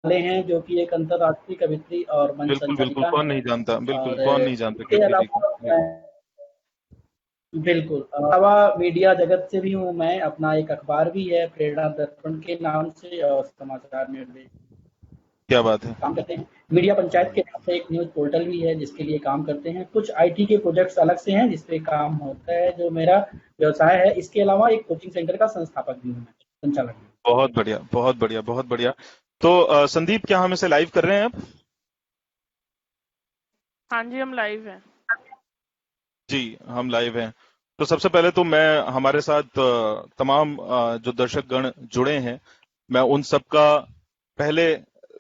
वाले हैं, जो कि एक अंतर्राष्ट्रीय कवियत्री और मंच बिल्कुल बिल्कुल, संचालिका कौन हैं। नहीं जानता, बिल्कुल और कौन नहीं जानता इसके कीर्ति जी को। अलावा जी। मैं बिल्कुल अलावा मीडिया जगत से भी हूँ मैं, अपना एक अखबार भी है प्रेरणा दर्पण के नाम से, और समाचार निर्देश क्या बात है। काम करते हैं। मीडिया पंचायत के नाम से एक न्यूज़ पोर्टल भी है जिसके लिए काम करते हैं। कुछ आईटी के प्रोजेक्ट्स अलग से हैं जिस पे काम होता है, जो मेरा व्यवसाय है। इसके अलावा एक कोचिंग सेंटर का संस्थापक भी हूँ मैं, संचालक भी। बहुत बढ़िया, बहुत बढ़िया, बहुत बढ़िया। तो संदीप, क्या हम इसे लाइव कर रहे हैं अब? हाँ जी, हम लाइव हैं। जी, हम लाइव हैं। तो सबसे पहले तो मैं, हमारे साथ तमाम जो दर्शक गण जुड़े हैं, मैं उन सबका पहले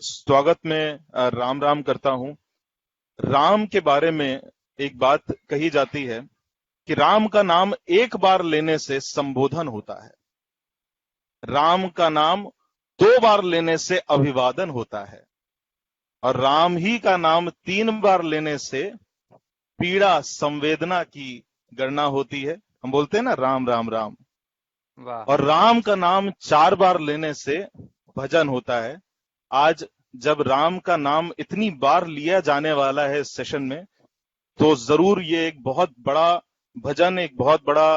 स्वागत में राम राम करता हूं। राम के बारे में एक बात कही जाती है कि राम का नाम एक बार लेने से संबोधन होता है, राम का नाम दो बार लेने से अभिवादन होता है, और राम ही का नाम तीन बार लेने से पीड़ा संवेदना की गणना होती है। हम बोलते हैं ना, राम राम राम। वाह। और राम का नाम चार बार लेने से भजन होता है। आज जब राम का नाम इतनी बार लिया जाने वाला है इस सेशन में, तो जरूर ये एक बहुत बड़ा भजन, एक बहुत बड़ा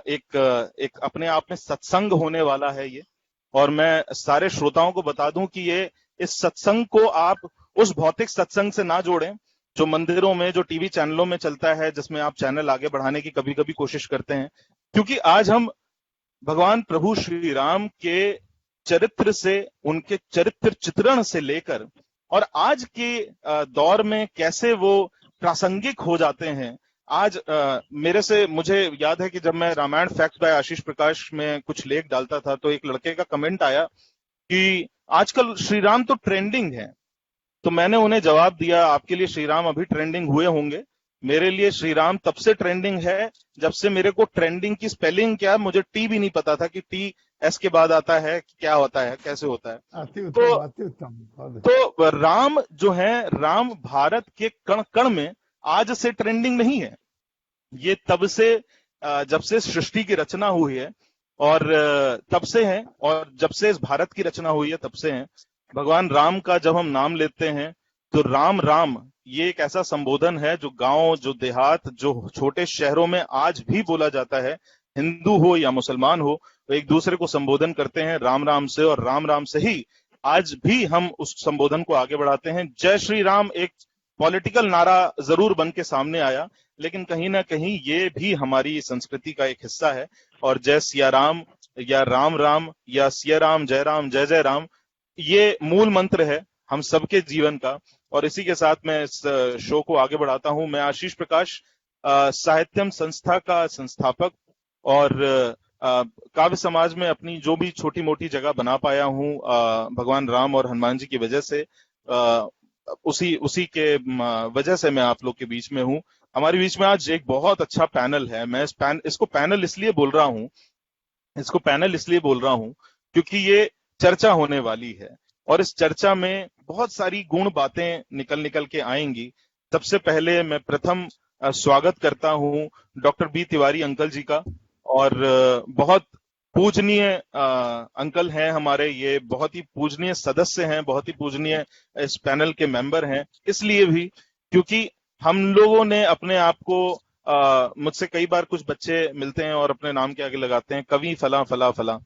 एक अपने आप में सत्संग होने वाला है ये। और मैं सारे श्रोताओं को बता दूं कि ये, इस सत्संग को आप उस भौतिक सत्संग से ना जोड़ें जो मंदिरों में, जो टीवी चैनलों में चलता है, जिसमें आप चैनल आगे बढ़ाने की कभी कभी कोशिश करते हैं। क्योंकि आज हम भगवान प्रभु श्री राम के चरित्र से, उनके चरित्र चित्रण से लेकर, और आज के दौर में कैसे वो प्रासंगिक हो जाते हैं। आज मुझे याद है कि जब मैं रामायण फैक्ट बाय आशीष प्रकाश में कुछ लेख डालता था, तो एक लड़के का कमेंट आया कि आजकल श्री राम तो ट्रेंडिंग है। तो मैंने उन्हें जवाब दिया, आपके लिए श्री राम अभी ट्रेंडिंग हुए होंगे, मेरे लिए श्री राम तब से ट्रेंडिंग है जब से मेरे को ट्रेंडिंग की स्पेलिंग क्या, मुझे टी भी नहीं पता था कि टी एस के बाद आता है, क्या होता है, कैसे होता है। अति तो उत्तम, अति उत्तम, बहुत अच्छा। तो राम जो है, राम भारत के कण कण में आज से ट्रेंडिंग नहीं है। ये तब से, जब से सृष्टि की रचना हुई है, और तब से है, और जब से इस भारत की रचना हुई है तब से है। भगवान राम का जब हम नाम लेते हैं, तो राम राम ये एक ऐसा संबोधन है जो गांव, जो देहात, जो छोटे शहरों में आज भी बोला जाता है। हिंदू हो या मुसलमान हो, तो एक दूसरे को संबोधन करते हैं राम राम से, और राम राम से ही आज भी हम उस संबोधन को आगे बढ़ाते हैं। जय श्री राम एक पॉलिटिकल नारा जरूर बन के सामने आया, लेकिन कहीं ना कहीं ये भी हमारी संस्कृति का एक हिस्सा है। और जय सिया राम, या राम राम, या सिया राम, जय जय राम, ये मूल मंत्र है हम सबके जीवन का। और इसी के साथ मैं इस शो को आगे बढ़ाता हूं। मैं आशीष प्रकाश, साहित्यम संस्था का संस्थापक, और काव्य समाज में अपनी जो भी छोटी मोटी जगह बना पाया हूं, भगवान राम और हनुमान जी की वजह से, उसी उसी के वजह से मैं आप लोग के बीच में हूं। हमारे बीच में आज एक बहुत अच्छा पैनल है। मैं इसको पैनल इसलिए बोल रहा हूं, क्योंकि ये चर्चा होने वाली है, और इस चर्चा में बहुत सारी गुण बातें निकल निकल के आएंगी। सबसे पहले मैं प्रथम स्वागत करता हूं डॉक्टर बी तिवारी अंकल जी का। और बहुत पूजनीय अंकल हैं हमारे, ये बहुत ही पूजनीय सदस्य हैं, बहुत ही पूजनीय इस पैनल के मेंबर हैं, इसलिए भी क्योंकि हम लोगों ने अपने आप को, मुझसे कई बार कुछ बच्चे मिलते हैं और अपने नाम के आगे लगाते हैं कवि फला फला फला।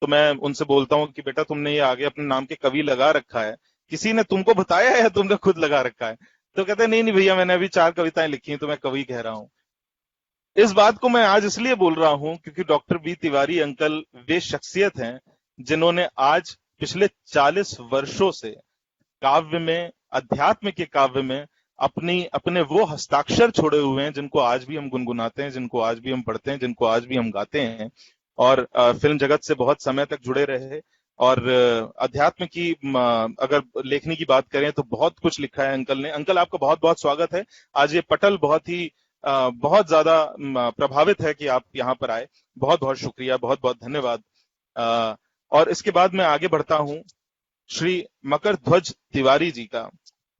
तो मैं उनसे बोलता हूं कि बेटा, तुमने ये आगे अपने नाम के कवि लगा रखा है, किसी ने तुमको बताया है या तुमने खुद लगा रखा है? तो कहते हैं नहीं नहीं भैया, मैंने अभी 4 कविताएं लिखी हैं तो मैं कवि कह रहा हूं। इस बात को मैं आज इसलिए बोल रहा हूं क्योंकि डॉक्टर बी तिवारी अंकल वे शख्सियत हैं जिन्होंने आज पिछले 40 वर्षों से काव्य में, अध्यात्म के काव्य में अपने वो हस्ताक्षर छोड़े हुए हैं जिनको आज भी हम गुनगुनाते हैं, जिनको आज भी हम पढ़ते हैं, जिनको आज भी हम गाते हैं। और फिल्म जगत से बहुत समय तक जुड़े रहे, और अध्यात्म की अगर लेखनी की बात करें तो बहुत कुछ लिखा है अंकल ने। अंकल, आपका बहुत बहुत स्वागत है। आज ये पटल बहुत ज्यादा प्रभावित है कि आप यहाँ पर आए। बहुत बहुत शुक्रिया, बहुत बहुत धन्यवाद। और इसके बाद मैं आगे बढ़ता हूं श्री मकर ध्वज तिवारी जी का।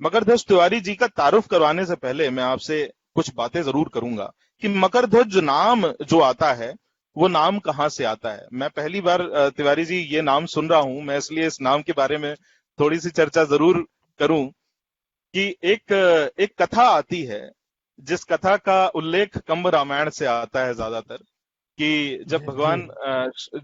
मकर ध्वज तिवारी जी का तारुफ करवाने से पहले मैं आपसे कुछ बातें जरूर करूंगा कि मकर ध्वज नाम जो आता है, वो नाम कहाँ से आता है। मैं पहली बार तिवारी जी ये नाम सुन रहा हूं, मैं इसलिए इस नाम के बारे में थोड़ी सी चर्चा जरूर करूं कि एक कथा आती है, जिस कथा का उल्लेख कंब रामायण से आता है ज्यादातर, कि जब भगवान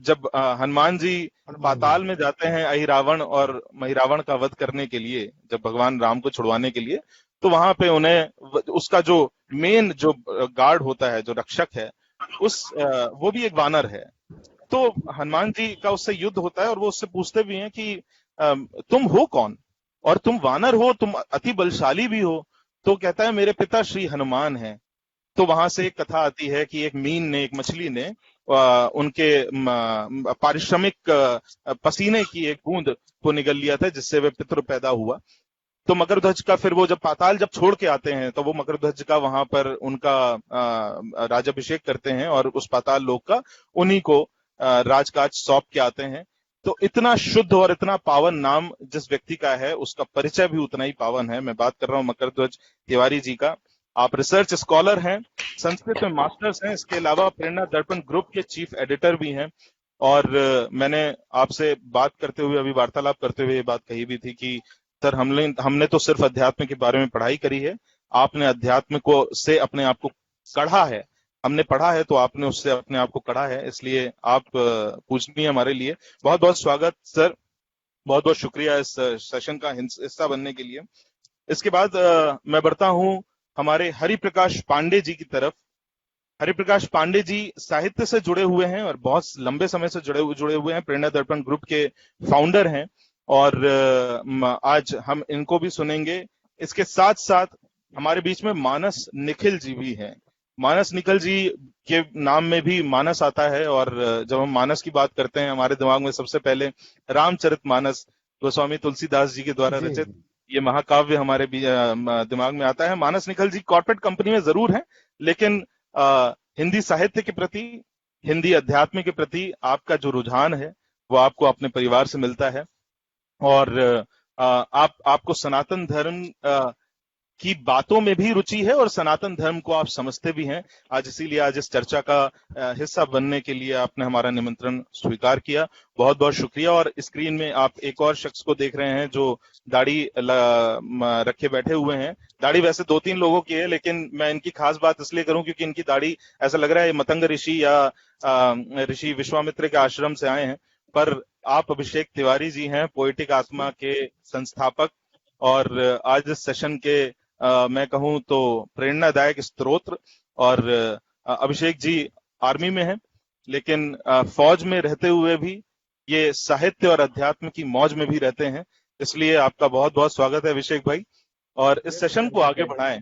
जब हनुमान जी पाताल में जाते हैं अहिरावण और महिरावण का वध करने के लिए, जब भगवान राम को छुड़वाने के लिए, तो वहां पे उन्हें उसका जो मेन जो गार्ड होता है, जो रक्षक है, वो भी एक वानर है। तो हनुमान जी का उससे युद्ध होता है और वो उससे पूछते भी हैं कि तुम हो कौन, और तुम वानर हो, तुम अति बलशाली भी हो। तो कहता है मेरे पिता श्री हनुमान हैं। तो वहां से एक कथा आती है कि एक मीन ने, एक मछली ने उनके पारिश्रमिक पसीने की एक बूंद को निगल लिया था, जिससे वे पितृ पैदा हुआ। तो मकरध्वज का फिर वो जब पाताल जब छोड़ के आते हैं, तो वो मकरध्वज का वहां पर उनका राजाभिषेक करते हैं और उस पाताल लोक का उन्हीं को राजकाज सौंप के आते हैं। तो इतना शुद्ध और इतना पावन नाम जिस व्यक्ति का है, उसका परिचय भी उतना ही पावन है। मैं बात कर रहा हूं मकरध्वज तिवारी जी का। आप रिसर्च स्कॉलर हैं, संस्कृत में मास्टर्स हैं, इसके अलावा प्रेरणा दर्पण ग्रुप के चीफ एडिटर भी हैं। और मैंने आपसे बात करते हुए, अभी वार्तालाप करते हुए ये बात कही भी थी कि सर हमने तो सिर्फ अध्यात्म के बारे में पढ़ाई करी है, आपने अध्यात्म को से अपने आप को कढ़ा है। हमने पढ़ा है तो आपने उससे अपने आप को कढ़ा है, इसलिए आप पूजनीय हमारे लिए। बहुत बहुत स्वागत सर, बहुत बहुत शुक्रिया इस सेशन का हिस्सा बनने के लिए। इसके बाद मैं बढ़ता हूं हमारे हरिप्रकाश पांडे जी की तरफ। हरिप्रकाश पांडे जी साहित्य से जुड़े हुए हैं और बहुत लंबे समय से जुड़े हुए हैं, प्रेरणा दर्पण ग्रुप के फाउंडर हैं, और आज हम इनको भी सुनेंगे। इसके साथ साथ हमारे बीच में मानस निखिल जी भी हैं। मानस निखिल जी के नाम में भी मानस आता है, और जब हम मानस की बात करते हैं, हमारे दिमाग में सबसे पहले रामचरितमानस गोस्वामी तुलसीदास जी के द्वारा रचित ये महाकाव्य हमारे दिमाग में आता है। मानस निखिल जी कॉर्पोरेट कंपनी में जरूर हैं, लेकिन हिंदी साहित्य के प्रति, हिंदी अध्यात्म के प्रति आपका जो रुझान है वो आपको अपने परिवार से मिलता है। और आपको सनातन धर्म की बातों में भी रुचि है और सनातन धर्म को आप समझते भी हैं। आज इसीलिए आज इस चर्चा का हिस्सा बनने के लिए आपने हमारा निमंत्रण स्वीकार किया। बहुत बहुत शुक्रिया। और स्क्रीन में आप एक और शख्स को देख रहे हैं जो दाढ़ी रखे बैठे हुए हैं। दाढ़ी वैसे 2-3 लोगों की है, लेकिन मैं इनकी खास बात इसलिए करूं क्योंकि इनकी दाढ़ी ऐसा लग रहा है मतंग ऋषि या ऋषि विश्वामित्र के आश्रम से आए हैं। पर आप अभिषेक तिवारी जी हैं, पोएटिक आत्मा के संस्थापक, और आज इस सेशन के मैं कहूं तो प्रेरणादायक स्तोत्र। और अभिषेक जी आर्मी में हैं, लेकिन फौज में रहते हुए भी ये साहित्य और अध्यात्म की मौज में भी रहते हैं। इसलिए आपका बहुत बहुत स्वागत है अभिषेक भाई। और इस सेशन को आगे बढ़ाएं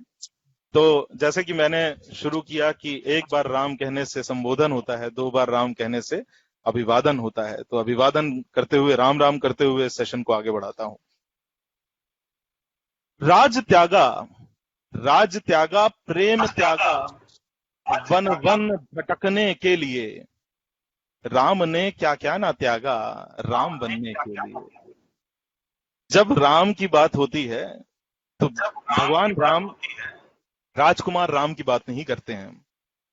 तो जैसे कि मैंने शुरू किया कि एक बार राम कहने से संबोधन होता है, 2 बार राम कहने से अभिवादन होता है। तो अभिवादन करते हुए, राम राम करते हुए इस सेशन को आगे बढ़ाता हूं। राज त्यागा प्रेम त्यागा, वन वन भटकने के लिए, राम ने क्या क्या ना त्यागा राम बनने के लिए। जब राम की बात होती है तो भगवान राम, राजकुमार राम की बात नहीं करते हैं,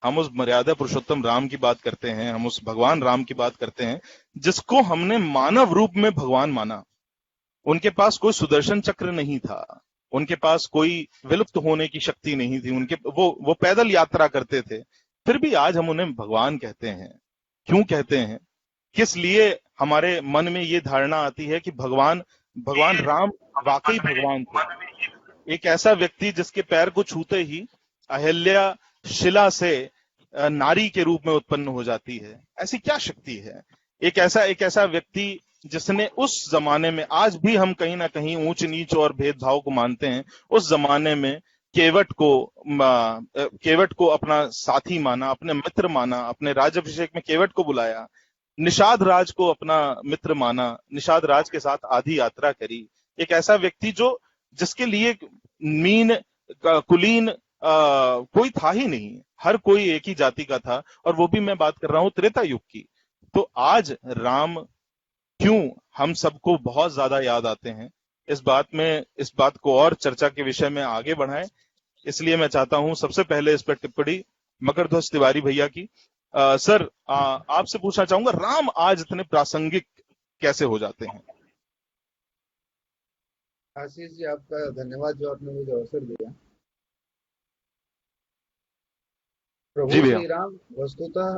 हम उस मर्यादा पुरुषोत्तम राम की बात करते हैं, हम उस भगवान राम की बात करते हैं जिसको हमने मानव रूप में भगवान माना। उनके पास कोई सुदर्शन चक्र नहीं था, उनके पास कोई विलुप्त होने की शक्ति नहीं थी, उनके वो पैदल यात्रा करते थे, फिर भी आज हम उन्हें भगवान कहते हैं। क्यों कहते हैं, किस लिए हमारे मन में ये धारणा आती है कि भगवान राम वाकई भगवान थे। एक ऐसा व्यक्ति जिसके पैर को छूते ही अहिल्या शिला से नारी के रूप में उत्पन्न हो जाती है। ऐसी क्या शक्ति है। एक ऐसा व्यक्ति जिसने उस जमाने में, आज भी हम कहीं ना कहीं ऊंच नीच और भेदभाव को मानते हैं, उस जमाने में केवट को अपना साथी माना, अपने मित्र माना, अपने राज्याभिषेक में केवट को बुलाया, निषाद राज को अपना मित्र माना, निषाद राज के साथ आधी यात्रा करी। एक ऐसा व्यक्ति जिसके लिए मीन कुलीन कोई था ही नहीं, हर कोई एक ही जाति का था, और वो भी मैं बात कर रहा हूं त्रेता युग की। तो आज राम क्यों हम सबको बहुत ज्यादा याद आते हैं, इस बात को और चर्चा के विषय में आगे बढ़ाएं, इसलिए मैं चाहता हूं सबसे पहले इस पर टिप्पणी मकरध्वज तिवारी भैया की। सर, आपसे पूछना चाहूंगा, राम आज इतने प्रासंगिक कैसे हो जाते हैं? आशीष जी, आपका धन्यवाद जो आपने मुझे अवसर दिया। जी प्रभु भैया। श्री राम वस्तुतः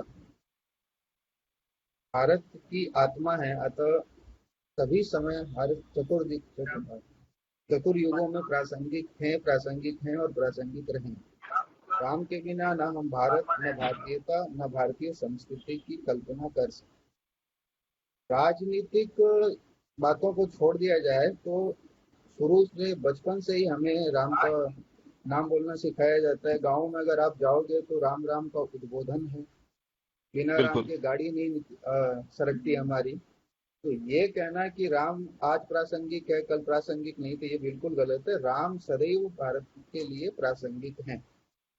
भारत की आत्मा है, अतः सभी समय हर चतुर्युगों में प्रासंगिक हैं और प्रासंगिक रहें। राम के बिना न हम भारत, न भारतीयता, न भारतीय संस्कृति की कल्पना कर सकते। राजनीतिक बातों को छोड़ दिया जाए तो शुरू से बचपन से ही हमें राम का नाम बोलना सिखाया जाता है। गाँव में अगर आप जाओगे तो राम राम का उद्बोधन है। बिना राम बिल्कुल के गाड़ी नहीं सरकती हमारी। तो ये कहना कि राम आज प्रासंगिक है कल प्रासंगिक नहीं, तो ये बिल्कुल गलत है। राम सदैव भारत के लिए प्रासंगिक हैं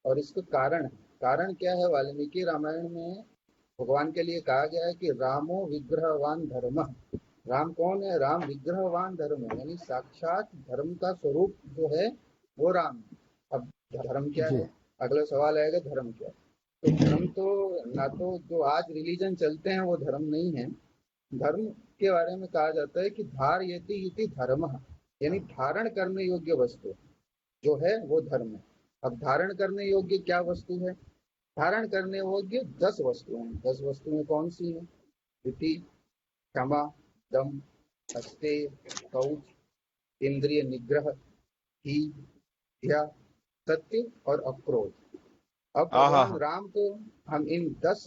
और इसका कारण क्या है? वाल्मीकि रामायण में भगवान के लिए कहा गया है कि रामो विग्रहवान धर्म। राम कौन है? राम विग्रहवान धर्म है, यानी साक्षात धर्म का स्वरूप जो है वो राम है। अब धर्म क्या जी है? अगला सवाल आएगा, धर्म क्या है? तो धर्म तो ना तो जो आज रिलीजन चलते हैं वो धर्म नहीं है। धर्म के बारे में कहा जाता है कि धारयति इति धर्मः, यानी धारण करने योग्य वस्तु जो है वो धर्म है। अब धारण करने योग्य क्या वस्तु है? धारण करने योग्य 10 वस्तुएं हैं। 10 वस्तुएं कौन सी हैं? धृति, क्षमा, दम, अस्तेय, शौच, इंद्रिय निग्रह, ही, ध्या, सत्य और अक्रोध। अब आहा भगवान राम को हम इन 10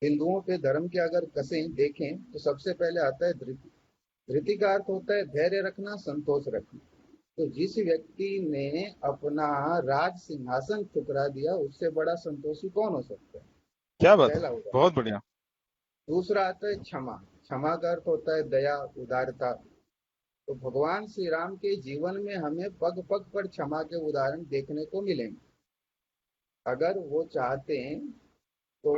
बिंदुओं पे धर्म के अगर कसें देखें तो सबसे पहले आता है धृति। धृति का अर्थ होता है धैर्य रखना, संतोष रखना। तो जिस व्यक्ति ने अपना राज सिंहासन ठुकरा दिया, उससे बड़ा संतोषी कौन हो सकता है? क्या बात है, पहला होगा। बहुत बढ़िया। दूसरा आता है क्षमा। क्षमा का अर्थ होता है दया, उदारता। तो भगवान श्री राम के जीवन में हमें पग पग पर क्षमा के उदाहरण देखने को मिलेंगे। अगर वो चाहते हैं तो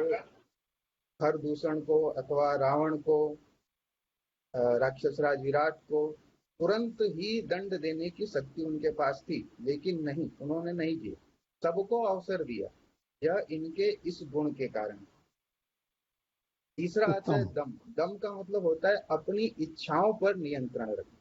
खरदूषण को अथवा रावण को, राक्षस राज विराट को तुरंत ही दंड देने की शक्ति उनके पास थी, लेकिन नहीं, उन्होंने नहीं किया। सबको अवसर दिया। यह इनके इस गुण के कारण। तीसरा आता है उत्तम। दम। दम का मतलब होता है अपनी इच्छाओं पर नियंत्रण रखना।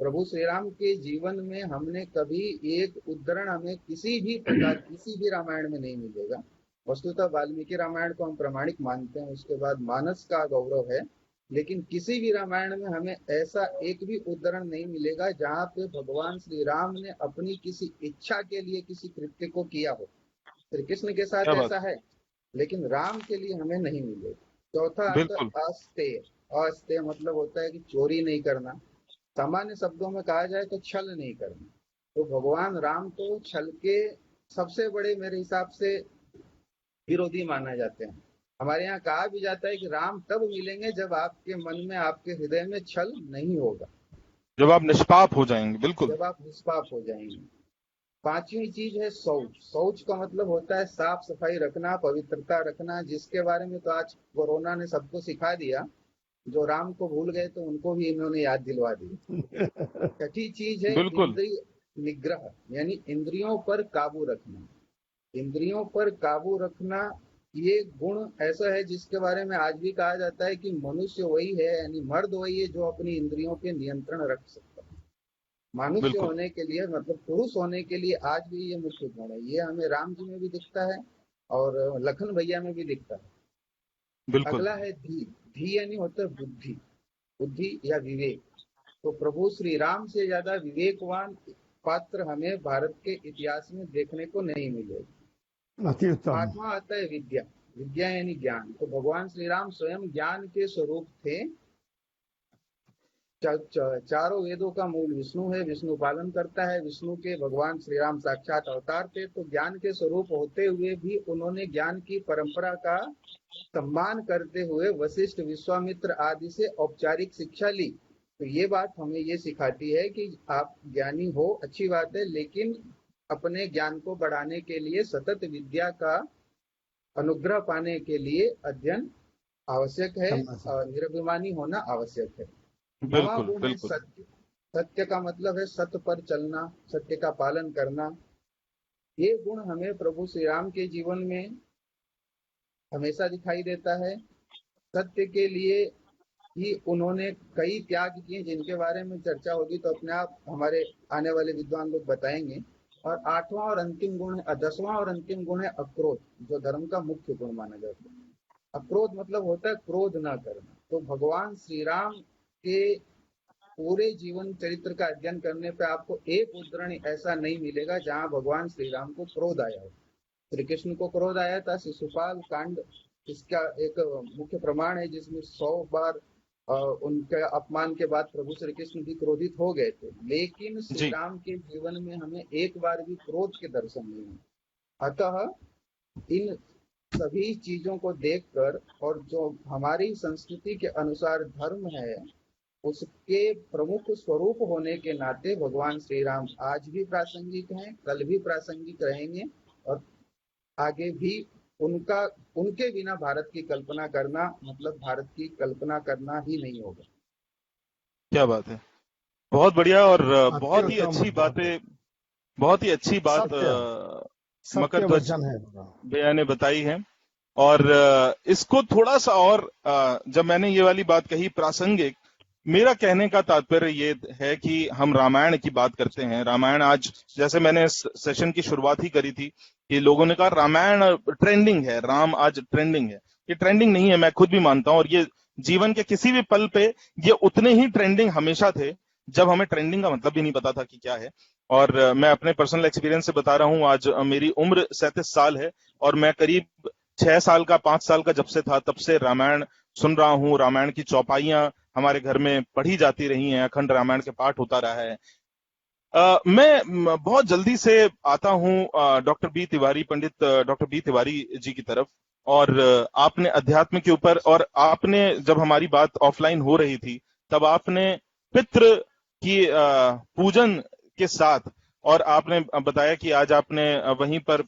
प्रभु श्री राम के जीवन में हमने कभी एक उद्धरण हमें किसी भी प्रकार, किसी भी रामायण में नहीं मिलेगा। वस्तुतः वाल्मीकि रामायण को हम प्रमाणिक मानते हैं, उसके बाद मानस का गौरव है, लेकिन किसी भी रामायण में हमें ऐसा एक भी उद्धरण नहीं मिलेगा जहाँ पे भगवान श्री राम ने अपनी किसी इच्छा के लिए किसी कृत्य को किया हो। श्री कृष्ण के साथ क्या बात। ऐसा है, लेकिन राम के लिए हमें नहीं मिलेगा। चौथा आता बिल्कुल है अस्तेय। अस्तेय मतलब होता है कि चोरी नहीं करना। सामान्य शब्दों में कहा जाए तो छल नहीं करना। तो भगवान राम तो छल के सबसे बड़े मेरे हिसाब से विरोधी माना जाते हैं। हमारे यहाँ कहा भी जाता है कि राम तब मिलेंगे जब आपके मन में, आपके हृदय में छल नहीं होगा, जब आप निष्पाप हो जाएंगे। बिल्कुल जब आप निष्पाप हो जाएंगे। पांचवी चीज है शौच। शौच का मतलब होता है साफ सफाई रखना, पवित्रता रखना, जिसके बारे में तो आज कोरोना ने सबको सिखा दिया। जो राम को भूल गए तो उनको भी इन्होंने याद दिलवा दी। छठी चीज है बिल्कुल। इंद्रिय निग्रह, यानी इंद्रियों पर काबू रखना। इंद्रियों पर काबू रखना ये गुण ऐसा है जिसके बारे में आज भी कहा जाता है कि मनुष्य वही है, यानी मर्द वही है जो अपनी इंद्रियों पे नियंत्रण रख सकता है। मनुष्य बिल्कुल होने के लिए, मतलब पुरुष होने के लिए आज भी ये मुख्य गुण है। ये हमें राम जी में भी दिखता है और लखन भैया में भी दिखता है। बिल्कुल। अगला है धी। धी यानी होता है बुद्धि, बुद्धि या विवेक। तो प्रभु श्री राम से ज्यादा विवेकवान पात्र हमें भारत के इतिहास में देखने को नहीं मिलेगा। अति उत्तम। आठवां आता है विद्या। विद्या यानी ज्ञान। तो भगवान श्री राम स्वयं ज्ञान के स्वरूप थे। चारों वेदों का मूल विष्णु है, विष्णु पालन करता है। विष्णु के भगवान श्री राम साक्षात अवतार थे। तो ज्ञान के स्वरूप होते हुए भी उन्होंने ज्ञान की परंपरा का सम्मान करते हुए वशिष्ठ, विश्वामित्र आदि से औपचारिक शिक्षा ली। तो ये बात हमें ये सिखाती है कि आप ज्ञानी हो, अच्छी बात है, लेकिन अपने ज्ञान को बढ़ाने के लिए सतत विद्या का अनुग्रह पाने के लिए अध्ययन आवश्यक है और निरभिमानी होना आवश्यक है। नवा बिल्कुल गुण है बिल्कुल। सत्य। सत्य का मतलब है सत्य पर चलना, सत्य का पालन करना। ये गुण हमें प्रभु श्री राम के जीवन में हमेशा दिखाई देता है। सत्य के लिए कि उन्होंने कई त्याग किए जिनके बारे में चर्चा होगी तो अपने आप हमारे आने वाले विद्वान लोग बताएंगे। और आठवां और अंतिम गुण है, 10वां और अंतिम गुण है अक्रोध, जो धर्म का मुख्य गुण माना जाता है। अक्रोध मतलब होता है क्रोध ना करना। तो भगवान श्री राम के पूरे जीवन चरित्र का अध्ययन करने पे आपको एक उद्धरण ऐसा नहीं मिलेगा जहां भगवान श्री राम को क्रोध आया हो। श्री कृष्ण को क्रोध आया था, शिशुपाल कांड इसका एक मुख्य प्रमाण है, जिसमें 100 बार उनके अपमान के बाद प्रभु श्री कृष्ण भी क्रोधित हो गए थे। लेकिन श्री जी राम के जीवन में हमें एक बार भी क्रोध के दर्शन नहीं हुए। अतः इन सभी चीजों को देखकर और जो हमारी संस्कृति के अनुसार धर्म है उसके प्रमुख स्वरूप होने के नाते भगवान श्री राम आज भी प्रासंगिक हैं, कल भी प्रासंगिक रहेंगे और आगे भी। उनका उनके बिना भारत की कल्पना करना मतलब भारत की कल्पना करना ही नहीं होगा। क्या बात है, बहुत बढ़िया। और अति उत्तम बात है। बहुत ही अच्छी बात सत्य सत्य मकरध्वज वचन है। भैया ने बताई है। और इसको थोड़ा सा और जब मैंने ये वाली बात कही प्रासंगिक, मेरा कहने का तात्पर्य ये है कि हम रामायण की बात करते हैं। रामायण आज, जैसे मैंने इस सेशन की शुरुआत ही करी थी कि लोगों ने कहा रामायण ट्रेंडिंग है, राम आज ट्रेंडिंग है। ये ट्रेंडिंग नहीं है, मैं खुद भी मानता हूं। और ये जीवन के किसी भी पल पे ये उतने ही ट्रेंडिंग हमेशा थे जब हमें ट्रेंडिंग का मतलब भी नहीं पता था कि क्या है। और मैं अपने पर्सनल एक्सपीरियंस से बता रहा हूं, आज मेरी उम्र 37 साल है और मैं करीब 6 साल का 5 साल का जब से था तब से रामायण सुन रहा हूं। रामायण की चौपाइयां हमारे घर में पढ़ी जाती रही हैं, अखंड रामायण के पाठ होता रहा है। मैं बहुत जल्दी से आता हूं डॉक्टर बी तिवारी, पंडित डॉक्टर बी तिवारी जी की तरफ। और आपने अध्यात्म के ऊपर, और आपने जब हमारी बात ऑफलाइन हो रही थी तब आपने पितृ की पूजन के साथ, और आपने बताया कि आज आपने वहीं पर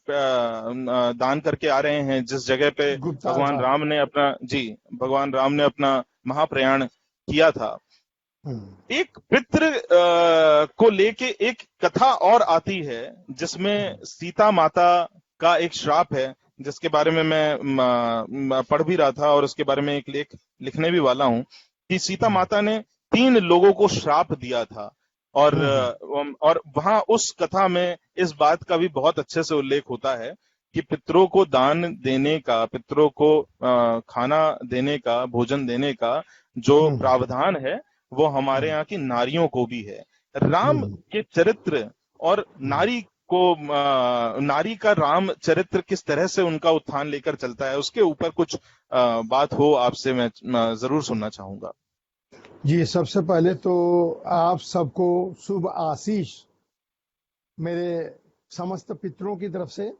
दान करके आ रहे हैं जिस जगह पे गुप्ता था। भगवान राम ने अपना महाप्रयाण किया था। हम्म। एक पितृ को लेके एक कथा और आती है जिसमें सीता माता का एक श्राप है, जिसके बारे में मैं पढ़ भी रहा था और उसके बारे में एक लेख लिखने भी वाला हूं कि सीता माता ने 3 लोगों को श्राप दिया था। और वहां उस कथा में इस बात का भी बहुत अच्छे से उल्लेख होता है कि पितरों को दान देने का, पितरों को खाना देने का, भोजन देने का जो प्रावधान है वो हमारे यहाँ की नारियों को भी है। राम के चरित्र और नारी को, नारी का राम चरित्र किस तरह से उनका उत्थान लेकर चलता है, उसके ऊपर कुछ बात हो आपसे मैं जरूर सुनना चाहूंगा। जी, सबसे पहले तो आप सबको शुभ आशीष मेरे समस्त पितरों की तरफ से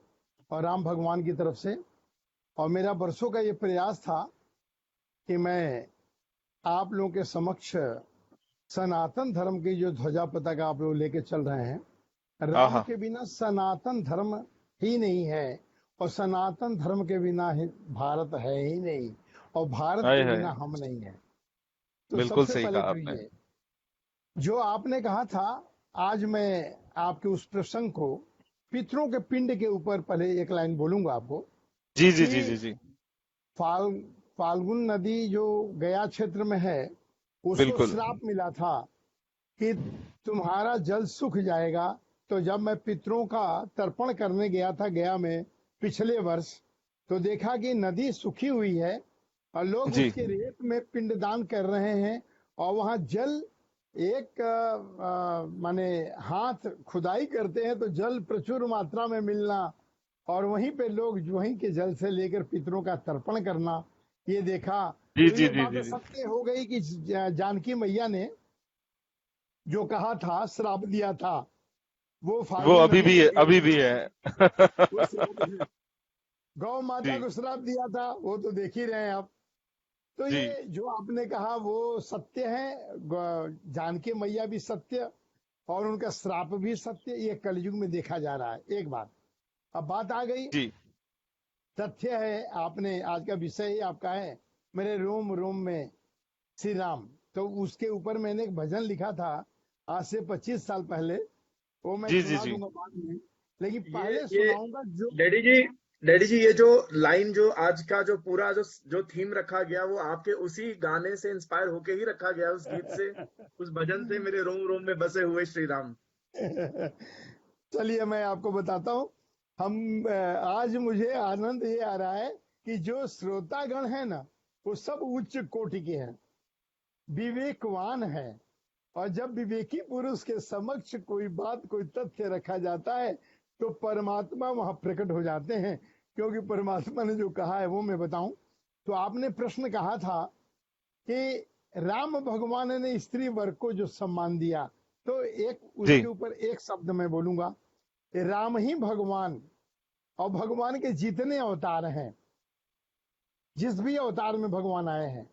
और राम भगवान की तरफ से। और मेरा वर्षों का ये प्रयास था कि मैं आप लोगों के समक्ष सनातन धर्म की जो ध्वजा पताका आप लोग लेके चल रहे हैं, राम के बिना सनातन धर्म ही नहीं है और सनातन धर्म के बिना भारत है ही नहीं और भारत के बिना हम नहीं है। तो बिल्कुल सबसे सही पहले कहा तो आपने। ये जो आपने कहा था, आज मैं आपके उस प्रसंग को पितरों के पिंड के ऊपर पहले एक लाइन बोलूंगा आपको। जी जी जी जी जी। फाल्गुन नदी जो गया क्षेत्र में है, उसको बिल्कुल। श्राप मिला था कि तुम्हारा जल सूख जाएगा। तो जब मैं पितरों का तर्पण करने गया था गया में पिछले वर्ष, तो देखा कि नदी सूखी हुई है और लोग जी उसके रेत में पिंडदान कर रहे हैं और वहां जल एक माने हाथ खुदाई करते हैं तो जल प्रचुर मात्रा में मिलना और वहीं पे लोग वहीं के जल से लेकर पितरों का तर्पण करना, ये देखा। जी तो जी ये जी बात जी जी। सत्य हो गई कि जानकी मैया ने जो कहा था, श्राप दिया था, वो वो फाल्गुन अभी नदी भी के है, गए अभी भी में है। वो श्राप है। गौ माता जी को श्राप दिया था, वो तो देख ही रहे हैं आप। तो जी ये जो आपने कहा वो सत्य है, जानकी मैया भी सत्य और उनका श्राप भी सत्य, ये कलयुग में देखा जा रहा है। एक बात, अब बात आ गई, जी तथ्य है, आपने आज का विषय ही आपका है मेरे रोम रोम में श्री राम। तो उसके ऊपर मैंने एक भजन लिखा था आज से 25 साल पहले, वो मैं जी जी सुना जी। दूंगा बाद में, लेकिन ये पहले ये सुनाऊंगा जो डैडी जी, डैडी जी, ये जो लाइन, जो आज का जो पूरा जो थीम रखा गया, वो आपके उसी गाने से इंस्पायर होके ही रखा गया, उस गीत से, उस भजन से, मेरे रोम रोम में बसे हुए श्री राम। चलिए मैं आपको बताता हूँ। आज मुझे आनंद ये आ रहा है कि जो श्रोतागण है ना, वो सब उच्च कोटि के हैं, विवेकवान है, और जब विवेकी पुरुष के समक्ष कोई बात, कोई तथ्य रखा जाता है तो परमात्मा वहां प्रकट हो जाते हैं। क्योंकि परमात्मा ने जो कहा है वो मैं बताऊं तो, आपने प्रश्न कहा था कि राम भगवान ने स्त्री वर्ग को जो सम्मान दिया, तो एक उसके ऊपर एक शब्द मैं बोलूंगा, राम ही भगवान, और भगवान के जितने अवतार हैं, जिस भी अवतार में भगवान आए हैं,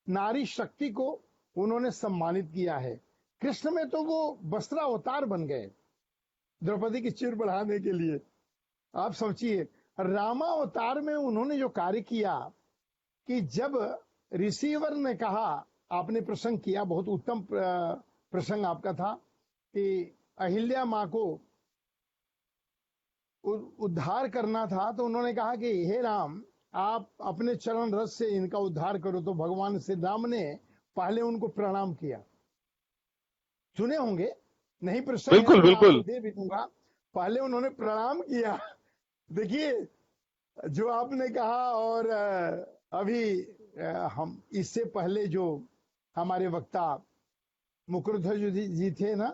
नारी शक्ति को उन्होंने सम्मानित किया है। कृष्ण में तो वो वस्त्रावतार बन गए द्रौपदी की चिर बढ़ाने के लिए। आप सोचिए, रामावतार में उन्होंने जो कार्य किया कि जब रिसीवर ने कहा, आपने प्रसंग किया, बहुत उत्तम प्रसंग आपका था, कि अहिल्या माँ को उद्धार करना था, तो उन्होंने कहा कि हे राम, आप अपने चरण रस से इनका उद्धार करो। तो भगवान श्री राम ने पहले उनको प्रणाम किया। सुने होंगे, नहीं प्रसंग बिल्कुल है, बिल्कुल दे भी दूंगा। पहले उन्होंने प्रणाम किया। देखिए जो आपने कहा, और अभी हम इससे पहले जो हमारे वक्ता मुकुरध्वज जी थे ना,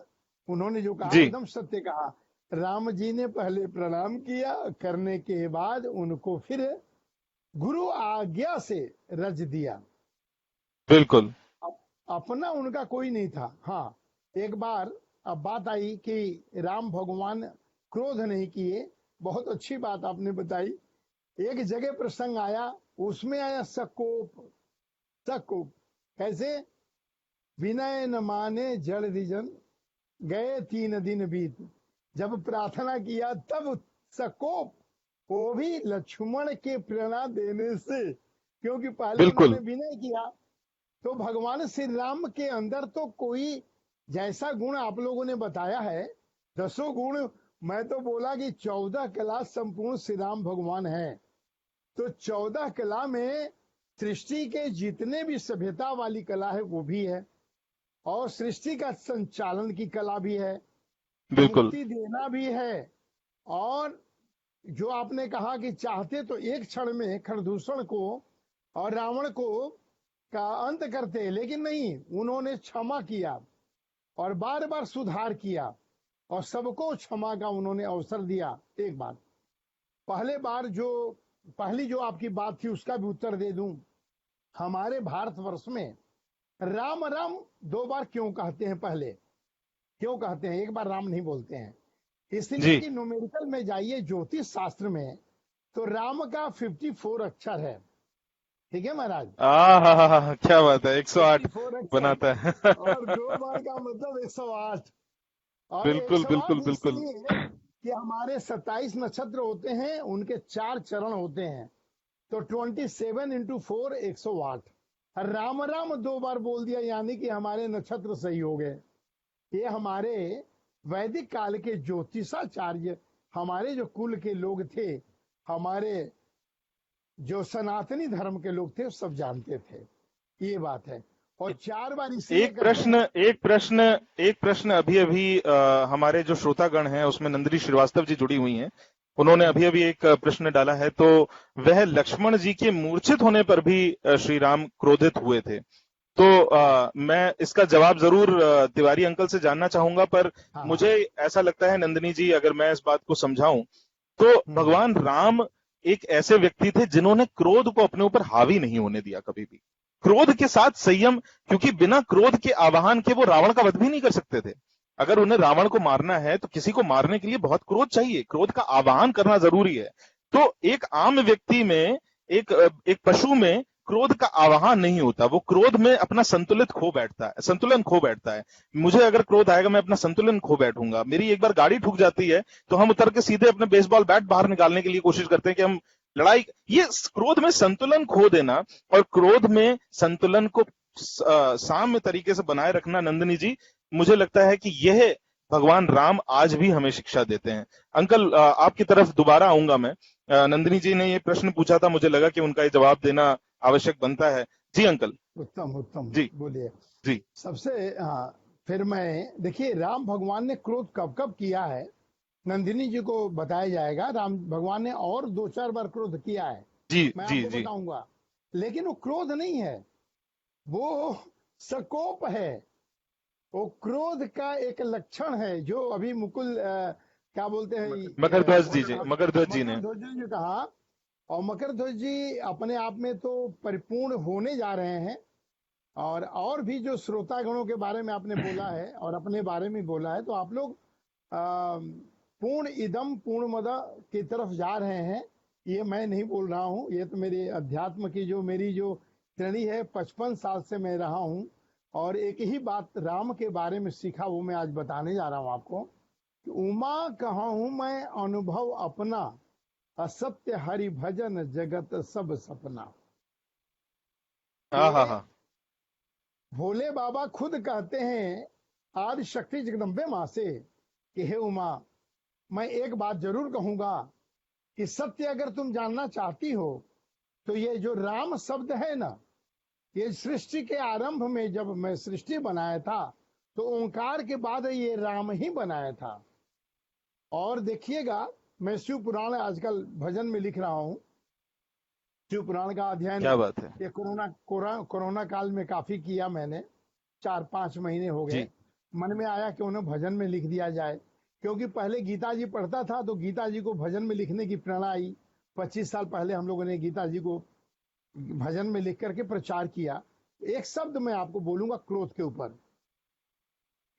उन्होंने जो कहा एकदम सत्य कहा। राम जी ने पहले प्रणाम किया, करने के बाद उनको फिर गुरु आज्ञा से रज दिया। बिल्कुल अपना उनका कोई नहीं था। हाँ, एक बार अब बात आई कि राम भगवान क्रोध नहीं किए, बहुत अच्छी बात आपने बताई। एक जगह प्रसंग आया, उसमें आया सकोप। सकोप कैसे? विनय न माने जड़ दिजन, गए 3 दिन बीत। जब प्रार्थना किया तब सकोप, वो भी लक्ष्मण के प्रेरणा देने से, क्योंकि पहले उन्होंने विनय किया। तो भगवान श्री राम के अंदर तो कोई जैसा गुण आप लोगों ने बताया है, 10 गुण, मैं तो बोला कि 14 कला संपूर्ण श्री राम भगवान है। तो 14 कला में सृष्टि के जितने भी सभ्यता वाली कला है वो भी है, और सृष्टि का संचालन की कला भी है, मुक्ति देना भी है। और जो आपने कहा कि चाहते तो एक क्षण में खरदूषण को और रावण को का अंत करते, लेकिन नहीं, उन्होंने क्षमा किया और बार बार सुधार किया, और सबको क्षमा का उन्होंने अवसर दिया। एक बात, पहली जो आपकी बात थी उसका भी उत्तर दे दूं। हमारे भारतवर्ष में राम राम 2 बार क्यों कहते हैं? पहले क्यों कहते हैं, एक बार राम नहीं बोलते हैं? इसलिए कि न्यूमेरिकल में जाइए ज्योतिष शास्त्र में, तो राम का 54 अक्षर है। ठीक है महाराज? क्या बात है, 108 बनाता है। और 2 बार का मतलब 108। और बिल्कुल 108 बिल्कुल बिल्कुल कि हमारे 27 नक्षत्र होते हैं, उनके 4 चरण होते हैं, तो 27 × 4 108। राम राम 2 बार बोल दिया, यानी कि हमारे नक्षत्र सही हो गए। ये हमारे वैदिक काल के ज्योतिषाचार्य, हमारे जो कुल के लोग थे, हमारे जो सनातनी धर्म के लोग थे, सब जानते थे। ये बात है। और 4 बार एक प्रश्न अभी हमारे जो श्रोतागण हैं उसमें नंदिनी श्रीवास्तव जी जुड़ी हुई हैं, उन्होंने अभी एक प्रश्न डाला है। तो वह लक्ष्मण जी के मूर्छित होने पर भी श्री राम क्रोधित हुए थे। तो मैं इसका जवाब जरूर तिवारी अंकल से जानना चाहूंगा, पर मुझे ऐसा लगता है नंदिनी जी, अगर मैं इस बात को समझाऊं तो भगवान राम एक ऐसे व्यक्ति थे जिन्होंने क्रोध को अपने ऊपर हावी नहीं होने दिया कभी भी। क्रोध के साथ संयम, क्योंकि बिना क्रोध के आवाहन के वो रावण का वध भी नहीं कर सकते थे। अगर उन्हें रावण को मारना है तो किसी को मारने के लिए बहुत क्रोध चाहिए, क्रोध का आवाहन करना जरूरी है। तो एक आम व्यक्ति में, एक पशु में क्रोध का आवाहन नहीं होता, वो क्रोध में अपना संतुलन खो बैठता है। मुझे अगर क्रोध आएगा, मैं अपना संतुलन खो बैठूंगा। मेरी एक बार गाड़ी ठुक जाती है तो हम उतर के सीधे अपने बेसबॉल बैट बाहर निकालने के लिए कोशिश करते हैं कि हम लड़ाई, ये क्रोध में संतुलन खो देना और क्रोध में संतुलन को साम्य तरीके से बनाए रखना, नंदिनी जी, मुझे लगता है कि यह भगवान राम आज भी हमें शिक्षा देते हैं। अंकल, आपकी तरफ दोबारा आऊंगा मैं। नंदिनी जी ने ये प्रश्न पूछा था, मुझे लगा कि उनका ये जवाब देना आवश्यक बनता है। जी अंकल। उत्तम उत्तम, जी बोलिए। जी। सबसे हाँ, फिर मैं देखिए राम भगवान ने क्रोध कब कब किया है, नंदिनी जी को बताया जाएगा। राम भगवान ने और 2-4 बार क्रोध किया है, जी मैं जी आपको जी। बताऊंगा। लेकिन वो क्रोध नहीं है, वो सकोप है। वो क्रोध का एक लक्षण है जो अभी मुकुल क्या बोलते हैं, मकर ध्वज जी हाँ, मकर ध्वज जी मकर ने। ध्वज जी ने कहा। और मकर ध्वज जी अपने आप में तो परिपूर्ण होने जा रहे हैं। और भी जो श्रोतागणों के बारे में आपने बोला है और अपने बारे में बोला है, तो आप लोग पूर्ण इदम पूर्ण मद की तरफ जा रहे हैं। ये मैं नहीं बोल रहा हूँ, ये तो मेरे अध्यात्म की जो मेरी जो श्रेणी है, 55 साल से मैं रहा हूँ। और एक ही बात राम के बारे में सीखा, वो मैं आज बताने जा रहा हूँ आपको। कि उमा कहूँ मैं अनुभव अपना, असत्य हरि भजन जगत सब सपना। हाँ हाँ ये हाँ। भोले बाबा खुद कहते हैं आदि शक्ति जगदम्बे माँ से कि हे उमा, मैं एक बात जरूर कहूंगा कि सत्य अगर तुम जानना चाहती हो तो ये जो राम शब्द है ना, ये सृष्टि के आरंभ में जब मैं सृष्टि बनाया था तो ओंकार के बाद ये राम ही बनाया था। और देखिएगा, मैं शिव पुराण आजकल भजन में लिख रहा हूँ। शिव पुराण का अध्ययन क्या बात है। ये कोरोना काल में काफी किया मैंने, 4-5 महीने हो गए। जी मन में आया कि उन्हें भजन में लिख दिया जाए, क्योंकि पहले गीता जी पढ़ता था तो गीता जी को भजन में लिखने की प्रेरणा आई। 25 साल पहले हम लोगों ने गीता जी को भजन में लिख करके प्रचार किया। एक शब्द मैं आपको बोलूंगा क्रोध के ऊपर।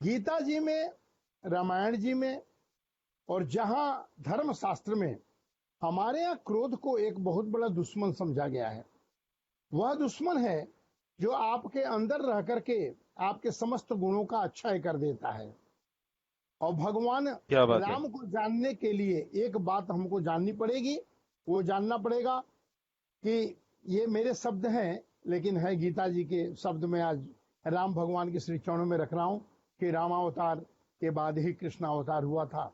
गीता जी में, रामायण जी में, और जहां धर्म शास्त्र में हमारे यहाँ क्रोध को एक बहुत बड़ा दुश्मन समझा गया है। वह दुश्मन है जो आपके अंदर रह करके आपके समस्त गुणों का अच्छाई कर देता है। और भगवान क्या बात है। राम को जानने के लिए एक बात हमको जाननी पड़ेगी, वो जानना पड़ेगा कि ये मेरे शब्द हैं, लेकिन है गीता जी के शब्द में आज राम भगवान के श्री चरणों में रख रहा हूं कि रामावतार के बाद ही कृष्ण अवतार हुआ था।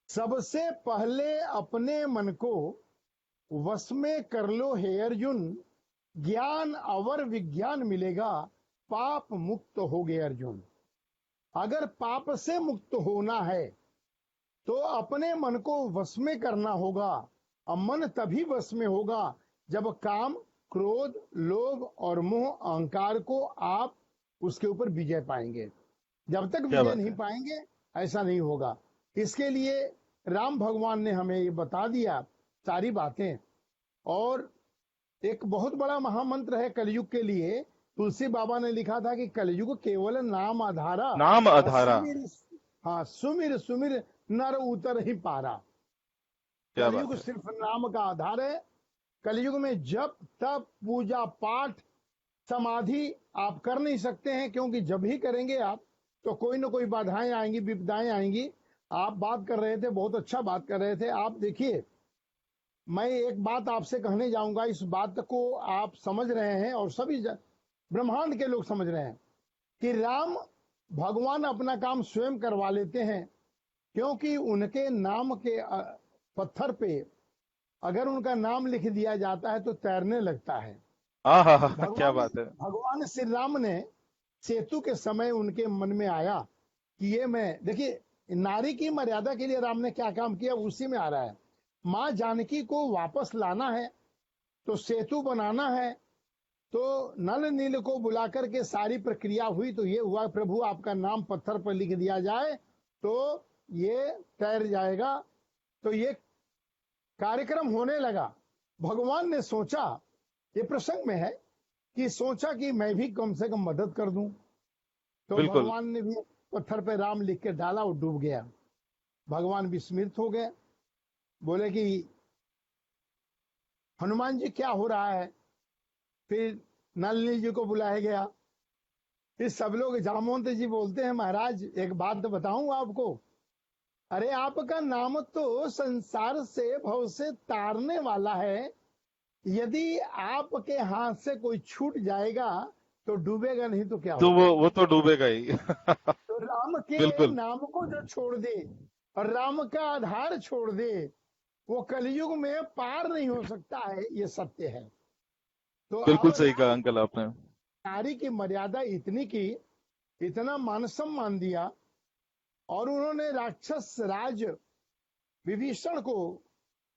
सबसे पहले अपने मन को वश में कर लो हे अर्जुन, ज्ञान अवर विज्ञान मिलेगा, पाप मुक्त हो गए अर्जुन। अगर पाप से मुक्त होना है तो अपने मन को वश में करना होगा। और मन तभी वश में होगा जब काम, क्रोध, लोभ और मोह, अहंकार को आप उसके ऊपर विजय पाएंगे। जब तक क्या विजय बात नहीं है। पाएंगे ऐसा नहीं होगा। इसके लिए राम भगवान ने हमें ये बता दिया सारी बातें। और एक बहुत बड़ा महामंत्र है कलयुग के लिए। तुलसी बाबा ने लिखा था कि कलयुग केवल नाम आधारा, नाम और आधारा। सुमिर सुमिर नर उतर ही पारा। क्या बात कलयुग है। सिर्फ नाम का आधार है। कलयुग में जप तप पूजा पाठ समाधि आप कर नहीं सकते हैं, क्योंकि जब ही करेंगे आप तो कोई ना कोई बाधाएं आएंगी, विपदाएं आएंगी। आप बात कर रहे थे, बहुत अच्छा बात कर रहे थे आप। देखिए, मैं एक बात आपसे कहने जाऊंगा, इस बात को आप समझ रहे हैं और सभी ब्रह्मांड के लोग समझ रहे हैं कि राम भगवान अपना काम स्वयं करवा लेते हैं, क्योंकि उनके नाम के पत्थर पे अगर उनका नाम लिख दिया जाता है तो तैरने लगता है। हाँ क्या भगवान बात है। भगवान श्री राम ने सेतु के समय उनके मन में आया कि ये मैं, देखिए नारी की मर्यादा के लिए राम ने क्या काम किया, उसी में आ रहा है। माँ जानकी को वापस लाना है तो सेतु बनाना है, तो नल नील को बुलाकर के सारी प्रक्रिया हुई। तो ये हुआ, प्रभु आपका नाम पत्थर पर लिख दिया जाए तो ये तैर जाएगा। तो ये कार्यक्रम होने लगा। भगवान ने सोचा, ये प्रसंग में है कि सोचा कि मैं भी कम से कम मदद कर दूं। तो बिल्कुल। भगवान ने भी पत्थर पे राम लिख के डाला और डूब गया। भगवान विस्मित हो गए, बोले कि हनुमान जी क्या हो रहा है। फिर नलिनी जी को बुलाया गया। फिर सब लोग, जामवंत जी बोलते हैं महाराज एक बात तो बताऊं आपको, अरे आपका नाम तो संसार से भव से तारने वाला है। यदि आपके हाथ से कोई छूट जाएगा तो डूबेगा, नहीं तो क्या तो होगा। वो तो डूबेगा ही। तो राम के बिल्कुल। नाम को जो छोड़ दे और राम का आधार छोड़ दे वो कलयुग में पार नहीं हो सकता है, ये सत्य है। तो बिल्कुल अब सही कहा अंकल आपने। नारी की मर्यादा इतनी की, इतना मान सम्मान दिया, और उन्होंने राक्षस राज विभीषण को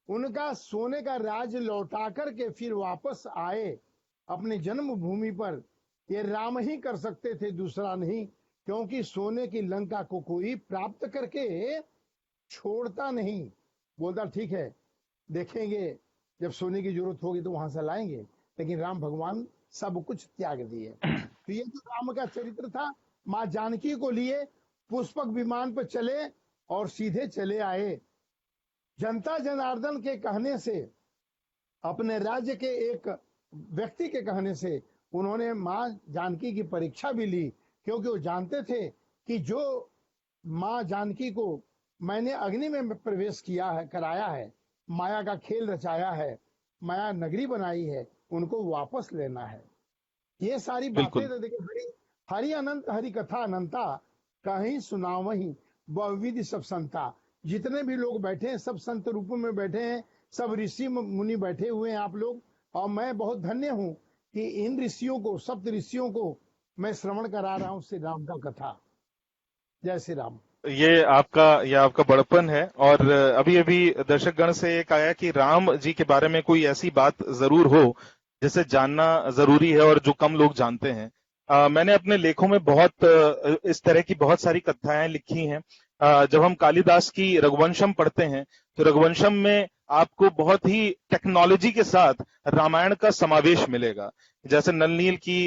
उनका सोने का राज लौटा करके फिर वापस आए अपने जन्मभूमि पर। ये राम ही कर सकते थे, दूसरा नहीं, क्योंकि सोने की लंका को कोई प्राप्त करके छोड़ता नहीं। बोलता ठीक है, देखेंगे जब सोने की जरूरत होगी तो वहां से लाएंगे, लेकिन राम भगवान सब कुछ त्याग दिए। तो ये जो राम का चरित्र था, माँ जानकी को लिए पुष्पक विमान पर चले और सीधे चले आए। जनता जनार्दन के कहने से, अपने राज्य के एक व्यक्ति के कहने से उन्होंने माँ जानकी की परीक्षा भी ली, क्योंकि वो जानते थे कि जो माँ जानकी को मैंने अग्नि में प्रवेश किया है, कराया है, माया का खेल रचाया है, माया नगरी बनाई है, उनको वापस लेना है। ये सारी बातें तो देखिए, हरि अनंत हरि कथा अनंता, कहीं सुनावहीं बहुविधि सब संता। जितने भी लोग बैठे हैं सब संत रूप में बैठे हैं, सब ऋषि मुनि बैठे हुए हैं आप लोग, और मैं बहुत धन्य हूं कि इन ऋषियों को, सप्त ऋषियों को मैं श्रवण करा रहा हूं श्री राम का कथा। जय श्री राम। ये आपका बड़पन है। और अभी अभी दर्शक गण से एक आया कि राम जी के बारे में कोई ऐसी बात जरूर हो जिसे जानना जरूरी है और जो कम लोग जानते हैं। मैंने अपने लेखों में बहुत इस तरह की बहुत सारी कथाएं लिखी हैं। जब हम कालिदास की रघुवंशम पढ़ते हैं तो रघुवंशम में आपको बहुत ही टेक्नोलॉजी के साथ रामायण का समावेश मिलेगा। जैसे नल नील की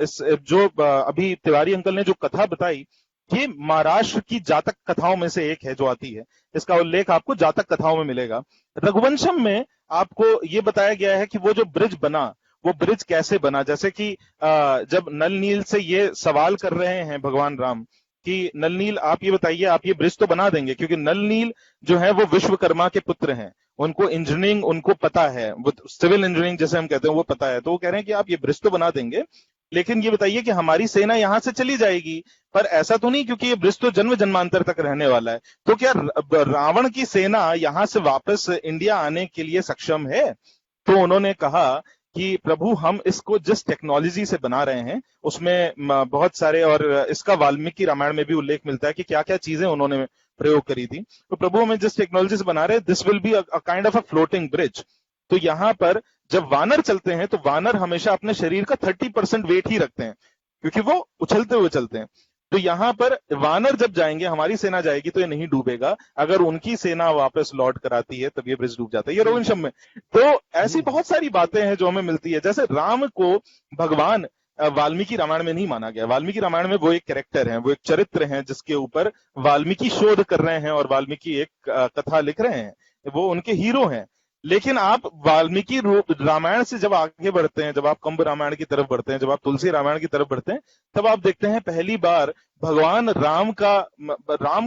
इस जो अभी तिवारी अंकल ने जो कथा बताई, ये महाराष्ट्र की जातक कथाओं में से एक है जो आती है। इसका उल्लेख आपको जातक कथाओं में मिलेगा। रघुवंशम में आपको ये बताया गया है कि वो जो ब्रिज बना, वो ब्रिज कैसे बना। जैसे कि जब नल नील से ये सवाल कर रहे हैं भगवान राम कि नल नील आप ये बताइए, आप ये ब्रिज तो बना देंगे, क्योंकि नल नील जो है वो विश्वकर्मा के पुत्र हैं, उनको इंजीनियरिंग उनको पता है, वो सिविल इंजीनियरिंग जैसे हम कहते हैं वो पता है। तो वो कह रहे हैं कि आप ये ब्रिज तो बना देंगे, लेकिन ये बताइए कि हमारी सेना यहां से चली जाएगी, पर ऐसा तो नहीं, क्योंकि ये ब्रिज तो जन्म जन्मांतर तक रहने वाला है। तो क्या रावण की सेना यहां से वापस इंडिया आने के लिए सक्षम है? तो उन्होंने कहा कि प्रभु, हम इसको जिस टेक्नोलॉजी से बना रहे हैं उसमें बहुत सारे, और इसका वाल्मीकि रामायण में भी उल्लेख मिलता है कि क्या क्या चीजें उन्होंने प्रयोग करी थी। तो प्रभु, हमें जिस टेक्नोलॉजी से बना रहे हैं, this will be a kind of a floating bridge. तो यहां पर जब वानर चलते हैं तो वानर हमेशा अपने शरीर का 30% वेट ही रखते हैं, क्योंकि वो उछलते हुए चलते हैं। तो यहां पर वानर जब जाएंगे, हमारी सेना जाएगी तो ये नहीं डूबेगा। अगर उनकी सेना वापस लौट कर आती है तब ये ब्रिज डूब जाता है। ये रघुवंशम में। तो ऐसी बहुत सारी बातें हैं जो हमें मिलती है। जैसे राम को भगवान वाल्मीकि रामायण में नहीं माना गया। वाल्मीकि रामायण में वो एक कैरेक्टर है, वो एक चरित्र है जिसके ऊपर वाल्मीकि शोध कर रहे हैं और वाल्मीकि एक कथा लिख रहे हैं, वो उनके हीरो हैं। लेकिन आप वाल्मीकि रामायण से जब आगे बढ़ते हैं, जब आप कंब रामायण की तरफ बढ़ते हैं, जब आप तुलसी रामायण की तरफ बढ़ते हैं, तब आप देखते हैं पहली बार भगवान राम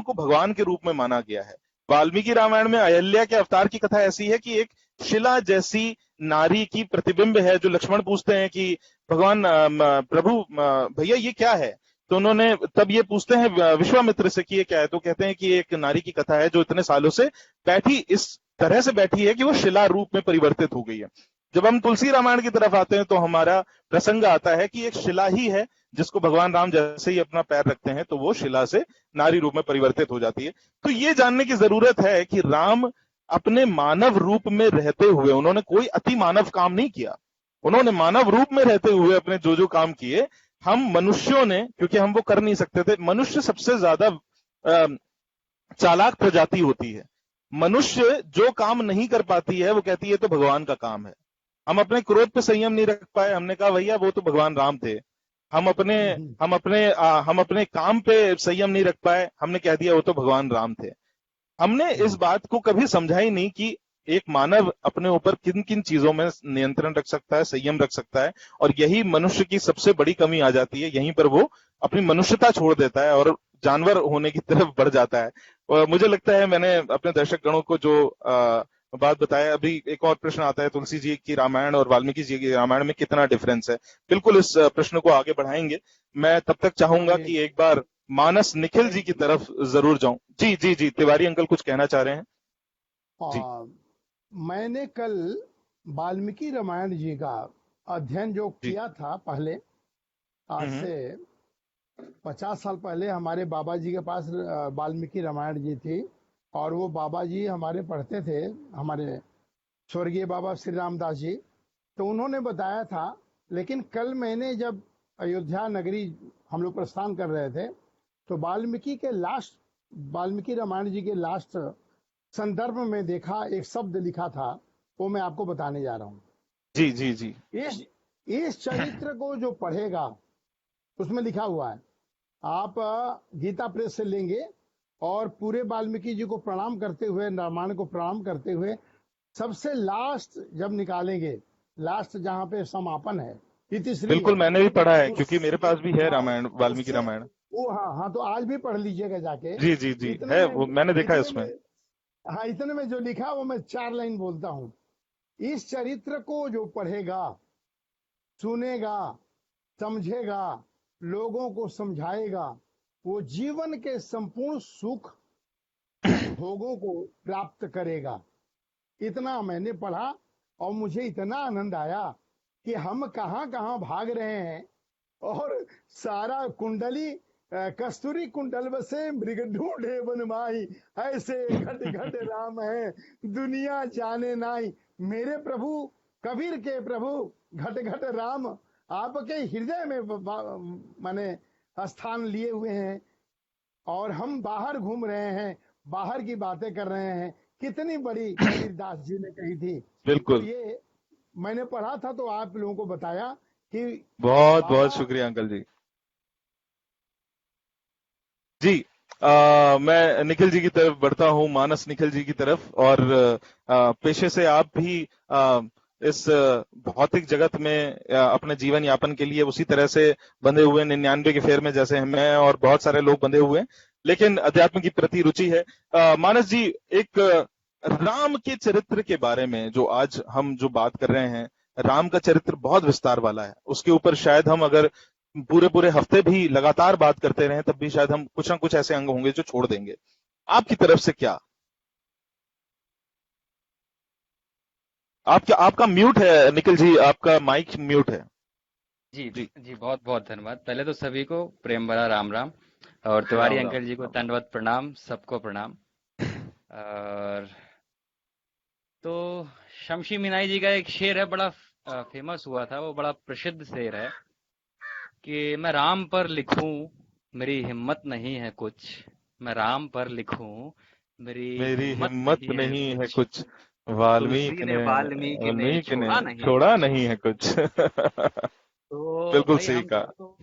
को भगवान के रूप में माना गया है। वाल्मीकि रामायण में अहिल्या के अवतार की कथा ऐसी है कि एक शिला जैसी नारी की प्रतिबिंब है, जो लक्ष्मण पूछते हैं कि भगवान प्रभु भैया ये क्या है। तो उन्होंने तब ये पूछते हैं विश्वामित्र से कि ये क्या है। तो कहते हैं कि एक नारी की कथा है जो इतने सालों से बैठी, इस तरह से बैठी है कि वो शिला रूप में परिवर्तित हो गई है। जब हम तुलसी रामायण की तरफ आते हैं तो हमारा प्रसंग आता है कि एक शिला ही है जिसको भगवान राम जैसे ही अपना पैर रखते हैं तो वो शिला से नारी रूप में परिवर्तित हो जाती है। तो ये जानने की जरूरत है कि राम अपने मानव रूप में रहते हुए उन्होंने कोई अति मानव काम नहीं किया। उन्होंने मानव रूप में रहते हुए अपने जो जो काम किए, हम मनुष्यों ने, क्योंकि हम वो कर नहीं सकते थे। मनुष्य सबसे ज्यादा चालाक प्रजाति होती है। मनुष्य जो काम नहीं कर पाती है वो कहती है तो भगवान का काम है। हम अपने क्रोध पे संयम नहीं रख पाए, हमने कहा भैया वो तो भगवान राम थे। हम अपने काम पे संयम नहीं रख पाए, हमने कह दिया वो तो भगवान राम थे। हमने इस बात को कभी समझा ही नहीं कि एक मानव अपने ऊपर किन किन चीजों में नियंत्रण रख सकता है, संयम रख सकता है। और यही मनुष्य की सबसे बड़ी कमी आ जाती है। यहीं पर वो अपनी मनुष्यता छोड़ देता है और जानवर होने की तरफ बढ़ जाता है। और मुझे लगता है मैंने अपने दर्शक गणों को जो बात बताया। अभी एक और प्रश्न आता है, तुलसी जी की रामायण और वाल्मीकि जी की रामायण में कितना डिफरेंस है। बिल्कुल इस प्रश्न को आगे बढ़ाएंगे। मैं तब तक चाहूंगा कि एक बार मानस निखिल जी की तरफ जरूर जाऊं। जी जी जी, तिवारी अंकल कुछ कहना चाह रहे हैं जी। मैंने कल वाल्मीकि रामायण जी का अध्ययन जो जी। किया था पहले, आज से 50 साल पहले हमारे बाबा जी के पास वाल्मीकि रामायण जी थी, और वो बाबा जी हमारे पढ़ते थे, हमारे स्वर्गीय बाबा श्री रामदास जी, तो उन्होंने बताया था। लेकिन कल मैंने जब अयोध्या नगरी हम लोग प्रस्थान कर रहे थे, तो वाल्मीकि रामायण जी के लास्ट संदर्भ में देखा, एक शब्द लिखा था, वो मैं आपको बताने जा रहा हूँ। जी जी जी। इस चरित्र को जो पढ़ेगा, उसमें लिखा हुआ है, आप गीता प्रेस से लेंगे और पूरे वाल्मीकि जी को प्रणाम करते हुए, रामायण को प्रणाम करते हुए, सबसे लास्ट जब निकालेंगे, लास्ट जहां पे समापन है, इतिश्री बिल्कुल, है, मैंने भी पढ़ा है, उस क्योंकि मेरे पास भी है हाँ, रामायण, वाल्मीकि उससे रामायण। वो, हाँ, तो आज भी पढ़ लीजिएगा जाके। जी जी जी, इतने है में वो, मैंने देखा है इतने उसमें। में हाँ, इतने में जो लिखा वो मैं 4 लाइन बोलता हूँ। इस चरित्र को जो पढ़ेगा, सुनेगा, समझेगा, लोगों को समझाएगा, वो जीवन के संपूर्ण सुख भोगों को प्राप्त करेगा। इतना मैंने पढ़ा और मुझे इतना आनंद आया कि हम कहां कहां भाग रहे हैं, और सारा कुंडली कस्तूरी कुंडल बसे मृग ढूंढे वन माही, ऐसे घट घट राम है दुनिया जाने नाई। मेरे प्रभु, कबीर के प्रभु घट घट राम आपके हृदय में माने स्थान लिए हुए हैं, और हम बाहर घूम रहे हैं, बाहर की बातें कर रहे हैं। कितनी बड़ी कबीरदास जी ने कही थी। तो बिल्कुल, ये मैंने पढ़ा था, तो आप लोगों को बताया कि बहुत बहुत बाबा शुक्रिया अंकल जी। जी, मैं निखिल जी की तरफ बढ़ता हूं, मानस निखिल जी की तरफ। और पेशे से आप भी इस भौतिक जगत में अपने जीवन यापन के लिए उसी तरह से बंधे हुए 99 के फेर में, जैसे मैं और बहुत सारे लोग बंधे हुए हैं, लेकिन अध्यात्म की प्रति रुचि है। मानस जी, एक राम के चरित्र के बारे में जो आज हम जो बात कर रहे हैं, राम का चरित्र बहुत विस्तार वाला है। उसके ऊपर शायद हम अगर पूरे पूरे हफ्ते भी लगातार बात करते रहे, तब भी शायद हम कुछ ना कुछ ऐसे अंग होंगे जो छोड़ देंगे। आपकी तरफ से क्या? आपका म्यूट है निखिल जी, आपका माइक म्यूट है। जी जी, जी, बहुत बहुत धन्यवाद। पहले तो सभी को प्रेम भरा राम राम, और तिवारी राम राम अंकल जी को राम राम। दंडवत प्रणाम, सबको प्रणाम। और तो शमशी मिनाई जी का एक शेर है, बड़ा फेमस हुआ था, वो बड़ा प्रसिद्ध शेर है कि मैं राम पर लिखूं मेरी हिम्मत नहीं है कुछ, मैं राम पर लिखूं मेरी मेरी हिम्मत हिम्मत नहीं है नहीं है कुछ, कुछ, वाल्मीकि ने वाल्मीकि ने वाल्मीकि ने छोड़ा नहीं है छोड़ा कुछ। नहीं है कुछ। तो बिल्कुल भाई सही हम कहा। तो,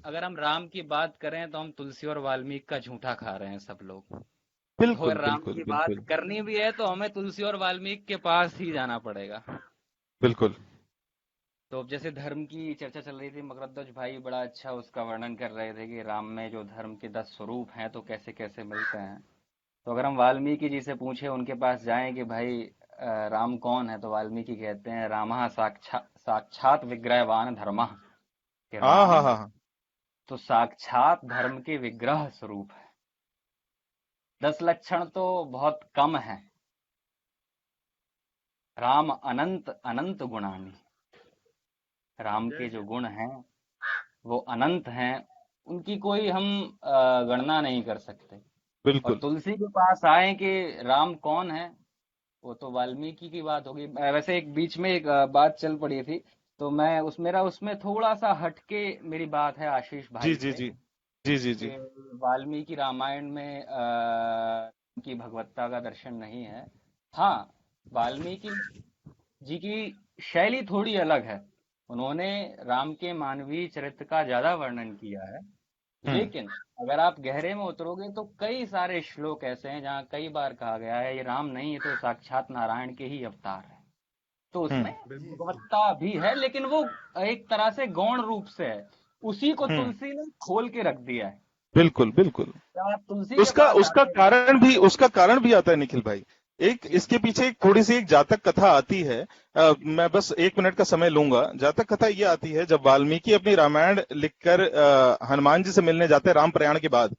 अगर हम राम की बात करें तो हम तुलसी और वाल्मीकि का झूठा खा रहे हैं सब लोग। तो बिल्कुल अगर राम बिल्कुल की बात बिल्कुल करनी भी है तो हमें तुलसी और वाल्मीकि के पास ही जाना पड़ेगा। बिल्कुल। तो अब जैसे धर्म की चर्चा चल रही थी, मकरध्वज भाई बड़ा अच्छा उसका वर्णन कर रहे थे कि राम में जो धर्म के 10 स्वरूप हैं तो कैसे कैसे मिलते हैं। तो अगर हम वाल्मीकि जी से पूछे, उनके पास जाएं कि भाई राम कौन है, तो वाल्मीकि कहते हैं रामः साक्षात विग्रहवान धर्मः, कि हाँ हाँ राम हाँ हाँ। तो साक्षात धर्म के विग्रह स्वरूप है। 10 लक्षण तो बहुत कम है। राम अनंत अनंत गुणानी, राम के जो गुण हैं वो अनंत हैं, उनकी कोई हम गणना नहीं कर सकते। और बिल्कुल। तुलसी के पास आए कि राम कौन है, वो तो वाल्मीकि की बात होगी। वैसे एक बीच में एक बात चल पड़ी थी, तो मैं उसमें थोड़ा सा हटके मेरी बात है आशीष जी भाई जी से, जी जी जी जी। कि वाल्मीकि रामायण में की भगवत्ता का दर्शन नहीं है। हाँ, वाल्मीकि जी की शैली थोड़ी अलग है, उन्होंने राम के मानवीय चरित्र का ज्यादा वर्णन किया है। हम्म लेकिन अगर आप गहरे में उतरोगे तो कई सारे श्लोक ऐसे हैं जहाँ कई बार कहा गया है ये राम नहीं, ये तो साक्षात नारायण के ही अवतार है। तो उसमें हम्म भगवत्ता भी है, लेकिन वो एक तरह से गौण रूप से है। उसी को हम्म। तुलसी ने खोल के रख दिया है। बिल्कुल बिल्कुल। जब आप तुलसी के उसका पास उसका आते हैं, उसका कारण भी आता है निखिल भाई। एक जी इसके पीछे एक थोड़ी सी एक जातक कथा आती है। मैं बस 1 मिनट का समय लूंगा। जातक कथा ये आती है, जब वाल्मीकि अपनी रामायण लिखकर हनुमान जी से मिलने जाते हैं राम प्रयाण के बाद,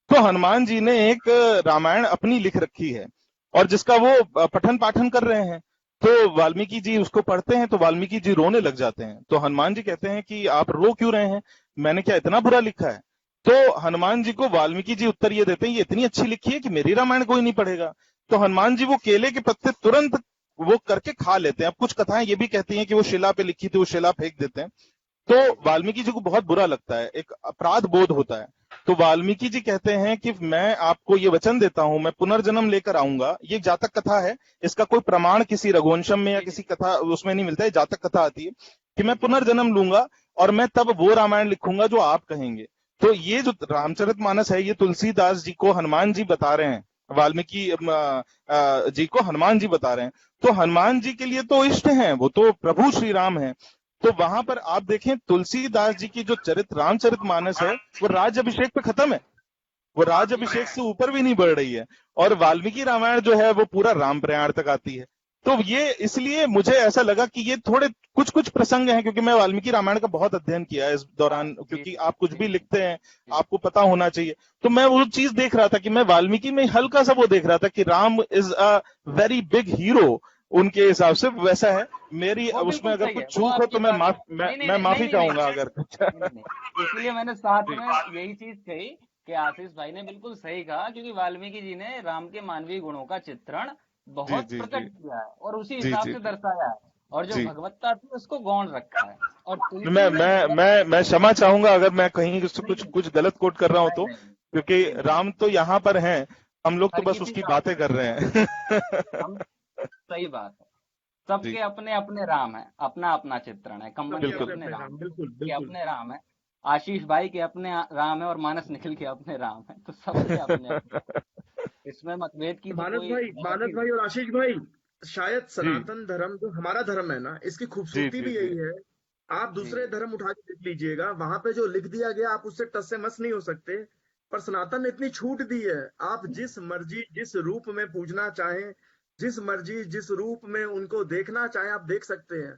तो हनुमान जी ने एक रामायण अपनी लिख रखी है, और जिसका वो पठन पाठन कर रहे हैं। तो वाल्मीकि जी उसको पढ़ते हैं तो वाल्मीकि जी रोने लग जाते हैं। तो हनुमान जी कहते हैं कि आप रो क्यों रहे हैं, मैंने क्या इतना बुरा लिखा है? तो हनुमान जी को वाल्मीकि जी उत्तर ये देते हैं, ये इतनी अच्छी लिखी है कि मेरी रामायण कोई नहीं पढ़ेगा। तो हनुमान जी वो केले के पत्ते तुरंत वो करके खा लेते हैं। अब कुछ कथाएं ये भी कहती हैं कि वो शिला पे लिखी थी, वो शिला फेंक देते हैं। तो वाल्मीकि जी को बहुत बुरा लगता है, एक अपराध बोध होता है। तो वाल्मीकि जी कहते हैं कि मैं आपको ये वचन देता हूं, मैं पुनर्जन्म लेकर आऊंगा। ये जातक कथा है, इसका कोई प्रमाण किसी रघुवंशम में या किसी कथा उसमें नहीं मिलता है, जातक कथा आती है कि मैं पुनर्जन्म लूंगा और मैं तब वो रामायण लिखूंगा जो आप कहेंगे। तो ये जो रामचरितमानस है, ये तुलसीदास जी को हनुमान जी बता रहे हैं, वाल्मीकि जी को हनुमान जी बता रहे हैं। तो हनुमान जी के लिए तो इष्ट हैं, वो तो प्रभु श्री राम है। तो वहां पर आप देखें तुलसीदास जी की जो रामचरितमानस है वो राज अभिषेक पे खत्म है, वो राज अभिषेक से ऊपर भी नहीं बढ़ रही है। और वाल्मीकि रामायण जो है वो पूरा राम प्रयाण तक आती है। तो ये इसलिए मुझे ऐसा लगा कि ये थोड़े कुछ कुछ प्रसंग हैं, क्योंकि मैं वाल्मीकि रामायण का बहुत अध्ययन किया है इस दौरान, क्योंकि आप कुछ भी लिखते हैं आपको पता होना चाहिए। तो मैं वो चीज देख रहा था कि मैं वाल्मीकि में हल्का सा वो देख रहा था कि Ram is a very big hero, उनके हिसाब से वैसा है। मेरी उसमें अगर कुछ चूक हो तो मैं माफी चाहूंगा अगर कुछ। इसलिए मैंने साथ में यही चीज कही कि आशीष भाई ने बिल्कुल सही कहा, क्योंकि वाल्मीकि जी ने राम के मानवीय गुणों का चित्रण बहुत प्रकट किया है और उसी हिसाब से दर्शाया है, और जो भगवत्ता थी उसको गौण रखा है। और मैं क्षमा चाहूंगा अगर मैं कहीं कुछ गलत कोट कर रहा हूं तो, क्योंकि राम तो यहाँ पर हैं, हम लोग तो बस उसकी बातें कर रहे हैं। सही बात है, सबके अपने अपने राम है, अपना अपना चित्रण है। कंबन के अपने राम, के अपने राम है, आशीष भाई के अपने राम है, और मानस निखिल के अपने राम है। तो सबके अपने इसमें मतभेद की मानस भाई और आशीष भाई, शायद सनातन धर्म जो हमारा धर्म है ना, इसकी खूबसूरती भी यही है। आप दूसरे धर्म उठा के देख लीजिएगा, वहां पे जो लिख दिया गया आप उससे टस से मस नहीं हो सकते। पर सनातन ने इतनी छूट दी है, आप जिस मर्जी जिस रूप में पूजना चाहें, जिस मर्जी जिस रूप में उनको देखना चाहे आप देख सकते हैं।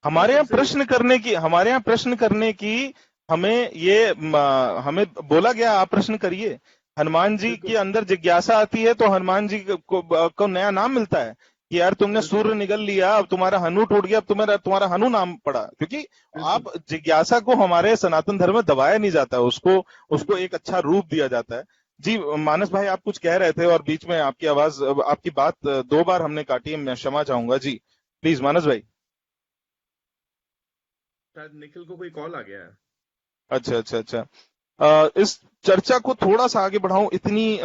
हमारे यहाँ प्रश्न करने की हमें बोला गया आप प्रश्न करिए। हनुमान जी के अंदर जिज्ञासा आती है तो हनुमान जी को नया नाम मिलता है कि यार तुमने सूर्य निगल लिया, अब तुम्हारा हनु टूट गया, अब तुम्हारा हनु नाम पड़ा। क्योंकि आप जिज्ञासा को हमारे सनातन धर्म में दबाया नहीं जाता, उसको एक अच्छा रूप दिया जाता है। जी मानस भाई आप कुछ कह रहे थे और बीच में आपकी बात 2 बार हमने काटी है, मैं क्षमा चाहूंगा। जी प्लीज मानस भाई। शायद निखिल को कोई कॉल आ गया है। अच्छा। इस चर्चा को थोड़ा सा आगे बढ़ाऊं, इतनी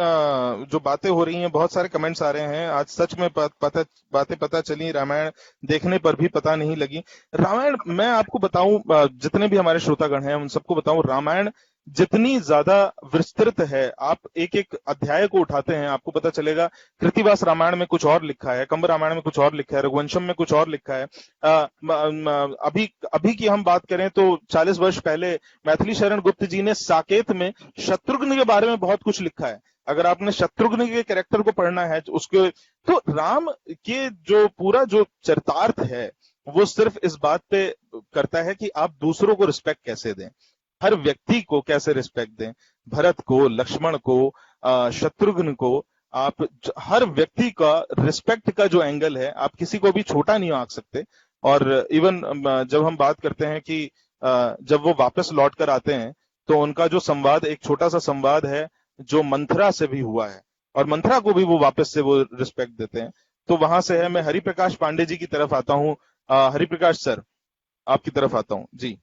जो बातें हो रही हैं, बहुत सारे कमेंट्स आ रहे हैं। आज सच में बातें पता चली, रामायण देखने पर भी पता नहीं लगी। रामायण मैं आपको बताऊं, जितने भी हमारे श्रोतागण हैं उन सबको बताऊं, रामायण जितनी ज्यादा विस्तृत है, आप एक एक अध्याय को उठाते हैं आपको पता चलेगा। कृतिवास रामायण में कुछ और लिखा है, कंब रामायण में कुछ और लिखा है, रघुवंशम में कुछ और लिखा है। अभी की हम बात करें तो 40 वर्ष पहले मैथिली शरण गुप्त जी ने साकेत में शत्रुघ्न के बारे में बहुत कुछ लिखा है। अगर आपने शत्रुघ्न के कैरेक्टर को पढ़ना है उसके, तो राम के जो पूरा जो चरितार्थ है वो सिर्फ इस बात पे करता है कि आप दूसरों को रिस्पेक्ट कैसे दें, हर व्यक्ति को कैसे रिस्पेक्ट दें। भरत को, लक्ष्मण को, शत्रुघ्न को, आप हर व्यक्ति का रिस्पेक्ट का जो एंगल है, आप किसी को भी छोटा नहीं आंक सकते। और इवन जब हम बात करते हैं कि जब वो वापस लौट कर आते हैं तो उनका जो संवाद, एक छोटा सा संवाद है जो मंथरा से भी हुआ है, और मंथरा को भी वो वापस से वो रिस्पेक्ट देते हैं। तो वहां से है, मैं हरिप्रकाश पांडे जी की तरफ आता हूं। हरिप्रकाश सर आपकी तरफ आता हूं। जी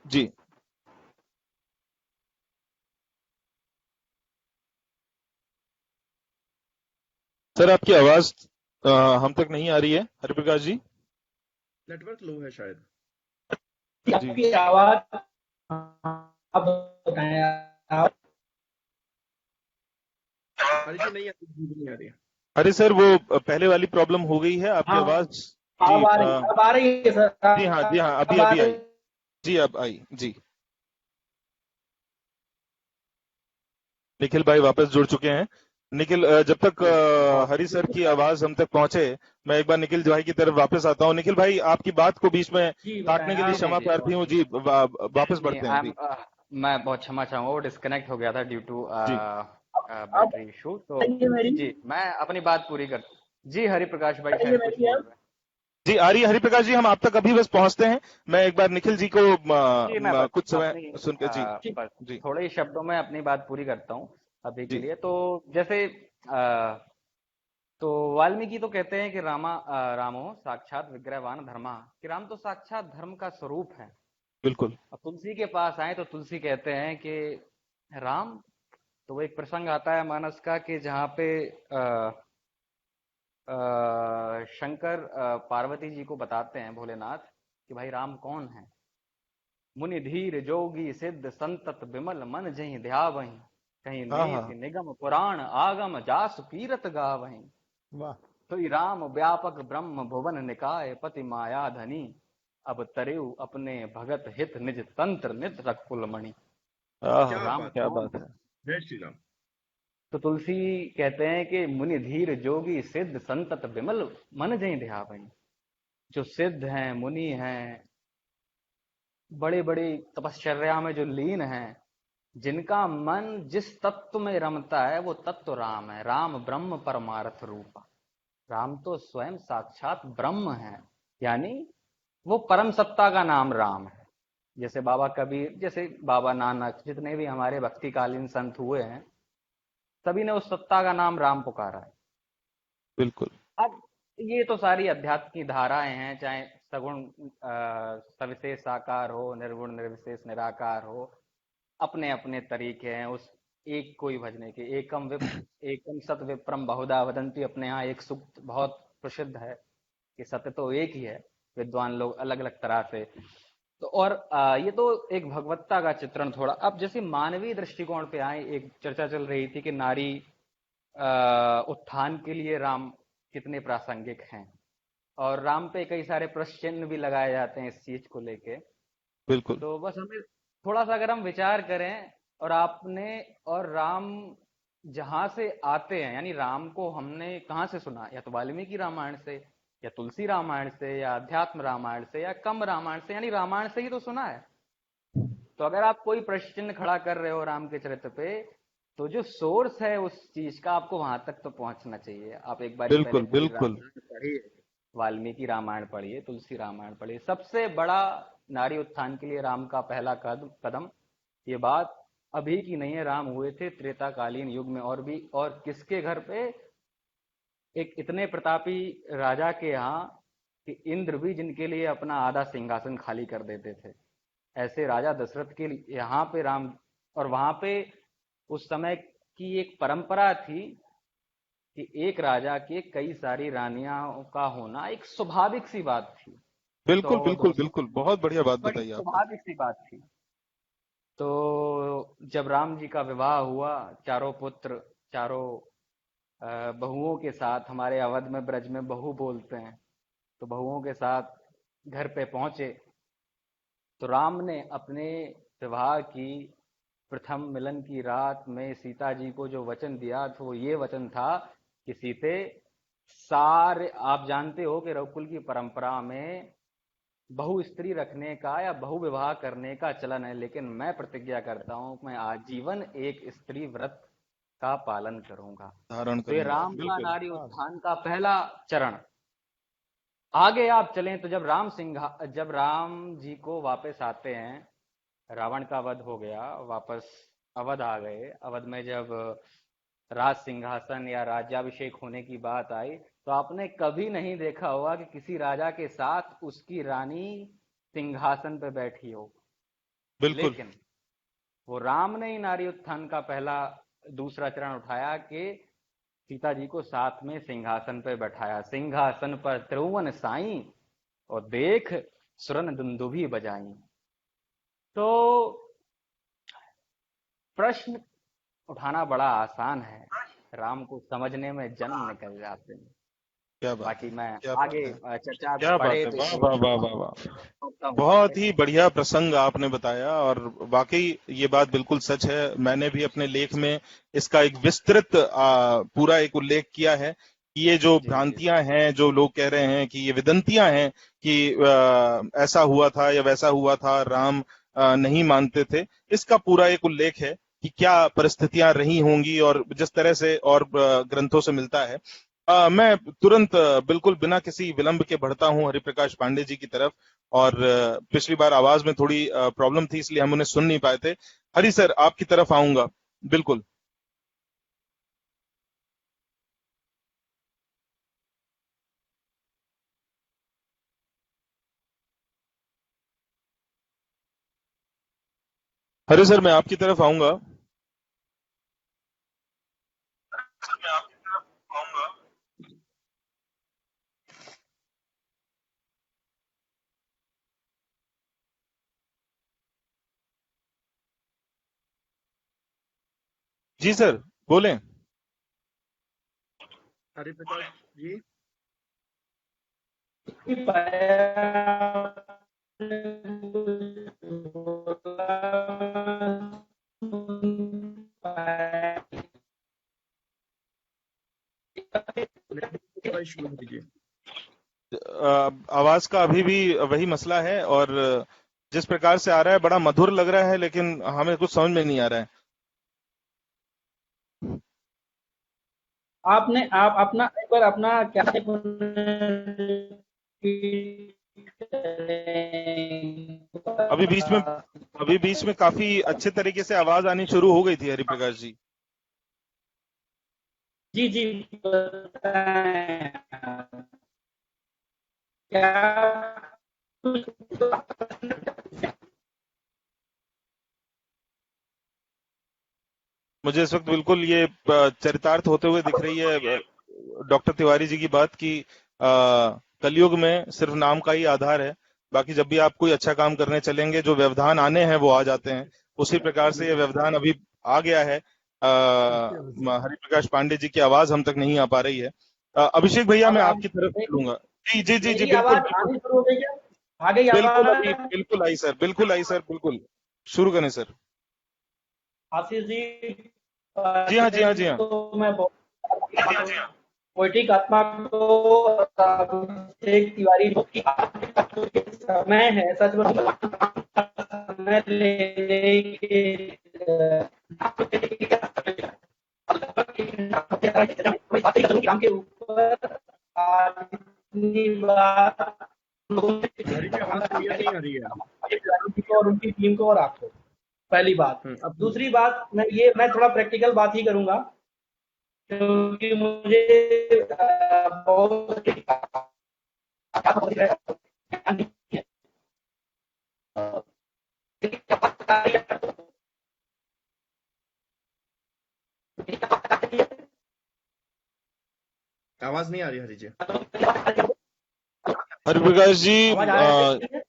जी सर, आपकी आवाज हम तक नहीं आ रही है हरिप्रकाश जी। नेटवर्क लो है शायद। आपकी आवाज आप बताएं आप। नहीं आ रही। अरे सर, वो पहले वाली प्रॉब्लम हो गई है, आपकी आवाज अब आ रही है सर। जी हाँ अभी आई जी, अब आई जी। निखिल भाई वापस जुड़ चुके हैं। निखिल, जब तक हरि सर की आवाज हम तक पहुंचे, मैं एक बार निखिल भाई की तरफ वापस आता हूँ। निखिल भाई, आपकी बात को बीच में काटने के लिए क्षमा प्रार्थी हूँ जी, वापस बढ़ते हैं। मैं बहुत क्षमा चाहूंगा, वो डिस्कनेक्ट हो गया था ड्यू टू जी आप बैटरी इशू। तो बताइए मेरी जी मैं अपनी बात पूरी कर। जी हरि प्रकाश भाई बताइए शायद कुछ मेरी बोल आप रहे हैं। जी आर्य हरिप्रकाश जी, हम आप तक अभी बस पहुंचते हैं। मैं एक बार निखिल जी को जी मैं बस कुछ समय अपनी सुन के जी जी बस जी थोड़े ही शब्दों में अपनी बात पूरी करता हूँ अभी के जी लिए। तो जैसे तो वाल्मीकि तो कहते हैं कि रामो साक्षात विग्रहवान धर्मा, कि राम तो साक्षात धर्म का स्वरूप है। बिल्कुल। अब तुलसी के पास आए तो तुलसी कहते हैं कि राम, तो वो एक प्रसंग आता है मानस का कि जहाँ पे शंकर पार्वती जी को बताते हैं, भोलेनाथ, कि भाई राम कौन है। मुनि धीर जोगी सिद्ध संतत विमल मन जहि ध्यावहि, कहीं हाँ नेत हाँ निगम पुराण आगम जासु कीरत गावहि। वाह। तो राम व्यापक ब्रह्म भुवन निकाय पति माया धनी, अब तरेउ अपने भगत हित निज तंत्र नित रखपुल मणि। तो क्या राम बात क्या कौन बात है। है। जय श्री राम। तो तुलसी कहते हैं कि मुनि धीर जोगी सिद्ध संतत विमल मन जहि ध्यावहि, जो सिद्ध हैं, मुनि हैं, बड़े बड़े तपश्चर्या में जो लीन हैं, जिनका मन जिस तत्व में रमता है वो तत्व राम है। राम ब्रह्म परमार्थ रूपा, राम तो स्वयं साक्षात ब्रह्म है, यानी वो परम सत्ता का नाम राम है। जैसे बाबा कबीर, जैसे बाबा नानक, जितने भी हमारे भक्तिकालीन संत हुए हैं, सभी ने उस सत्ता का नाम राम पुकारा है। बिल्कुल। अब ये तो सारी अध्यात्म की धाराएं हैं, चाहे सगुण सविशेष साकार हो, निर्गुण निर्विशेष निराकार हो, अपने अपने तरीके हैं उस एक को ही भजने के। एकम सत विप्रम बहुधा वदंती, अपने यहाँ एक सूक्त बहुत प्रसिद्ध है कि सत्य तो एक ही है, विद्वान लोग अलग अलग तरह से। तो और ये तो एक भगवत्ता का चित्रण थोड़ा। अब जैसे मानवीय दृष्टिकोण पे आए, एक चर्चा चल रही थी कि नारी उत्थान के लिए राम कितने प्रासंगिक हैं, और राम पे कई सारे प्रश्न चिन्ह भी लगाए जाते हैं इस चीज को लेके। बिल्कुल। तो बस हमें थोड़ा सा अगर हम विचार करें, और आपने और राम जहां से आते हैं, यानी राम को हमने कहाँ से सुना, या तो वाल्मीकि रामायण से, या तुलसी रामायण से, या अध्यात्म रामायण से, या कम रामायण से, यानी रामायण से ही तो सुना है। तो अगर आप कोई प्रश्न चिन्ह खड़ा कर रहे हो राम के चरित्र पे, तो जो सोर्स है उस चीज का, आपको वहां तक तो पहुंचना चाहिए। आप एक बार पहले बिल्कुल पूरी बिल्कुल। रामायण पढ़िए, वाल्मीकि रामायण पढ़िए, तुलसी रामायण पढ़िए। सबसे बड़ा नारी उत्थान के लिए राम का पहला कदम, ये बात अभी की नहीं है, राम हुए थे त्रेताकालीन युग में। और भी, और किसके घर पे, एक इतने प्रतापी राजा के यहाँ कि इंद्र भी जिनके लिए अपना आधा सिंहासन खाली कर देते थे, ऐसे राजा दशरथ के यहाँ पे राम। और वहां पे उस समय की एक परंपरा थी कि एक राजा के कई सारी रानियों का होना एक स्वाभाविक सी बात थी। बिल्कुल 100 बिल्कुल 200 बिल्कुल, बहुत बढ़िया बात बड़ी बताई आपने। स्वाभाविक सी बात थी। तो जब राम जी का विवाह हुआ, चारों पुत्र, चारों बहुओं के साथ, हमारे अवध में ब्रज में बहू बोलते हैं, तो बहुओं के साथ घर पे पहुंचे, तो राम ने अपने विवाह की प्रथम मिलन की रात में सीता जी को जो वचन दिया, तो वो ये वचन था कि सीते, सारे आप जानते हो कि रघुकुल की परंपरा में बहु स्त्री रखने का या बहु विवाह करने का चलन है, लेकिन मैं प्रतिज्ञा करता हूं मैं आजीवन एक स्त्री व्रत का पालन करूंगा। धारण तो ये करूंगा, राम का बिल्कुल। नारी उत्थान का पहला चरण। आगे आप चलें तो जब राम जी को वापस आते हैं, रावण का वध हो गया, वापस अवध आ गए, अवध में जब राज सिंहासन या राज्याभिषेक होने की बात आई, तो आपने कभी नहीं देखा होगा कि किसी राजा के साथ उसकी रानी सिंहासन पे बैठी हो। बिल्कुल लेकिन वो राम ने ही नारी उत्थान का पहला दूसरा चरण उठाया कि सीता जी को साथ में सिंहासन पर बैठाया। सिंहासन पर त्रिभुवन साई, और देख सुरन दुंदुभी बजाई। तो प्रश्न उठाना बड़ा आसान है, राम को समझने में जन्म निकल जाते हैं। क्या बात बाकी है, मैं क्या बात आगे है, चर्चा क्या बात बढ़े है। तो वाह इसमें वाह वाह वाह वाह, होता हूँ बहुत आगे। ही बढ़िया प्रसंग आपने बताया। और वाकई ये बात बिल्कुल सच है। मैंने भी अपने लेख में इसका एक विस्तृत पूरा एक उल्लेख किया है कि ये जो जी जी भ्रांतियां हैं, जो लोग कह रहे हैं कि ये विदंतियां हैं कि ऐसा हुआ था या वैसा हुआ था, राम नहीं मानते थे। इसका पूरा एक उल्लेख है कि क्या परिस्थितियां रही होंगी और जिस तरह से और ग्रंथों से मिलता है। मैं तुरंत बिल्कुल बिना किसी विलंब के बढ़ता हूं हरिप्रकाश पांडे जी की तरफ। और पिछली बार आवाज में थोड़ी प्रॉब्लम थी, इसलिए हम उन्हें सुन नहीं पाए थे। हरि सर, आपकी तरफ आऊंगा। बिल्कुल। हरि सर, मैं आपकी तरफ आऊंगा। जी सर, बोलें। हरिप्रकाश जी। शुरू कीजिए। आवाज का अभी भी वही मसला है, और जिस प्रकार से आ रहा है बड़ा मधुर लग रहा है, लेकिन हमें कुछ समझ में नहीं आ रहा है। आप अपना एक बार अपना क्या अभी बीच में अभी बीच में काफी अच्छे तरीके से आवाज आनी शुरू हो गई थी हरिप्रकाश जी। जी जी बताएं। क्या मुझे इस वक्त बिल्कुल ये चरितार्थ होते हुए दिख रही है डॉक्टर तिवारी जी की बात की, कलयुग में सिर्फ नाम का ही आधार है, बाकी जब भी आप कोई अच्छा काम करने चलेंगे जो व्यवधान आने हैं वो आ जाते हैं। उसी प्रकार से ये व्यवधान अभी आ गया है। हरिप्रकाश पांडे जी की आवाज हम तक नहीं आ पा रही है। अभिषेक भैया, अब मैं आपकी तरफ चलूंगा। जी जी जी जी, मेरी बिल्कुल आवाज आनी शुरू हो गई क्या? आ गई बिल्कुल। अभी आवाज? बिल्कुल आई सर, बिल्कुल आई सर, बिल्कुल। शुरू करें सर। आशीष जी, जी हाँ, जी हाँ, जी हाँ। तो मैं पोएटिक आत्मा को अभिषेक तिवारी जो कि समय है, सच बताऊं, समय लेने के काम के ऊपर अपनी बात हरी की आवाज क्लियर नहीं आ रही है। और उनकी टीम को और आपको। पहली बात। अब दूसरी बात, मैं थोड़ा प्रैक्टिकल बात ही करूंगा, क्योंकि मुझे बहुत आवाज नहीं आ रही हरी जी। हरिप्रकाश जी, आवाज आ रही है?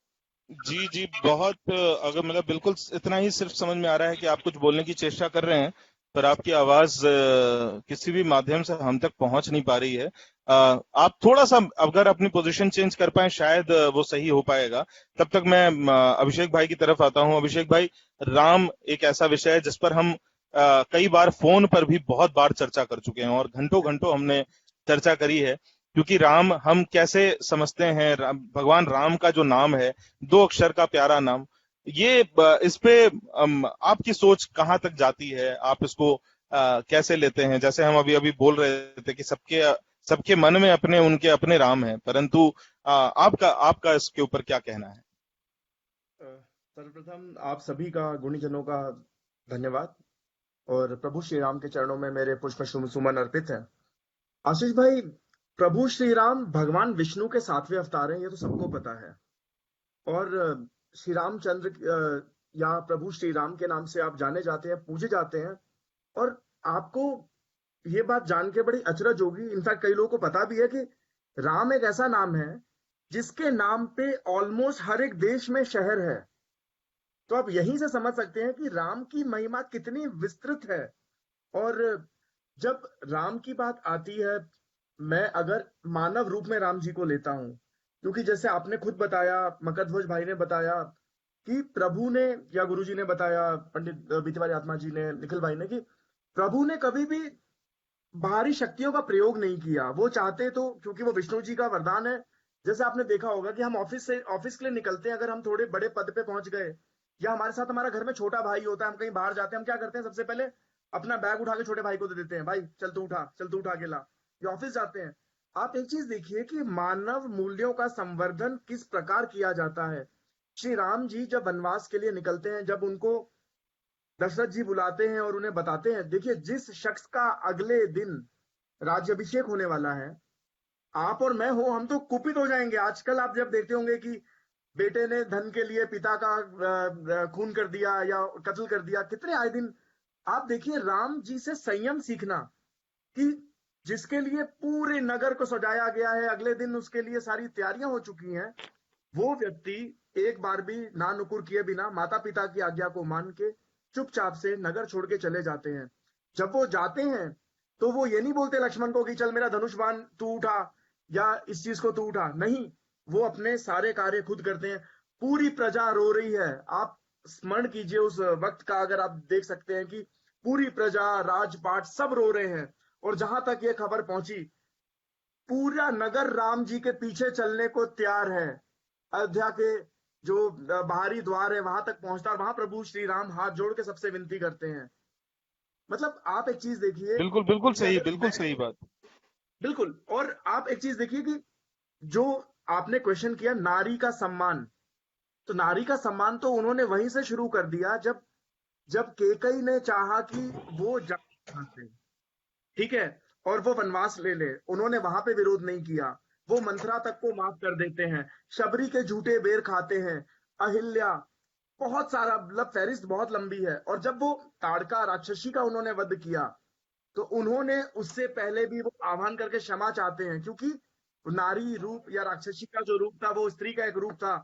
जी जी, बहुत अगर मतलब बिल्कुल इतना ही सिर्फ समझ में आ रहा है कि आप कुछ बोलने की चेष्टा कर रहे हैं, पर आपकी आवाज किसी भी माध्यम से हम तक पहुंच नहीं पा रही है। आप थोड़ा सा अगर अपनी पोजीशन चेंज कर पाए, शायद वो सही हो पाएगा। तब तक मैं अभिषेक भाई की तरफ आता हूं। अभिषेक भाई, राम एक ऐसा विषय है जिस पर हम कई बार फोन पर भी बहुत बार चर्चा कर चुके हैं, और घंटों घंटों हमने चर्चा करी है। क्योंकि राम हम कैसे समझते हैं, भगवान राम का जो नाम है, 2 अक्षर का प्यारा नाम, ये इस पे आपकी सोच कहाँ तक जाती है? आप इसको कैसे लेते हैं? जैसे हम अभी अभी बोल रहे थे कि सबके सबके मन में अपने उनके अपने राम हैं, परंतु आपका आपका इसके ऊपर क्या कहना है? सर्वप्रथम आप सभी का, गुणीजनों का धन्यवाद, और प्रभु श्री राम के चरणों में मेरे पुष्प सुमन अर्पित है। आशीष भाई, प्रभु श्री राम भगवान विष्णु के 7वें अवतार हैं, ये तो सबको पता है। और श्री रामचंद्र या प्रभु श्री राम के नाम से आप जाने जाते हैं, पूजे जाते हैं। और आपको ये बात जान के बड़ी अचरज होगी, इनफैक्ट कई लोगों को पता भी है कि राम एक ऐसा नाम है जिसके नाम पे ऑलमोस्ट हर एक देश में शहर है। तो आप यहीं से समझ सकते हैं कि राम की महिमा कितनी विस्तृत है। और जब राम की बात आती है, मैं अगर मानव रूप में राम जी को लेता हूं, क्योंकि जैसे आपने खुद बताया, मकरध्वज भाई ने बताया कि प्रभु ने, या गुरु जी ने बताया, पंडित बीतीवारी आत्मा जी ने, निखिल भाई ने, कि प्रभु ने कभी भी बाहरी शक्तियों का प्रयोग नहीं किया। वो चाहते तो, क्योंकि वो विष्णु जी का वरदान है। जैसे आपने देखा होगा कि हम ऑफिस के लिए निकलते हैं, अगर हम थोड़े बड़े पद पे पहुंच गए या हमारे साथ हमारा घर में छोटा भाई होता है, हम कहीं बाहर जाते हैं, हम क्या करते हैं, सबसे पहले अपना बैग उठा के छोटे भाई को दे देते हैं, भाई चल तू उठा के ला। या ऑफिस जाते हैं, आप एक चीज देखिए कि मानव मूल्यों का संवर्धन किस प्रकार किया जाता है। श्री राम जी जब वनवास के लिए निकलते हैं, जब उनको दशरथ जी बुलाते हैं और उन्हें बताते हैं, देखिए जिस शख्स का अगले दिन राज्याभिषेक होने वाला है, आप और मैं हो, हम तो कुपित हो जाएंगे। आजकल आप जब देखते होंगे कि बेटे ने धन के लिए पिता का खून कर दिया या कत्ल कर दिया, कितने आए दिन। आप देखिए राम जी से संयम सीखना कि जिसके लिए पूरे नगर को सजाया गया है, अगले दिन उसके लिए सारी तैयारियां हो चुकी हैं, वो व्यक्ति एक बार भी ना नुकुर किए बिना माता पिता की आज्ञा को मान के चुपचाप से नगर छोड़ के चले जाते हैं। जब वो जाते हैं तो वो ये नहीं बोलते लक्ष्मण को कि चल मेरा धनुष बाण तू उठा या इस चीज को तू उठा, नहीं, वो अपने सारे कार्य खुद करते हैं। पूरी प्रजा रो रही है, आप स्मरण कीजिए उस वक्त का, अगर आप देख सकते हैं कि पूरी प्रजा, राजपाट सब रो रहे हैं। और जहां तक ये खबर पहुंची, पूरा नगर राम जी के पीछे चलने को तैयार है। अयोध्या के जो बाहरी द्वार है वहां तक पहुंचता है, वहां प्रभु श्री राम हाथ जोड़ के सबसे विनती करते हैं। मतलब आप एक चीज देखिए, बिल्कुल बिल्कुल सही बात। बिल्कुल। और आप एक चीज देखिए कि जो आपने क्वेश्चन किया नारी का सम्मान, तो नारी का सम्मान तो उन्होंने वहीं से शुरू कर दिया जब कैकेयी ने चाहा कि वो जाए, ठीक है, और वो वनवास ले ले, उन्होंने वहां पे विरोध नहीं किया। वो मंथरा तक को माफ कर देते हैं, शबरी के झूठे बेर खाते हैं, अहिल्या, बहुत सारा, मतलब फहरिस्त बहुत लंबी है। और जब वो ताड़का राक्षसी का उन्होंने वध किया, तो उन्होंने उससे पहले भी वो आह्वान करके क्षमा चाहते हैं, क्योंकि नारी रूप या राक्षसी का जो रूप था वो स्त्री का एक रूप था,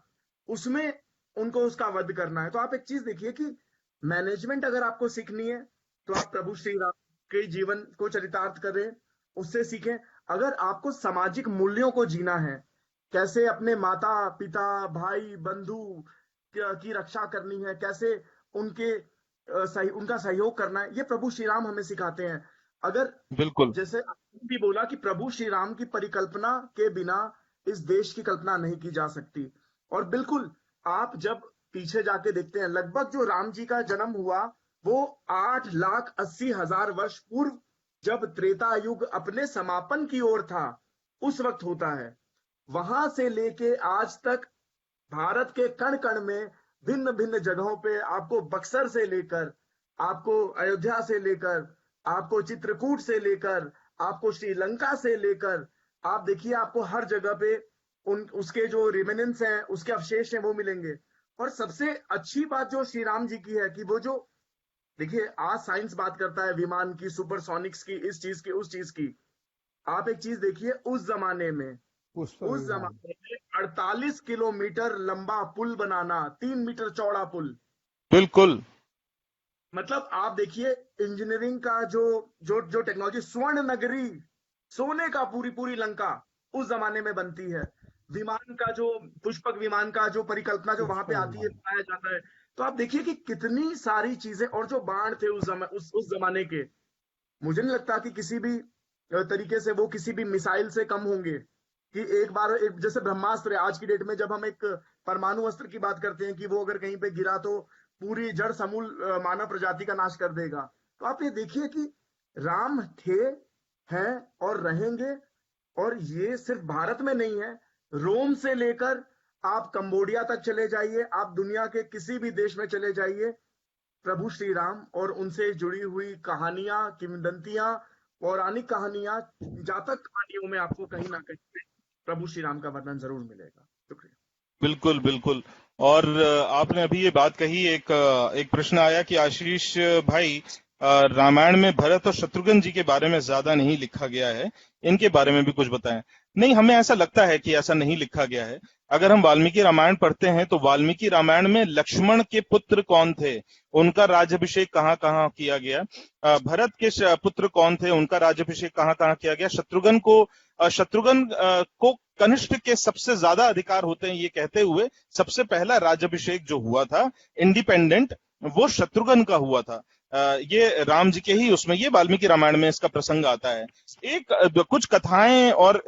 उसमें उनको उसका वध करना है। तो आप एक चीज देखिए कि मैनेजमेंट अगर आपको सीखनी है तो आप प्रभु श्री राम के जीवन को चरितार्थ करें, उससे सीखें। अगर आपको सामाजिक मूल्यों को जीना है, कैसे अपने माता पिता भाई बंधु की रक्षा करनी है, कैसे उनका सहयोग करना है, ये प्रभु श्री राम हमें सिखाते हैं। अगर बिल्कुल, जैसे आपने भी बोला कि प्रभु श्री राम की परिकल्पना के बिना इस देश की कल्पना नहीं की जा सकती। और बिल्कुल आप जब पीछे जाके देखते हैं, लगभग जो राम जी का जन्म हुआ वो 8,80,000 वर्ष पूर्व, जब त्रेता युग अपने समापन की ओर था, उस वक्त होता है। वहां से लेके आज तक भारत के कण कण में भिन्न भिन्न जगहों पे, आपको बक्सर से लेकर, आपको अयोध्या से लेकर, आपको चित्रकूट से लेकर, आपको श्रीलंका से लेकर, आप देखिए आपको हर जगह पे उसके जो रिमेनेंस हैं, उसके अवशेष हैं, वो मिलेंगे। और सबसे अच्छी बात जो श्री राम जी की है कि वो जो देखिए आज साइंस बात करता है विमान की, सुपरसोनिक्स की, इस चीज की, उस चीज की। आप एक चीज देखिए, उस जमाने में 48 किलोमीटर लंबा पुल बनाना, 3 मीटर चौड़ा पुल, बिल्कुल, मतलब आप देखिए इंजीनियरिंग का जो टेक्नोलॉजी, स्वर्ण नगरी, सोने का पूरी लंका उस जमाने में बनती है। विमान का जो पुष्पक विमान का जो परिकल्पना जो वहां पे आती है, बनाया जाता है। तो आप देखिए कि कितनी सारी चीजें, और जो बाण थे उस जमाने के, मुझे नहीं लगता कि किसी भी तरीके से वो किसी भी मिसाइल से कम होंगे। कि एक बार जैसे ब्रह्मास्त्र आज की डेट में, जब हम एक परमाणु अस्त्र की बात करते हैं कि वो अगर कहीं पे गिरा तो पूरी जड़ समूल मानव प्रजाति का नाश कर देगा। तो आप ये देखिए कि राम थे, हैं और रहेंगे। और ये सिर्फ भारत में नहीं है, रोम से लेकर आप कंबोडिया तक चले जाइए, आप दुनिया के किसी भी देश में चले जाइए, प्रभु श्री राम और उनसे जुड़ी हुई कहानियां, किंवदंतियां, पौराणिक कहानियां, जातक कहानियों में आपको कहीं ना कहीं प्रभु श्री राम का वर्णन जरूर मिलेगा। शुक्रिया। बिल्कुल बिल्कुल। और आपने अभी ये बात कही, एक प्रश्न आया कि आशीष भाई, रामायण में भरत और शत्रुघ्न जी के बारे में ज्यादा नहीं लिखा गया है, इनके बारे में भी कुछ बताएं। नहीं, हमें ऐसा लगता है कि ऐसा नहीं लिखा गया है। अगर हम वाल्मीकि रामायण पढ़ते हैं तो वाल्मीकि रामायण में लक्ष्मण के पुत्र कौन थे, उनका राज्याभिषेक कहाँ कहाँ किया गया, भरत के पुत्र कौन थे, उनका राज्याभिषेक कहाँ कहाँ किया गया, शत्रुघ्न को कनिष्ठ के सबसे ज्यादा अधिकार होते हैं, ये कहते हुए सबसे पहला राज्याभिषेक जो हुआ था इंडिपेंडेंट, वो शत्रुघ्न का हुआ था। ये राम जी के ही उसमें, ये वाल्मीकि रामायण में इसका प्रसंग आता है। कुछ कथाएं, और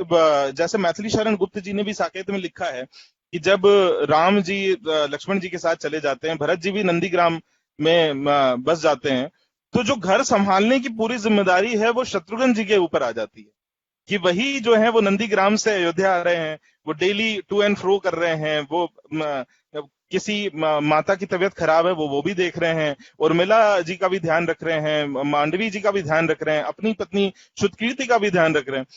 जैसे मैथिली शरण गुप्त जी ने भी साकेत में लिखा है कि जब राम जी लक्ष्मण जी के साथ चले जाते हैं, भरत जी भी नंदीग्राम में बस जाते हैं, तो जो घर संभालने की पूरी जिम्मेदारी है वो शत्रुघ्न जी के ऊपर आ जाती है, कि वही जो है वो नंदीग्राम से अयोध्या आ रहे हैं, वो डेली टू एंड फ्रो कर रहे हैं, वो किसी माता की तबीयत खराब है वो भी देख रहे हैं, उर्मिला जी का भी ध्यान रख रहे हैं, मांडवी जी का भी ध्यान रख रहे हैं, अपनी पत्नी श्रुतकीर्ति का भी ध्यान रख रहे हैं।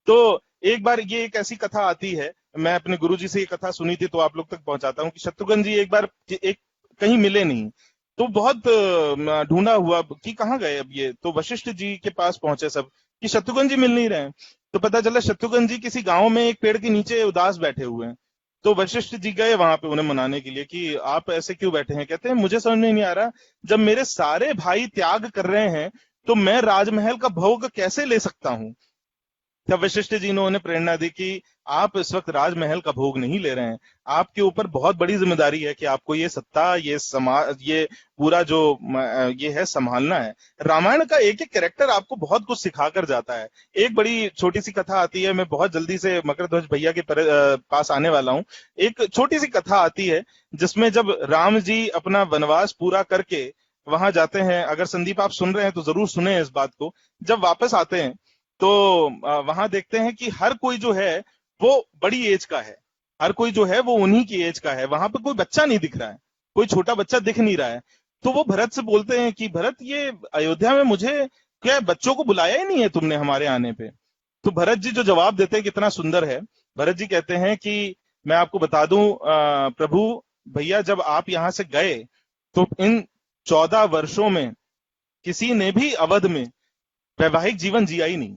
तो एक बार ये एक ऐसी कथा आती है, मैं अपने गुरुजी से ये कथा सुनी थी तो आप लोग तक पहुंचाता हूँ, कि शत्रुघ्न जी एक बार एक कहीं मिले नहीं, तो बहुत ढूंढा हुआ कि कहाँ गए अब ये, तो वशिष्ठ जी के पास पहुंचे सब कि शत्रुघ्न जी मिल नहीं रहे हैं। तो पता चला शत्रुघ्न जी किसी गांव में एक पेड़ के नीचे उदास बैठे हुए हैं। तो वशिष्ठ जी गए वहां पे उन्हें मनाने के लिए कि आप ऐसे क्यों बैठे हैं। कहते हैं मुझे समझ में नहीं आ रहा, जब मेरे सारे भाई त्याग कर रहे हैं तो मैं राजमहल का भोग कैसे ले सकता हूं। तब वशिष्ठ जी ने उन्हें प्रेरणा दी कि आप इस वक्त राजमहल का भोग नहीं ले रहे हैं, आपके ऊपर बहुत बड़ी जिम्मेदारी है कि आपको ये सत्ता, ये समाज, ये पूरा जो ये है संभालना है। रामायण का एक एक कैरेक्टर आपको बहुत कुछ सिखा कर जाता है। एक बड़ी छोटी सी कथा आती है, मैं बहुत जल्दी से मकरध्वज भैया के पास आने वाला हूं। एक छोटी सी कथा आती है जिसमें जब राम जी अपना वनवास पूरा करके वहां जाते हैं, अगर संदीप आप सुन रहे हैं तो जरूर सुने इस बात को, जब वापस आते हैं तो वहां देखते हैं कि हर कोई जो है वो बड़ी एज का है, हर कोई जो है वो उन्हीं की एज का है, वहां पर कोई बच्चा नहीं दिख रहा है, कोई छोटा बच्चा दिख नहीं रहा है। तो वो भरत से बोलते हैं कि भरत ये अयोध्या में मुझे क्या बच्चों को बुलाया ही नहीं है तुमने हमारे आने पे। तो भरत जी जो जवाब देते हैं कितना सुंदर है। भरत जी कहते हैं कि मैं आपको बता दूं प्रभु भैया, जब आप यहां से गए तो इन 14 वर्षों में किसी ने भी अवध में वैवाहिक जीवन जिया ही नहीं,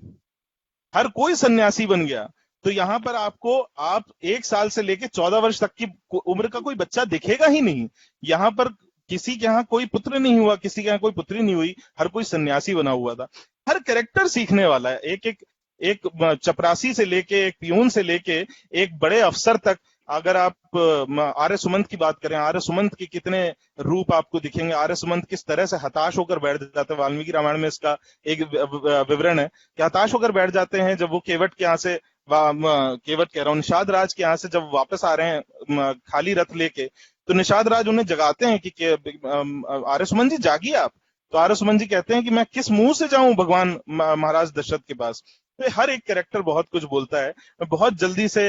हर कोई सन्यासी बन गया। तो यहां पर आपको आप 1 साल से लेके 14 वर्ष तक की उम्र का कोई बच्चा दिखेगा ही नहीं। यहां पर किसी के यहाँ कोई पुत्र नहीं हुआ, किसी के यहाँ कोई पुत्री नहीं हुई, हर कोई सन्यासी बना हुआ था। हर कैरेक्टर सीखने वाला है, एक एक एक चपरासी से लेके, एक पियून से लेके एक बड़े अफसर तक। अगर आप आर्य सुमंत की बात करें, आर्य सुमंत के कितने रूप आपको दिखेंगे, आर्य सुमंत किस तरह से हताश होकर बैठ जाते हैं। वाल्मीकि रामायण में इसका एक विवरण है कि हताश होकर बैठ जाते हैं जब वो केवट के यहाँ से, केवट कह रहा हूँ, निषाद राज के यहाँ से जब वापस आ रहे हैं खाली रथ लेके, तो निषाद राज उन्हें जगाते हैं कि आर्य सुमंत जी जागिए आप। तो आर्य सुमंत जी कहते हैं कि मैं किस मुंह से जाऊं भगवान महाराज दशरथ के पास। तो हर एक कैरेक्टर बहुत कुछ बोलता है। बहुत जल्दी से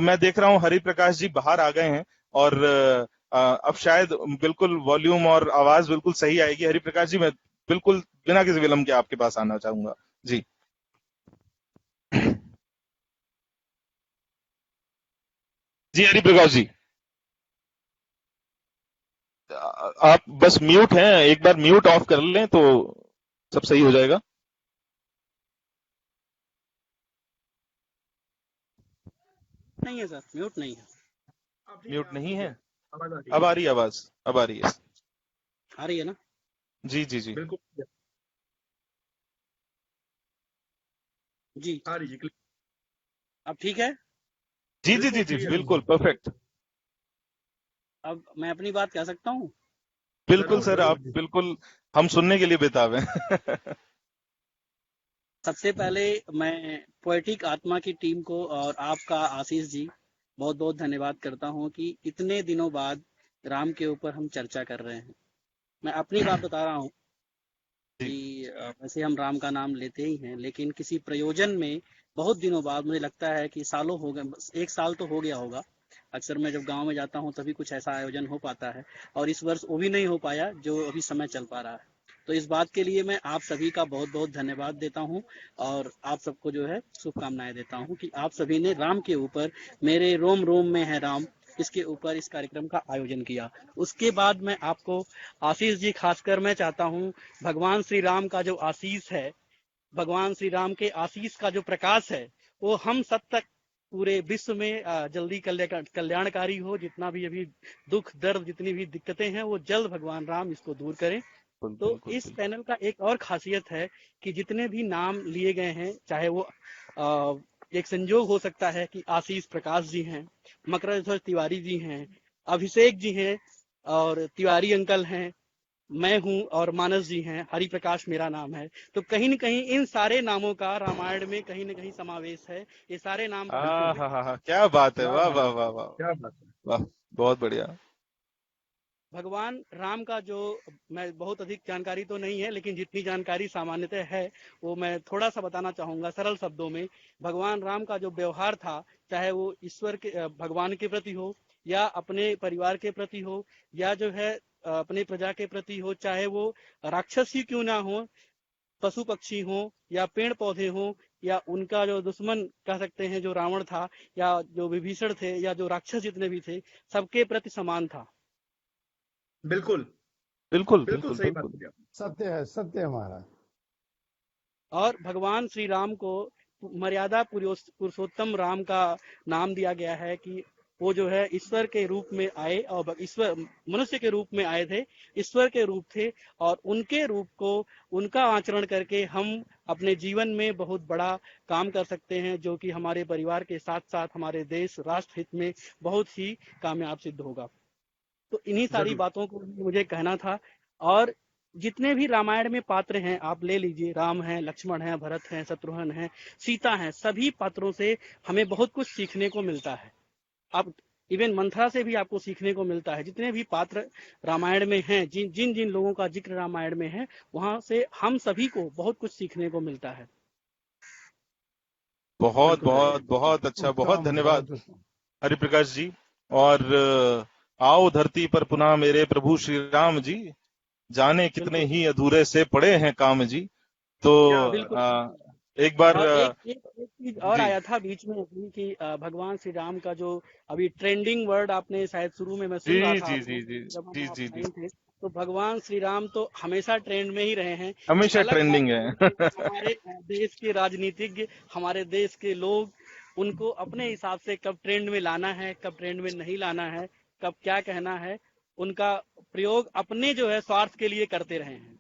मैं देख रहा हूँ हरि प्रकाश जी बाहर आ गए हैं और अब शायद बिल्कुल वॉल्यूम और आवाज बिल्कुल सही आएगी। हरि प्रकाश जी मैं बिल्कुल बिना किसी विलंब के आपके पास आना चाहूंगा जी। जी हरि प्रकाश जी, आप बस म्यूट हैं, एक बार म्यूट ऑफ कर लें तो सब सही हो जाएगा। नहीं है सर, म्यूट नहीं है। अब ठीक है, म्यूट नहीं है, आवाज आ रही अब है। आ रही है आवाज, अब आ रही है। आ रही है ना? जी जी जी बिल्कुल जी, आ रही है। अब ठीक है। जी जी जी जी बिल्कुल परफेक्ट। अब मैं अपनी बात कह सकता हूँ? बिल्कुल सर, आप बिल्कुल, हम सुनने के लिए बेताब हैं। सबसे पहले मैं पोएटिक आत्मा की टीम को और आपका आशीष जी बहुत बहुत धन्यवाद करता हूँ कि इतने दिनों बाद राम के ऊपर हम चर्चा कर रहे हैं। मैं अपनी बात बता रहा हूँ कि वैसे हम राम का नाम लेते ही हैं, लेकिन किसी प्रयोजन में बहुत दिनों बाद, मुझे लगता है कि सालों हो गए, 1 साल तो हो गया होगा। अक्सर मैं जब गांव में जाता हूं तभी कुछ ऐसा आयोजन हो पाता है, और इस वर्ष वो भी नहीं हो पाया जो अभी समय चल पा रहा है। तो इस बात के लिए मैं आप सभी का बहुत बहुत धन्यवाद देता हूं और आप सबको जो है शुभकामनाएं देता हूं कि आप सभी ने राम के ऊपर, मेरे रोम रोम में है राम, इसके ऊपर इस कार्यक्रम का आयोजन किया। उसके बाद मैं आपको आशीष जी, खासकर मैं चाहता हूं भगवान श्री राम का जो आशीष है, भगवान श्री राम के आशीष का जो प्रकाश है, वो हम सब तक पूरे विश्व में जल्दी कल्याणकारी हो। जितना भी अभी दुख दर्द, जितनी भी दिक्कतें हैं, वो जल्द भगवान राम इसको दूर करें। तो इस पैनल का एक और खासियत है कि जितने भी नाम लिए गए हैं, चाहे वो एक संजोग हो सकता है कि आशीष प्रकाश जी हैं, मकरध्वज तिवारी जी हैं, अभिषेक जी हैं और तिवारी अंकल हैं, मैं हूं और मानस जी हैं, हरि प्रकाश मेरा नाम है। तो कहीं न कहीं इन सारे नामों का रामायण में कहीं न कहीं समावेश है। ये सारे नाम क्या बात है, वाह वाह वाह वाह। क्या बात है। वाह, बहुत बढ़िया। भगवान राम का जो, मैं बहुत अधिक जानकारी तो नहीं है, लेकिन जितनी जानकारी सामान्यतः है वो मैं थोड़ा सा बताना चाहूंगा सरल शब्दों में। भगवान राम का जो व्यवहार था, चाहे वो ईश्वर के भगवान के प्रति हो, या अपने परिवार के प्रति हो, या जो है अपने प्रजा के प्रति हो, चाहे वो राक्षस ही क्यों ना हो, पशु पक्षी हो या पेड़ पौधे हो, या उनका जो दुश्मन कह सकते हैं जो रावण था, या जो विभीषण थे, या जो राक्षस जितने भी थे, सबके प्रति समान था। बिल्कुल बिल्कुल बिल्कुल बिल्कुल सही बात बिल्कुल। किया। सत्य है महाराज। और भगवान श्री राम को मर्यादा पुरुषोत्तम राम का नाम दिया गया है कि वो जो है ईश्वर के रूप में आए, और ईश्वर मनुष्य के रूप में आए थे, ईश्वर के रूप थे, और उनके रूप को, उनका आचरण करके हम अपने जीवन में बहुत बड़ा काम कर सकते हैं, जो कि हमारे परिवार के साथ साथ हमारे देश राष्ट्र हित में बहुत ही कामयाब सिद्ध होगा। तो इन्हीं सारी जरूर। बातों को मुझे कहना था। और जितने भी रामायण में पात्र हैं आप ले लीजिए, राम हैं, लक्ष्मण हैं, भरत हैं, शत्रुघ्न हैं, सीता हैं, सभी पात्रों से हमें बहुत कुछ सीखने को मिलता है। अब इवन मंथरा से भी आपको सीखने को मिलता है। जितने भी पात्र रामायण में हैं, जिन जिन जिन लोगों का जिक्र रामायण में है, वहां से हम सभी को बहुत कुछ सीखने को मिलता है। बहुत बिल्कुल बहुत बहुत अच्छा, बहुत उत्तम, धन्यवाद बहुत उत्तम। हरिप्रकाश जी। और आओ धरती पर पुनः मेरे प्रभु श्री राम जी, जाने कितने बिल्कुल ही अधूरे से पड़े हैं काम जी। तो क्या बात। बिल्कुल। एक बार और एक चीज और जी आया था बीच में अभी कि भगवान श्री राम का जो अभी ट्रेंडिंग वर्ड, आपने शायद शुरू में मैं सुन रहा जी था जी आपको जी जी जब हम जी जी जी ऑफलाइन थे, तो भगवान श्री राम तो हमेशा ट्रेंड में ही रहे हैं। हमेशा अलग बात ट्रेंडिंग है कि है। हमारे देश के राजनीतिज्ञ, हमारे देश के लोग उनको अपने हिसाब से कब ट्रेंड में लाना है, कब ट्रेंड में नहीं लाना है, कब क्या कहना है, उनका प्रयोग अपने जो है स्वार्थ के लिए करते रहे हैं।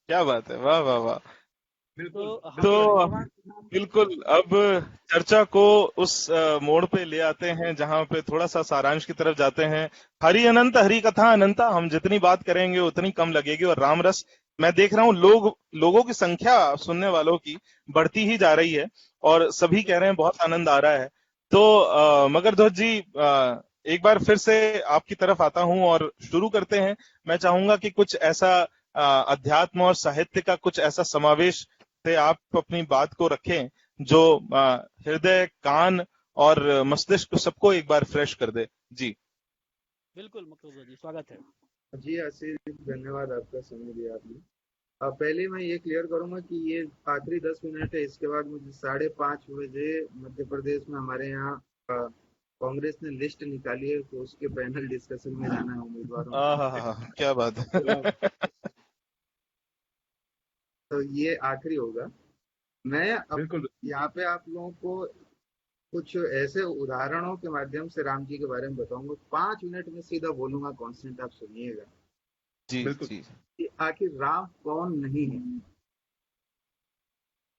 क्या बात है, वाह वाह वाह। बिल्कुल तो तो हमें भगवान श्री राम बिल्कुल अब चर्चा को उस मोड़ पे ले आते हैं जहां पे थोड़ा सा सारांश की तरफ जाते हैं। हरि अनंत हरि कथा अनंता, हम जितनी बात करेंगे उतनी कम लगेगी। और राम रस, मैं देख रहा हूँ लोगों की संख्या सुनने वालों की बढ़ती ही जा रही है, और सभी कह रहे हैं बहुत आनंद आ रहा है। तो मगर ध्वज जी, एक बार फिर से आपकी तरफ आता हूं और शुरू करते हैं। मैं चाहूंगा कि कुछ ऐसा अध्यात्म और साहित्य का कुछ ऐसा समावेश से आप अपनी बात को रखें जो हृदय, कान और मस्तिष्क सबको एक बार फ्रेश कर दे। जी बिल्कुल मकसूद जी, स्वागत है। जी आशीष, धन्यवाद, आपका समय दिया आपने। पहले मैं ये क्लियर करूंगा कि ये आखिरी 10 मिनट है। इसके बाद मुझे 5:30 बजे मध्य प्रदेश में हमारे यहाँ कांग्रेस ने लिस्ट निकाली है, तो उसके पैनल डिस्कशन में जाना है उम्मीदवारों। क्या बात है। तो ये आखिरी होगा। मैं अब बिल्कुल यहाँ पे आप लोगों को कुछ ऐसे उदाहरणों के माध्यम से राम जी के बारे में बताऊंगा। 5 मिनट में सीधा बोलूंगा, कॉन्स्टेंट आप सुनिएगा जी बिल्कुल। जी कि आखिर राम कौन नहीं है।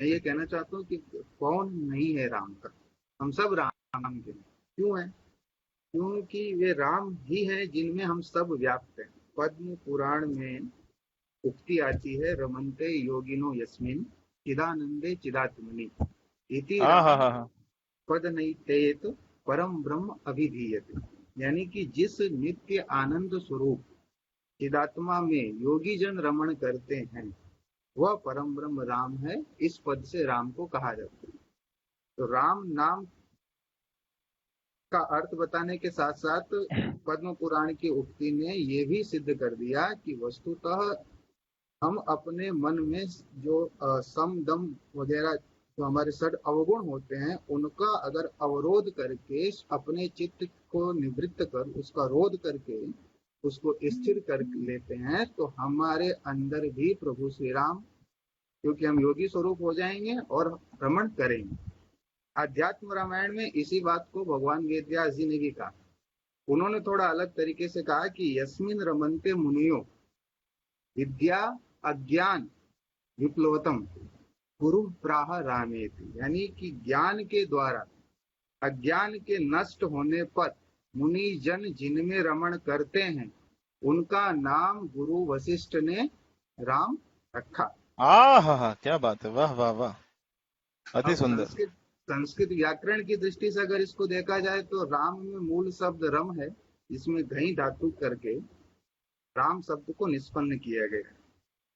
मैं ये कहना चाहता हूँ कि कौन नहीं है राम का। हम सब राम के हैं। क्यों है? क्योंकि वे राम ही हैं जिनमें हम सब व्याप्त हैं। पद्म पुराण में उक्ति आती है, रमन्ते योगिनो यस्मिन् चिदानंदे चिदात्मनि इति राम पद नैतेत परम ब्रह्म अभिधीयते। यानी कि जिस नित्य आनंद स्वरूप चिदात्मा में योगी जन रमण करते हैं, वह परम ब्रह्म राम है। इस पद से राम को कहा जाता है। तो राम नाम का अर्थ बताने के साथ साथ पद्म पुराण की उक्ति ने यह भी सिद्ध कर दिया कि वस्तुतः हम अपने मन में जो सम दम वगैरह जो हमारे षड अवगुण होते हैं, उनका अगर अवरोध करके अपने चित्त को निवृत्त कर, उसका रोध करके उसको स्थिर कर लेते हैं, तो हमारे अंदर भी प्रभु श्री राम, क्योंकि हम योगी स्वरूप हो जाएंगे और रमण करेंगे। अध्यात्म रामायण में इसी बात को भगवान वेदव्यास जी ने भी कहा। उन्होंने थोड़ा अलग तरीके से कहा कि यस्मिन रमन्ते मुनियो विद्या अज्ञान विप्लवतम गुरु प्राह रामेति। यानी कि ज्ञान के द्वारा अज्ञान के नष्ट होने पर मुनि जन जिनमें रमण करते हैं, उनका नाम गुरु वशिष्ठ ने राम रखा। क्या बात है, वाह वाह वाह, अति सुंदर। संस्कृत व्याकरण की दृष्टि से अगर इसको देखा जाए तो राम में मूल शब्द रम है, जिसमें घई धातु करके राम शब्द को निष्पन्न किया गया है।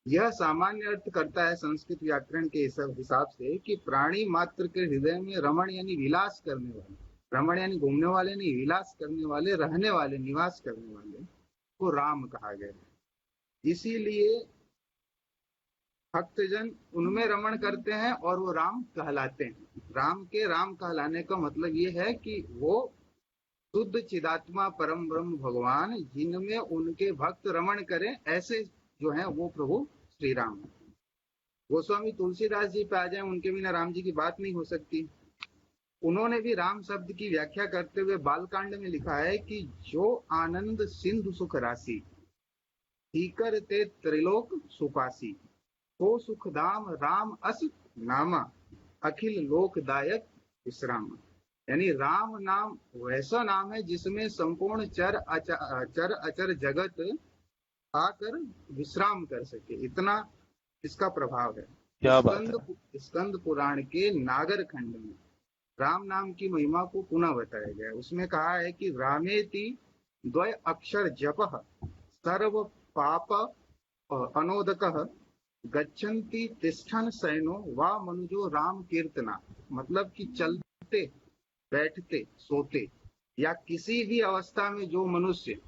यह सामान्य अर्थ करता है संस्कृत व्याकरण के हिसाब से कि प्राणी मात्र के हृदय में रमण यानी विलास करने वाले, रमण यानी घूमने वाले नहीं, विलास करने वाले, रहने वाले, निवास करने वाले को राम कहा गया है। इसीलिए भक्तजन उनमें रमण करते हैं और वो राम कहलाते हैं। राम के राम कहलाने का मतलब ये है कि वो शुद्ध चिदात्मा परम ब्रह्म भगवान जिनमें उनके भक्त रमण करें, ऐसे जो हैं वो प्रभु श्री राम। गोस्वामी तुलसीदास जी पे आ जाए, उनके बिना राम जी की बात नहीं हो सकती। उन्होंने भी राम शब्द की व्याख्या करते हुए बालकांड में लिखा है कि जो आनंद सिंधु सुख राशि, सीकर ते त्रिलोक सुपासी, तो सुखदाम राम अस नामा, अखिल लोकदायक विश्राम। यानी राम नाम वैसा नाम है जिसमें संपूर्ण चर अचर जगत आकर विश्राम कर सके, इतना इसका प्रभाव है। क्या बात है। स्कंद पुराण के नागर खंड में राम नाम की महिमा को पुनः बताया गया। उसमें कहा है कि रामेति द्वय अक्षर जपः सर्व पाप अनोदकः गच्छन्ति तिष्ठन सैनो वा मनुजो राम कीर्तना। मतलब कि चलते बैठते सोते या किसी भी अवस्था में जो मनुष्य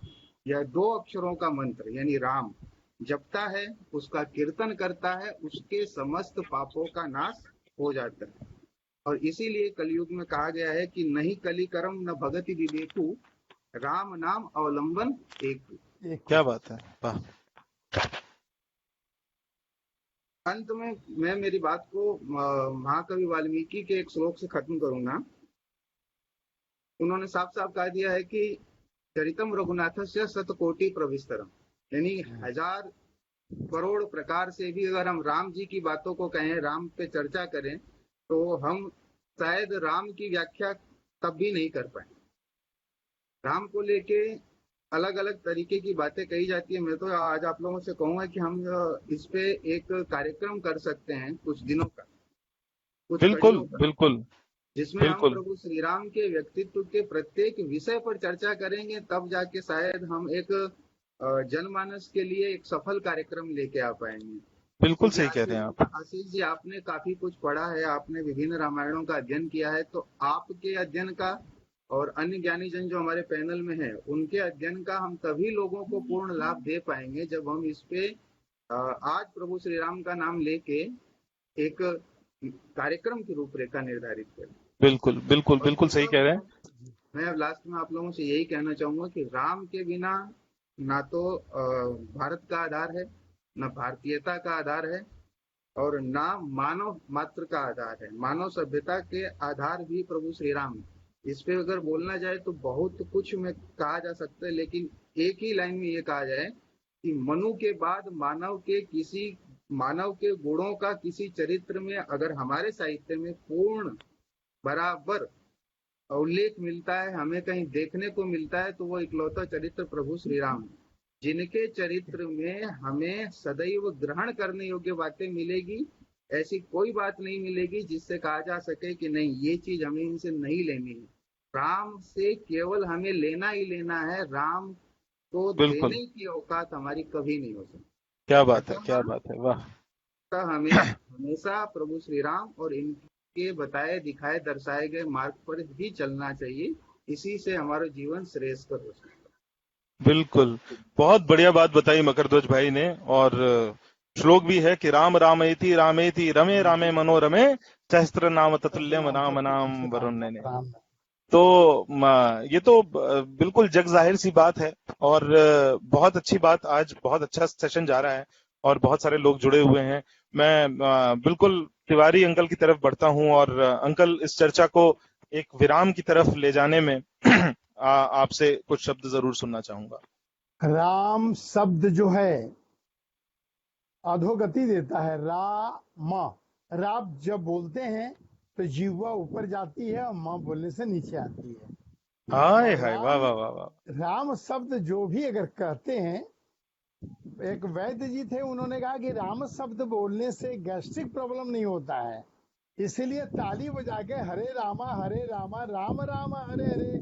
यह दो अक्षरों का मंत्र यानी राम जपता है, उसका कीर्तन करता है, उसके समस्त पापों का नाश हो जाता है। और इसीलिए कलयुग में कहा गया है कि नहीं कली करम न भगति विवेकु, राम नाम अवलंबन एक। क्या बात है, वाह। अंत में मैं मेरी बात को महाकवि वाल्मीकि के एक श्लोक से खत्म करूंगा। उन्होंने साफ साफ कह दिया है कि चरितम रघुनाथस्य शतकोटि प्रविस्तरम, यानी 1000 करोड़ प्रकार से भी अगर हम राम जी की बातों को कहें, राम पे चर्चा करें, तो हम शायद राम की व्याख्या तब भी नहीं कर पाए। राम को लेके अलग अलग तरीके की बातें कही जाती है। मैं तो आज आप लोगों से कहूंगा कि हम इस पे एक कार्यक्रम कर सकते हैं कुछ दिनों का, बिल्कुल बिल्कुल, जिसमें हम प्रभु श्री राम के व्यक्तित्व के प्रत्येक विषय पर चर्चा करेंगे। तब जाके शायद हम एक जनमानस के लिए एक सफल कार्यक्रम लेके आ पाएंगे। बिल्कुल सही कह रहे हैं आप। आशीष जी, आपने काफी कुछ पढ़ा है, आपने विभिन्न रामायणों का अध्ययन किया है, तो आपके अध्ययन का और अन्य ज्ञानी जन जो हमारे पैनल में है उनके अध्ययन का हम तभी लोगों को पूर्ण लाभ दे पाएंगे जब हम इस पे आज प्रभु श्री राम का नाम लेके एक कार्यक्रम की रूपरेखा निर्धारित करें। बिल्कुल बिल्कुल बिल्कुल सही कह रहे हैं। मैं अब लास्ट में आप लोगों से यही कहना चाहूंगा कि राम के बिना ना तो भारत का आधार है, न भारतीयता का आधार है, और ना मानव मात्र का आधार है। मानव सभ्यता के आधार भी प्रभु श्री राम है। इस पे अगर बोलना जाए तो बहुत कुछ में कहा जा सकता है, लेकिन एक ही लाइन में ये कहा जाए कि मनु के बाद मानव के गुणों का किसी चरित्र में अगर हमारे साहित्य में पूर्ण बराबर उल्लेख मिलता है, हमें कहीं देखने को मिलता है, तो वो इकलौता चरित्र प्रभु श्री राम है, जिनके चरित्र में हमें सदैव ग्रहण करने योग्य बातें मिलेगी। ऐसी कोई बात नहीं मिलेगी जिससे कहा जा सके कि नहीं ये चीज हमें इनसे नहीं लेनी है। राम से केवल हमें लेना ही लेना है, राम को देने की औकात हमारी कभी नहीं हो सकती। क्या बात है, क्या बात है, वाह। तो हमें हमेशा प्रभु श्री राम और इनके बताए दिखाए दर्शाए गए मार्ग पर ही चलना चाहिए। इसी से हमारा जीवन श्रेयस्कर हो सकता है। बिल्कुल, बहुत बढ़िया बात बताई मकरध्वज भाई ने। और श्लोक भी है कि राम रामेति रामेति रमे रामे मनोरमे सहस्त्र नाम ततुल्यम राम नाम वरुण्य ने। तो ये तो बिल्कुल जग जाहिर सी बात है और बहुत अच्छी बात। आज बहुत अच्छा सेशन जा रहा है और बहुत सारे लोग जुड़े हुए हैं। मैं बिल्कुल तिवारी अंकल की तरफ बढ़ता हूं और अंकल इस चर्चा को एक विराम की तरफ ले जाने में आपसे कुछ शब्द जरूर सुनना चाहूंगा। राम शब्द जो है अधोगति देता है। राम जब बोलते हैं तो जीवा ऊपर जाती है और माँ बोलने से नीचे आती है। हाय हाय, वाह वाह वाह वाह। राम शब्द जो भी अगर कहते हैं, एक वैद्य जी थे, उन्होंने कहा कि राम शब्द बोलने से गैस्ट्रिक प्रॉब्लम नहीं होता है, इसीलिए ताली बजा के हरे रामा राम राम हरे हरे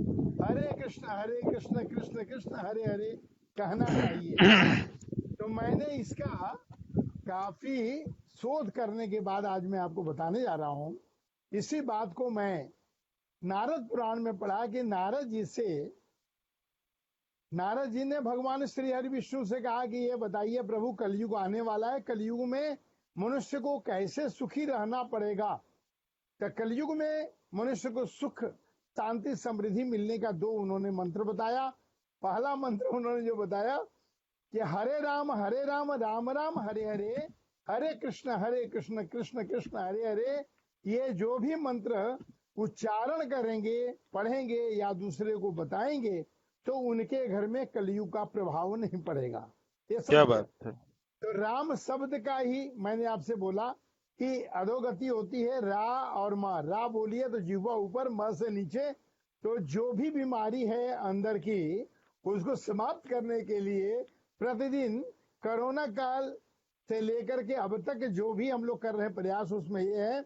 हरे कृष्ण कृष्ण कृष्ण हरे हरे कहना चाहिए। तो मैंने इसका काफी शोध करने के बाद आज मैं आपको बताने जा रहा हूं। इसी बात को मैं नारद पुराण में पढ़ा कि नारद जी ने भगवान श्री हरि विष्णु से कहा कि ये बताइए प्रभु, कलयुग आने वाला है, कलयुग में मनुष्य को कैसे सुखी रहना पड़ेगा। तो कलयुग में मनुष्य को सुख शांति समृद्धि मिलने का दो उन्होंने मंत्र बताया। पहला मंत्र उन्होंने जो बताया कि हरे राम राम राम हरे हरे, हरे कृष्ण कृष्ण कृष्ण हरे हरे। ये जो भी मंत्र उच्चारण करेंगे, पढ़ेंगे या दूसरे को बताएंगे तो उनके घर में कलयुग का प्रभाव नहीं पड़ेगा। ये क्या सब बात है। तो राम शब्द का ही मैंने आपसे बोला कि अधोगति होती है रा और माँ। रा बोलिए तो जीवा ऊपर, माँ से नीचे। तो जो भी बीमारी है अंदर की, उसको समाप्त करने के लिए प्रतिदिन कोरोना काल से लेकर के अब तक जो भी हम लोग कर रहे हैं प्रयास, उसमें ये है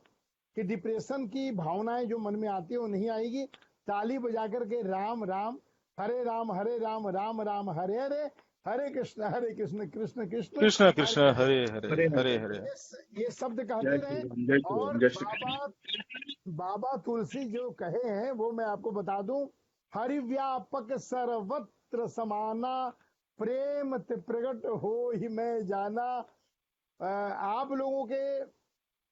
कि डिप्रेशन की भावनाएं जो मन में आती है वो नहीं आएगी। ताली बजा करके राम राम हरे राम राम राम हरे हरे, हरे कृष्ण कृष्ण कृष्ण कृष्ण कृष्ण हरे हरे हरे हरे हरे। ये शब्द कहते रहे। और बाबा तुलसी जो कहे हैं वो मैं आपको बता दूं, हरिव्यापक सर्वत्र समाना, प्रेम ते प्रगट हो ही मैं जाना। आप लोगों के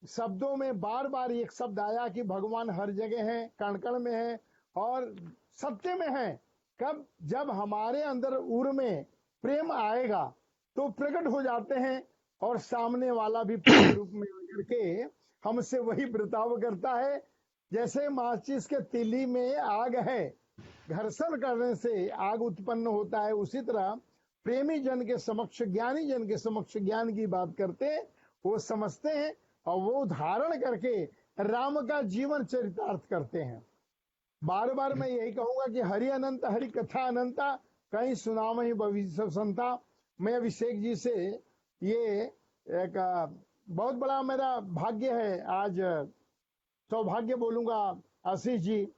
शब्दों में बार बार एक शब्द आया कि भगवान हर जगह है, कण कण में है और सत्य में है। कब? जब हमारे अंदर उर में प्रेम आएगा तो प्रकट हो जाते हैं और सामने वाला भी प्रेम रूप में आकर के हमसे वही बर्ताव करता है। जैसे माचिस के तीली में आग है, घर्षण करने से आग उत्पन्न होता है, उसी तरह प्रेमी जन के समक्ष, ज्ञानी जन के समक्ष ज्ञान की बात करते हैं, वो समझते हैं और वो धारण करके राम का जीवन चरितार्थ करते हैं। बार बार मैं यही कहूंगा कि हरि अनंत हरि कथा अनंता, कहीं सुनाम ही भविष्य संता। मैं अभिषेक जी से ये एक बहुत बड़ा मेरा भाग्य है, आज सौभाग्य बोलूंगा, आशीष जी,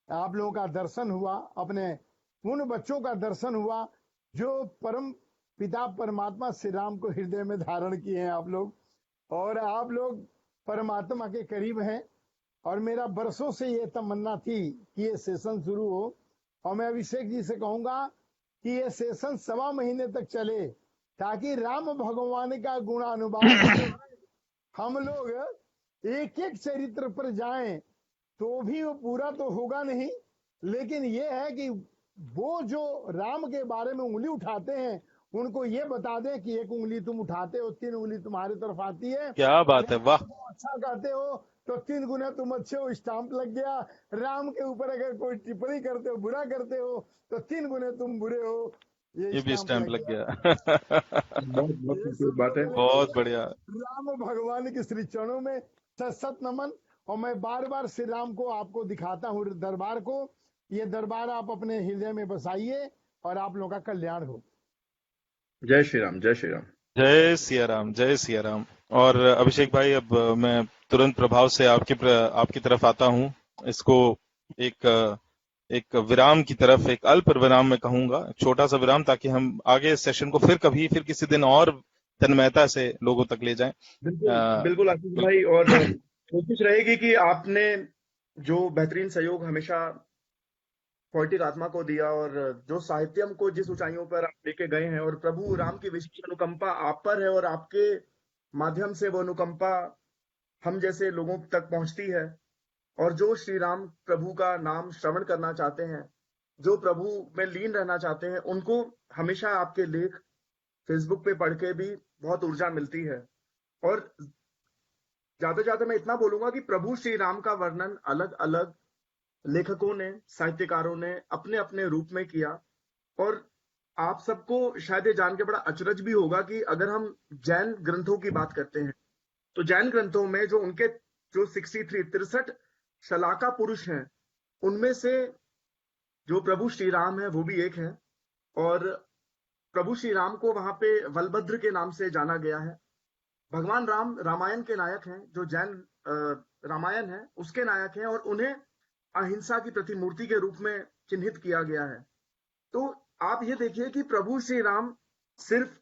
आप लोगों का दर्शन हुआ, अपने उन बच्चों का दर्शन हुआ जो परम पिता परमात्मा श्री राम को हृदय में धारण किए हैं आप लोग, और आप लोग परमात्मा के करीब हैं। और मेरा बरसों से ये तमन्ना थी कि ये सेशन शुरू हो, और मैं अभिषेक जी से कहूंगा कि ये सेशन 1.25 महीने तक चले, ताकि राम भगवान का गुणानुवाद हम लोग एक एक चरित्र पर जाएं। तो भी वो पूरा तो होगा नहीं, लेकिन ये है कि वो जो राम के बारे में उंगली उठाते हैं उनको ये बता दें कि एक उंगली तुम उठाते हो, 3 उंगली तुम्हारी तरफ आती है। क्या बात है, वाह। अच्छा कहते हो तो 3 गुना तुम अच्छे हो, स्टाम्प लग गया। राम के ऊपर अगर कोई टिप्पणी करते हो, बुरा करते हो, तो 3 गुने तुम बुरे हो, ये भी स्टैंप लग गया। बहुत खूबसूरत बात है। बहुत बढ़िया। राम भगवान के श्री चरणों में सत नमन। और मैं बार बार श्री राम को आपको दिखाता हूँ, दरबार को। ये दरबार आप अपने हृदय में बसाइए और आप लोगों का कल्याण हो। जय श्री राम, जय श्री राम। जय सिया राम, जय सिया राम। और अभिषेक भाई, अब मैं तुरंत प्रभाव से आपकी तरफ आता हूँ। इसको एक विराम की तरफ, एक अल्प विराम में कहूंगा, छोटा सा विराम, ताकि हम आगे सेशन को फिर किसी दिन और तन्मयता से लोगों तक ले जाएं। बिल्कुल आशीष भाई, और कोशिश रहेगी कि आपने जो बेहतरीन सहयोग हमेशा पोएटिक आत्मा को दिया और जो साहित्यम को जिस ऊंचाइयों पर आप लेके गए हैं, और प्रभु राम की विशेष अनुकंपा आप पर है और आपके माध्यम से वो अनुकंपा हम जैसे लोगों तक पहुंचती है। और जो श्री राम प्रभु का नाम श्रवण करना चाहते हैं, जो प्रभु में लीन रहना चाहते हैं, उनको हमेशा आपके लेख फेसबुक पे पढ़ के भी बहुत ऊर्जा मिलती है। और ज्यादा ज्यादा मैं इतना बोलूंगा कि प्रभु श्री राम का वर्णन अलग अलग लेखकों ने, साहित्यकारों ने अपने अपने रूप में किया। और आप सबको शायद ये जान के बड़ा अचरज भी होगा कि अगर हम जैन ग्रंथों की बात करते हैं, तो जैन ग्रंथों में जो उनके जो 63 शलाका पुरुष हैं, उनमें से जो प्रभु श्री राम है वो भी एक है। और प्रभु श्री राम को वहां पे बलभद्र के नाम से जाना गया है। भगवान राम रामायण के नायक हैं, जो जैन रामायण है उसके नायक हैं, और उन्हें अहिंसा की प्रतिमूर्ति के रूप में चिन्हित किया गया है। तो आप ये देखिए कि प्रभु श्री राम सिर्फ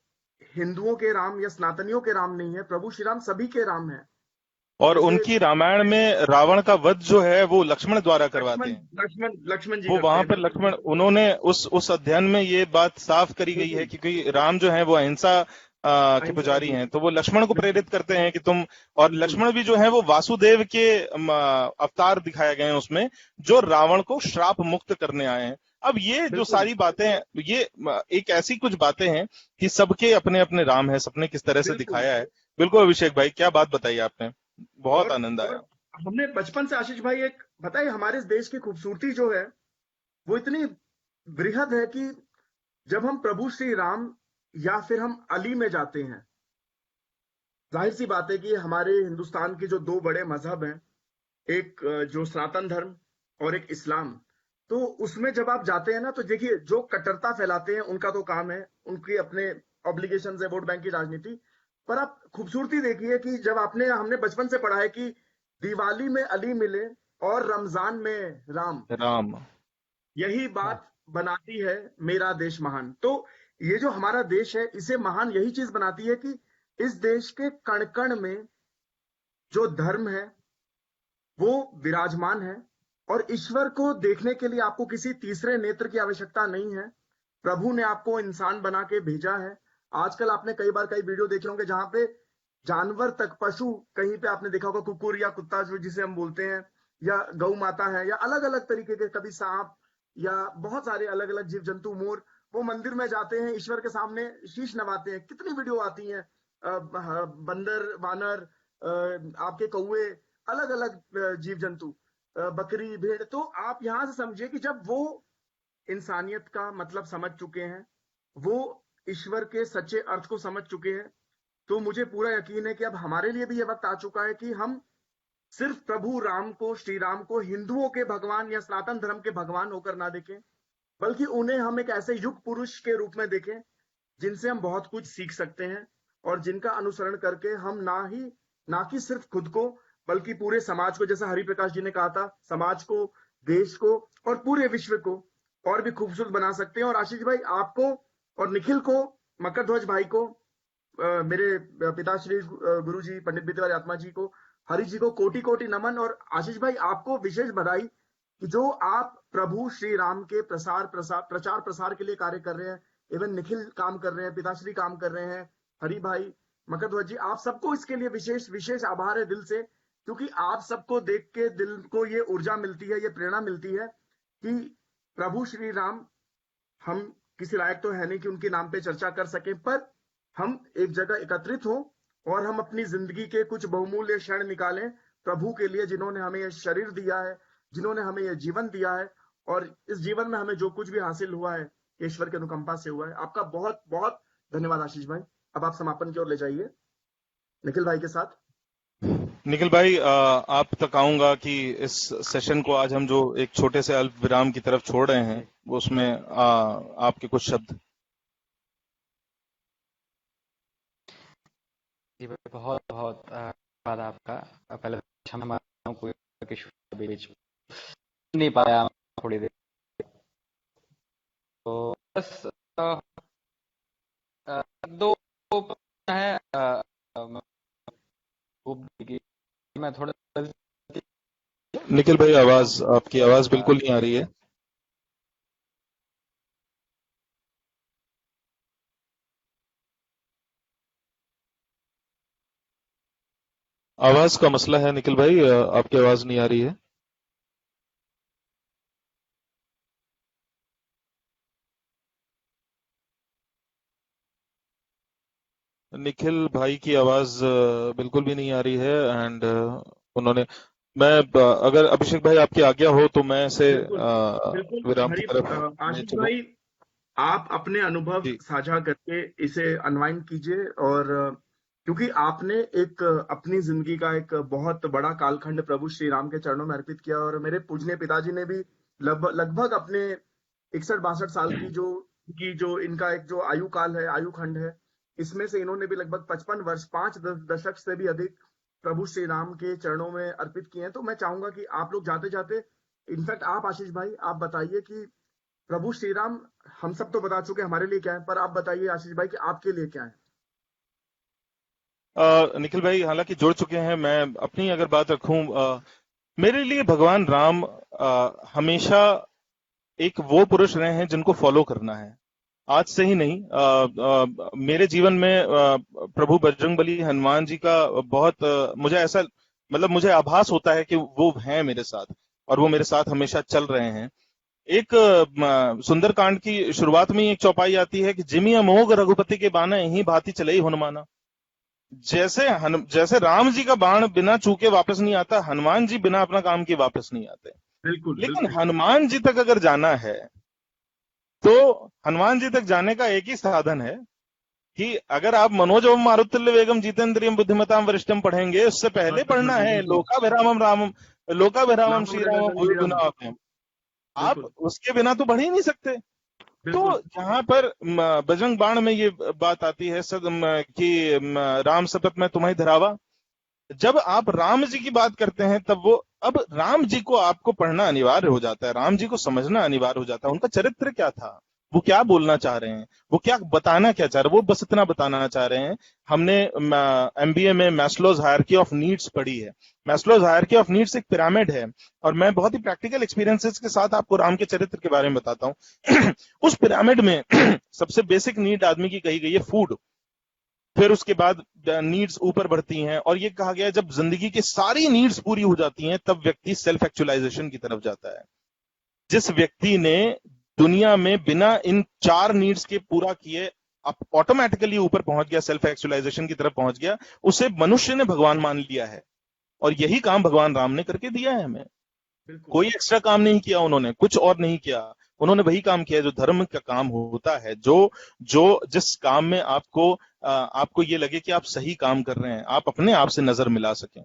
हिंदुओं के राम या सनातनियों के राम नहीं है, प्रभु श्री राम सभी के राम है। और जैसे उनकी रामायण में रावण का वध जो है वो लक्ष्मण द्वारा करवाते हैं। लक्ष्मण जी वो करते वहां हैं, पर बिल्कुल। लक्ष्मण, उन्होंने उस अध्ययन में ये बात साफ करी गई है क्योंकि राम जो है वो अहिंसा के अहिंसा पुजारी जी, हैं, तो वो लक्ष्मण को बिल्कुल प्रेरित करते हैं कि तुम, और बिल्कुल लक्ष्मण भी जो है वो वासुदेव के अवतार दिखाए गए हैं उसमें, जो रावण को श्राप मुक्त करने आए हैं। अब ये जो बिल्कुल सारी बातें हैं, ये एक ऐसी कुछ बातें हैं कि सबके अपने अपने राम है, सबने किस तरह से बिल्कुल। दिखाया है। बिल्कुल अभिषेक भाई, क्या बात बताई आपने, बहुत आनंद और आया। हमने बचपन से आशीष भाई एक बताइए, हमारे इस देश की खूबसूरती जो है वो इतनी बृहद है कि जब हम प्रभु श्री राम या फिर हम अली में जाते हैं, जाहिर सी बात है कि हमारे हिंदुस्तान के जो दो बड़े मजहब हैं, एक जो सनातन धर्म और एक इस्लाम, तो उसमें जब आप जाते हैं ना, तो देखिए जो कट्टरता फैलाते हैं उनका तो काम है, उनके अपने ऑब्लिगेशन है, वोट बैंक की राजनीति। पर आप खूबसूरती देखिए कि जब हमने बचपन से पढ़ा है कि दिवाली में अली मिले और रमजान में राम, राम। यही बात बनाती है मेरा देश महान। तो ये जो हमारा देश है, इसे महान यही चीज बनाती है कि इस देश के कण कण में जो धर्म है वो विराजमान है, और ईश्वर को देखने के लिए आपको किसी तीसरे नेत्र की आवश्यकता नहीं है। प्रभु ने आपको इंसान बना के भेजा है। आजकल आपने कई वीडियो देखे होंगे जहां पे जानवर तक, पशु, कहीं पे आपने देखा होगा कुकुर या कुत्ता जो जिसे हम बोलते हैं, या गौ माता है, या अलग अलग तरीके के, कभी सांप या बहुत सारे अलग अलग जीव जंतु, मोर, वो मंदिर में जाते हैं, ईश्वर के सामने शीश नवाते हैं। कितनी वीडियो आती हैं, बंदर, वानर, आपके कौए, अलग अलग जीव जंतु, बकरी, भेड़। तो आप यहां से समझिए कि जब वो इंसानियत का मतलब समझ चुके हैं, वो ईश्वर के सच्चे अर्थ को समझ चुके हैं, तो मुझे पूरा यकीन है कि अब हमारे लिए भी ये वक्त आ चुका है कि हम सिर्फ प्रभु राम को, श्री राम को हिंदुओं के भगवान या सनातन धर्म के भगवान होकर ना देखें, बल्कि उन्हें हम एक ऐसे युग पुरुष के रूप में देखें जिनसे हम बहुत कुछ सीख सकते हैं, और जिनका अनुसरण करके हम ना कि सिर्फ खुद को, बल्कि पूरे समाज को, जैसा हरि प्रकाश जी ने कहा था, समाज को, देश को और पूरे विश्व को और भी खूबसूरत बना सकते हैं। और आशीष भाई, आपको और निखिल को, मकर ध्वज भाई को, मेरे पिताश्री गुरु जी पंडित विद्यावारी आत्मा जी को, हरि जी को कोटि कोटि नमन। और आशीष भाई, आपको विशेष बधाई कि जो आप प्रभु श्री राम के प्रचार प्रसार के लिए कार्य कर रहे हैं। इवन निखिल काम कर रहे हैं, पिताश्री काम कर रहे हैं, हरि भाई, मकर ध्वज जी, आप सबको इसके लिए विशेष विशेष आभार है दिल से, क्योंकि आप सबको देख के दिल को ये ऊर्जा मिलती है, ये प्रेरणा मिलती है कि प्रभु श्री राम, हम किसी लायक तो है नहीं कि उनके नाम पे चर्चा कर सके, पर हम एक जगह एकत्रित हों और हम अपनी जिंदगी के कुछ बहुमूल्य क्षण निकालें प्रभु के लिए, जिन्होंने हमें यह शरीर दिया है, जिन्होंने हमें यह जीवन दिया है, और इस जीवन में हमें जो कुछ भी हासिल हुआ है ईश्वर के अनुकंपा से हुआ है। आपका बहुत बहुत धन्यवाद आशीष भाई। अब आप समापन की ओर ले जाइए निखिल भाई के साथ। निखिल भाई, आप तक आऊंगा कि इस सेशन को आज हम जो एक छोटे से अल्प विराम की तरफ छोड़ रहे हैं, वो उसमें आपके कुछ शब्द। जी भाई, बहुत बहुत धन्यवाद आपका। पहले क्षमा मांगता हूं कि बीच नहीं पाया थोड़ी देर, तो बस दो प्रश्न है, मैं थोड़ा, निखिल भाई, आपकी आवाज बिल्कुल नहीं आ रही है। आवाज का मसला है निखिल भाई, आपकी आवाज नहीं आ रही है। निखिल भाई की आवाज बिल्कुल भी नहीं आ रही है, एंड उन्होंने, मैं अगर अभिषेक भाई आपकी आज्ञा हो तो मैं इसे बिल्कुल विराम की तरफ आशीष भाई, आप अपने अनुभव साझा करके इसे अनवाइंड कीजिए। और क्योंकि आपने एक अपनी जिंदगी का एक बहुत बड़ा कालखंड प्रभु श्री राम के चरणों में अर्पित किया, और मेरे पूजनीय पिताजी ने भी लगभग अपने 61-62 साल की जो इनका एक जो आयु काल है, आयु खंड है, इसमें से इन्होंने भी लगभग 55 वर्ष, 5 दशक से भी अधिक प्रभु श्री राम के चरणों में अर्पित किए हैं। तो मैं चाहूंगा कि आप लोग जाते जाते इनफैक्ट आप आशीष भाई आप बताइए कि प्रभु श्री राम, हम सब तो बता चुके हमारे लिए क्या है, पर आप बताइए आशीष भाई कि आपके लिए क्या है। निखिल भाई हालांकि जुड़ चुके हैं, मैं अपनी अगर बात रखूं, मेरे लिए भगवान राम हमेशा एक वो पुरुष रहे हैं जिनको फॉलो करना है। आज से ही नहीं, मेरे जीवन में प्रभु बजरंगबली हनुमान जी का बहुत मुझे ऐसा मतलब मुझे आभास होता है कि वो हैं मेरे साथ और वो मेरे साथ हमेशा चल रहे हैं। एक सुंदरकांड की शुरुआत में ही एक चौपाई आती है कि जिमि अमोघ रघुपति के बाना यही भांति चले ही हनुमाना। जैसे राम जी का बाण बिना चूके वापस नहीं आता, हनुमान जी बिना अपना काम किए वापस नहीं आते। बिल्कुल लेकिन बिल्कुल। हनुमान जी तक अगर जाना है तो हनुमान जी तक जाने का एक ही साधन है कि अगर आप मनोजवम मारुतुल्य वेगम जितेंद्रियम बुद्धिमताम वरिष्ठम पढ़ेंगे, उससे पहले पढ़ना है लोकाभिरामम रामम, लोकाभिरामम श्री रामम भूय गुणाभयम। आप उसके बिना तो बढ़ ही नहीं सकते। तो जहां पर बजरंग बाण में ये बात आती है कि राम सतत में तुम्हें धरावा, जब आप राम जी की बात करते हैं तब वो अब राम जी को आपको पढ़ना अनिवार्य हो जाता है, राम जी को समझना अनिवार्य हो जाता है। उनका चरित्र क्या था, वो क्या बोलना चाह रहे हैं, वो क्या बताना क्या चाह रहे हैं, वो बस इतना बताना चाह रहे हैं। हमने एमबीए में मैस्लोज हायरार्की ऑफ नीड्स पढ़ी है। मैस्लोज हायरार्की ऑफ नीड्स एक पिरामिड है और मैं बहुत ही प्रैक्टिकल एक्सपीरियंसेस के साथ आपको राम के चरित्र के बारे में बताता हूं। उस पिरामिड में सबसे बेसिक नीड आदमी की कही गई है फूड, फिर उसके बाद नीड्स ऊपर बढ़ती हैं और ये कहा गया है जब जिंदगी की सारी नीड्स पूरी हो जाती हैं तब व्यक्ति सेल्फ एक्चुअलाइजेशन की तरफ जाता है। जिस व्यक्ति ने दुनिया में बिना इन 4 नीड्स के पूरा किए ऑटोमेटिकली ऊपर पहुंच गया, सेल्फ एक्चुअलाइजेशन की तरफ पहुंच गया, उसे मनुष्य ने भगवान मान लिया है। और यही काम भगवान राम ने करके दिया है हमें। कोई एक्स्ट्रा काम नहीं किया उन्होंने, कुछ और नहीं किया, उन्होंने वही काम किया जो धर्म का काम होता है, जो जिस काम में आपको ये लगे कि आप सही काम कर रहे हैं, आप अपने आप से नजर मिला सकें।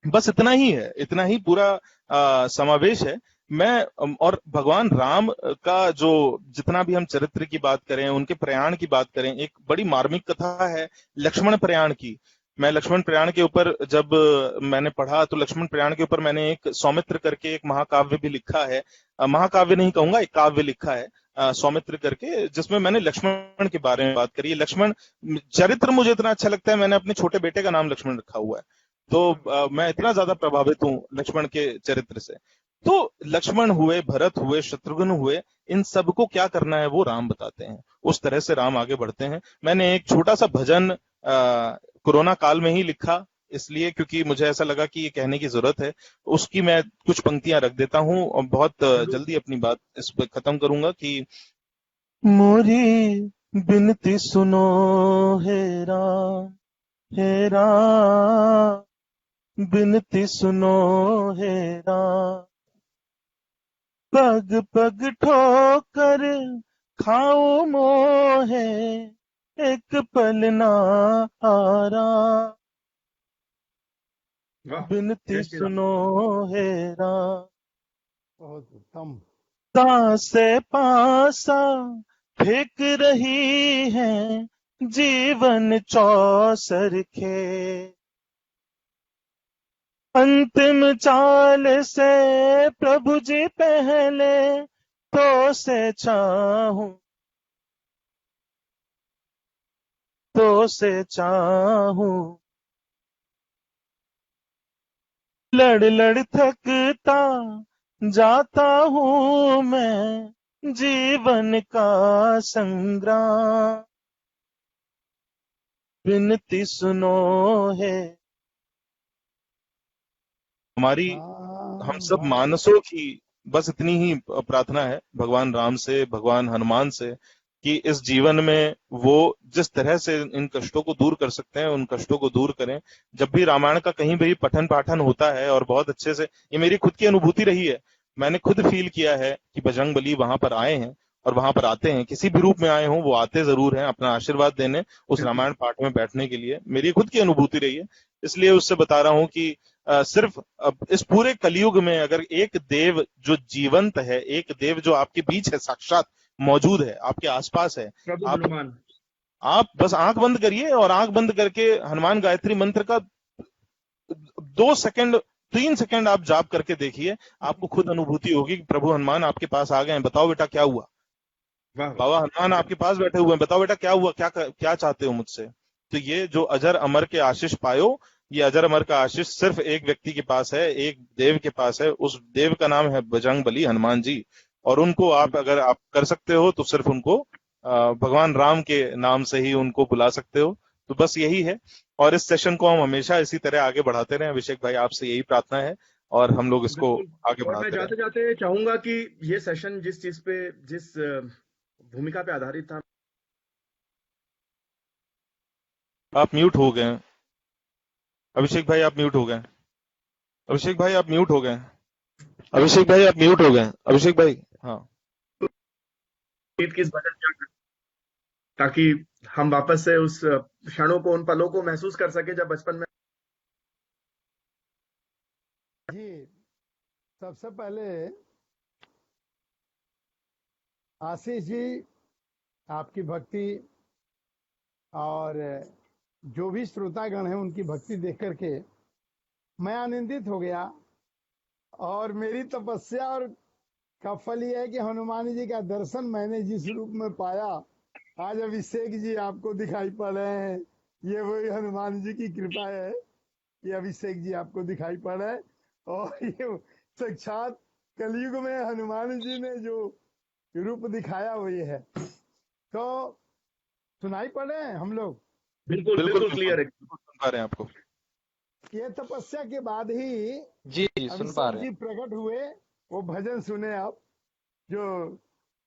बस इतना ही है, इतना ही पूरा समावेश है। मैं और भगवान राम का जो जितना भी हम चरित्र की बात करें, उनके प्रयाण की बात करें, एक बड़ी मार्मिक कथा है लक्ष्मण प्रयाण की। मैं लक्ष्मण प्रयाण के ऊपर जब मैंने पढ़ा तो लक्ष्मण प्रयाण के ऊपर मैंने एक सौमित्र करके एक महाकाव्य भी लिखा है, महाकाव्य नहीं कहूंगा, एक काव्य लिखा है सौमित्र करके, जिसमें मैंने लक्ष्मण के बारे में बात करी है। लक्ष्मण चरित्र मुझे इतना अच्छा लगता है, मैंने अपने छोटे बेटे का नाम लक्ष्मण रखा हुआ है। तो मैं इतना ज्यादा प्रभावित हूं लक्ष्मण के चरित्र से। तो लक्ष्मण हुए, भरत हुए, शत्रुघ्न हुए, इन सबको क्या करना है वो राम बताते हैं, उस तरह से राम आगे बढ़ते हैं। मैंने एक छोटा सा भजन कोरोना काल में ही लिखा, इसलिए क्योंकि मुझे ऐसा लगा कि ये कहने की जरूरत है, उसकी मैं कुछ पंक्तियां रख देता हूं और बहुत जल्दी अपनी बात इस पर खत्म करूंगा कि मोरी बिनती सुनो हे राम, हे राम बिनती सुनो हे राम, पग पग ठोकर खाओ मोहे, एक पल ना आराम, बिनती सुनो हे राम। बहुत उत्तम। से पासा फेंक रही है जीवन चौसर के, अंतिम चाल से प्रभु जी पहले तो से चाहूं, तो से चाहूं, लड़ लड़ थकता जाता हूं मैं, जीवन का संग्राम, विनती सुनो है। हमारी हम सब मानसों की बस इतनी ही प्रार्थना है भगवान राम से, भगवान हनुमान से, कि इस जीवन में वो जिस तरह से इन कष्टों को दूर कर सकते हैं उन कष्टों को दूर करें। जब भी रामायण का कहीं भी पठन पाठन होता है, और बहुत अच्छे से ये मेरी खुद की अनुभूति रही है, मैंने खुद फील किया है कि बजरंगबली वहां पर आए हैं और वहां पर आते हैं, किसी भी रूप में आए हों वो आते जरूर हैं अपना आशीर्वाद देने, उस रामायण पाठ में बैठने के लिए। मेरी खुद की अनुभूति रही है, इसलिए उससे बता रहा हूं कि सिर्फ इस पूरे कलयुग में अगर एक देव जो जीवंत है, एक देव जो आपके बीच है, साक्षात मौजूद है, आपके आसपास है, आप बस आंख बंद करिए और आंख बंद करके हनुमान गायत्री मंत्र का 2 सेकंड 3 सेकंड आप जाप करके देखिए, आपको खुद अनुभूति होगी कि प्रभु हनुमान आपके पास आ गए हैं, बताओ बेटा क्या हुआ। वाह वाह। बाबा हनुमान आपके पास बैठे हुए हैं, बताओ बेटा क्या हुआ, क्या चाहते हो मुझसे। तो ये जो अजर अमर के आशीष पायो, ये अजर अमर का आशीष सिर्फ एक व्यक्ति के पास है, एक देव के पास है। उस देव का नाम है बजरंग बली, हनुमान जी। और उनको आप अगर आप कर सकते हो तो सिर्फ उनको भगवान राम के नाम से ही उनको बुला सकते हो। तो बस यही है, और इस सेशन को हम हमेशा इसी तरह आगे बढ़ाते रहे। अभिषेक भाई आपसे यही प्रार्थना है और हम लोग इसको बिल्कुल। आगे और मैं बढ़ाते रहे। जाते जाते चाहूंगा कि ये सेशन जिस चीज पे, जिस भूमिका पे आधारित था। आप म्यूट हो गए हैं। अभिषेक भाई आप म्यूट हो गए। अभिषेक भाई आप म्यूट हो गए। अभिषेक भाई आप म्यूट हो गए। अभिषेक भाई, हाँ। किस बदल, ताकि हम वापस से उस क्षणों को, उन पलों को महसूस कर सके जब बचपन में। जी, सबसे पहले आशीष जी, आपकी भक्ति और जो भी श्रोतागण हैं उनकी भक्ति देख करके मैं आनंदित हो गया। और मेरी तपस्या और का फल ये है कि हनुमान जी का दर्शन मैंने जिस रूप में पाया, आज अभिषेक जी आपको दिखाई पड़ रहे हैं। ये वही हनुमान जी की कृपा है, ये अभिषेक जी आपको दिखाई पड़ रहे हैं। और ये साक्षात कलयुग में हनुमान जी ने जो रूप दिखाया वो ये है। तो सुनाई पड़ रहे हैं हम लोग? बिल्कुल बिल्कुल क्लियर है। सुन पा रहे हैं आपको। ये तपस्या के बाद ही जी सुन पा अभिषेक रहे जी हैं। प्रकट हुए। वो भजन सुने आप जो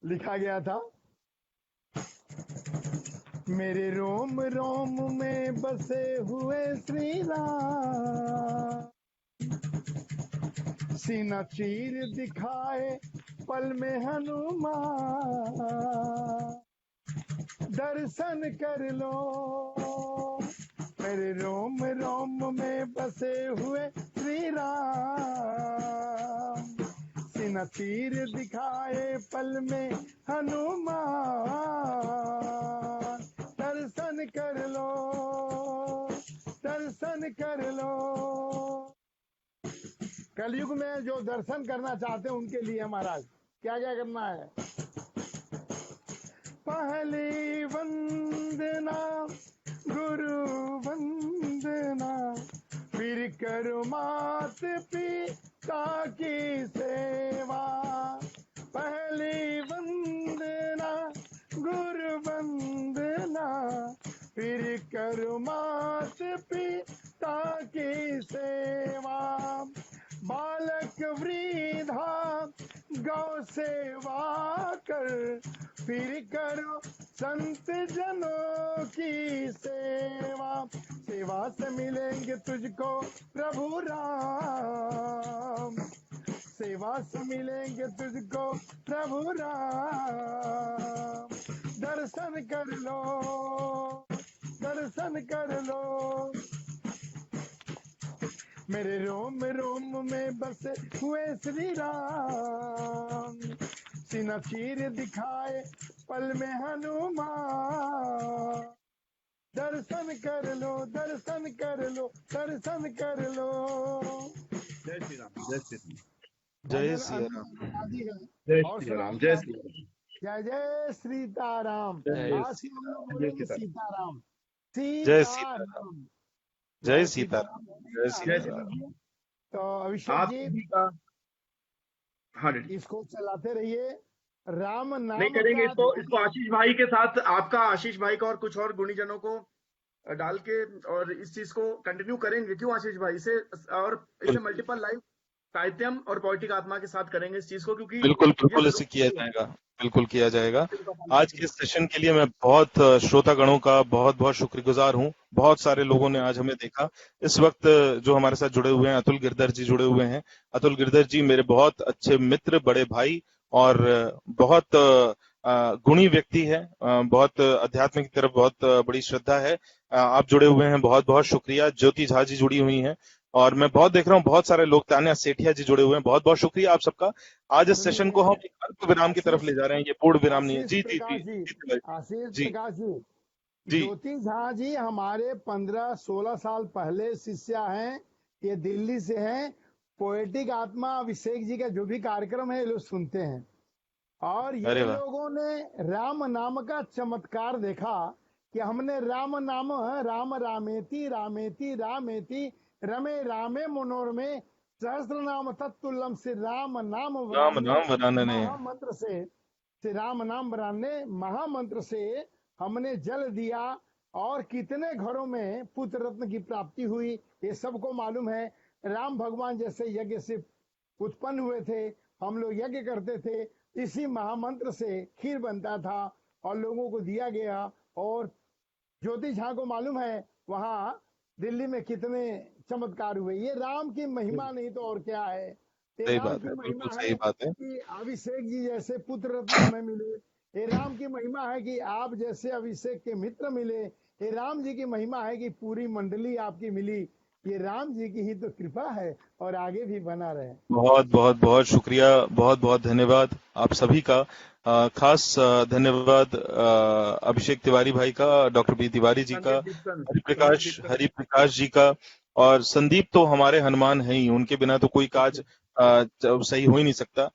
लिखा गया था, मेरे रोम रोम में बसे हुए श्री राम, सीना चीर दिखाए पल में हनुमान, दर्शन कर लो मेरे रोम रोम में बसे हुए श्री राम, सीना चीर दिखाए पल में हनुमान, दर्शन कर लो, दर्शन कर लो। कलयुग में जो दर्शन करना चाहते हैं उनके लिए महाराज क्या क्या करना है? पहली वंदना गुरु वंदना, फिर करो मात पिता की सेवा। पहली वंदना गुरु वंदना, फिर करो मात पिता की सेवा। बालक वृद्धा गौ सेवा कर, फिर करो संत जनों की सेवा। सेवा से मिलेंगे तुझको प्रभु राम, सेवा से मिलेंगे तुझको प्रभु राम। दर्शन कर लो, दर्शन कर लो, मेरे रोम रोम में बसे हुए श्री राम, सीना चीर दिखाए पल में हनुमान, दर्शन कर लो, दर्शन कर लो, दर्शन कर लो। जय श्री राम, जय श्री राम, जय श्री राम, जय और श्री राम, जय श्री राम, जय जय सीताराम। जय आज से हम लोग बोलेंगे सीताराम, जय सीताराम, सीताराम, जय सीताराम, जय जय सीताराम। तो अभिषेक आप जी सभी का। हाँ जी, इसको चलाते रहिए। राम नाम नहीं करेंगे का इसको आशीष भाई के साथ, आपका आशीष भाई का और कुछ और गुणीजनों को डाल के, और इस चीज को कंटिन्यू करेंगे। क्यों आशीष भाई? इसे और इसे मल्टीपल लाइव साहित्यम और पोएटिक आत्मा के साथ करेंगे इस चीज को, क्योंकि बिल्कुल बिल्कुल ये इसे किया जाएगा, बिल्कुल किया जाएगा। आज के इस सेशन के लिए मैं बहुत श्रोतागणों का बहुत बहुत शुक्रगुजार हूँ। बहुत सारे लोगों ने आज हमें देखा। इस वक्त जो हमारे साथ जुड़े हुए हैं, अतुल गिरधर जी जुड़े हुए हैं। अतुल गिरधर जी मेरे बहुत अच्छे मित्र, बड़े भाई और बहुत गुणी व्यक्ति है। बहुत अध्यात्म की तरफ बहुत बड़ी श्रद्धा है। आप जुड़े हुए हैं, बहुत बहुत शुक्रिया। ज्योति झा जी जुड़ी हुई हैं और मैं बहुत देख रहा हूँ बहुत सारे लोग, तान्या सेठिया जी जुड़े हुए हैं। बहुत बहुत शुक्रिया आप सबका। आज इस सेशन को हम एक अल्प विराम की तरफ ले जा रहे हैं, ये पूर्ण विराम नहीं है। जी जी जी जी आशीष जी प्रकाश जी, जी ज्योति झा जी हमारे 15-16 साल पहले शिष्या हैं। ये दिल्ली से हैं। पोएटिक आत्मा अभिषेक जी का जो भी कार्यक्रम है ये लोग सुनते हैं, और ये अरे वाह। लोगों ने राम नाम का चमत्कार देखा कि हमने राम नाम राम रामेति रामेति रामेति रमे रामे मनोरमे सहस्त्र नाम तत्तुल्यम श्री राम नाम राम नाम वरानने। महामंत्र से, श्री राम नाम वरानने महामंत्र से हमने जल दिया, और कितने घरों में पुत्र रत्न की प्राप्ति हुई ये सबको मालूम है। राम भगवान जैसे यज्ञ से उत्पन्न हुए थे, हम लोग यज्ञ करते थे, इसी महामंत्र से खीर बनता था और लोगों को दिया गया। और ज्योति झा को मालूम है वहां दिल्ली में कितने चमत्कार हुए। ये राम की महिमा नहीं तो और क्या है। ये सही राम बात की है, महिमा बिल्कुल सही बात है। कि अभिषेक जी जैसे पुत्र रत्न हमें मिले। ये राम की महिमा है कि आप जैसे अभिषेक के मित्र मिले। ये राम जी की महिमा है कि पूरी मंडली आपकी मिली। ये राम जी की ही तो कृपा है और आगे भी बना रहे। बहुत बहुत बहुत शुक्रिया, बहुत बहुत धन्यवाद आप सभी का। खास धन्यवाद अभिषेक तिवारी भाई का, डॉक्टर बी तिवारी जी का, हरिप्रकाश जी का, और संदीप तो हमारे हनुमान है ही, उनके बिना तो कोई काज सही हो ही नहीं सकता।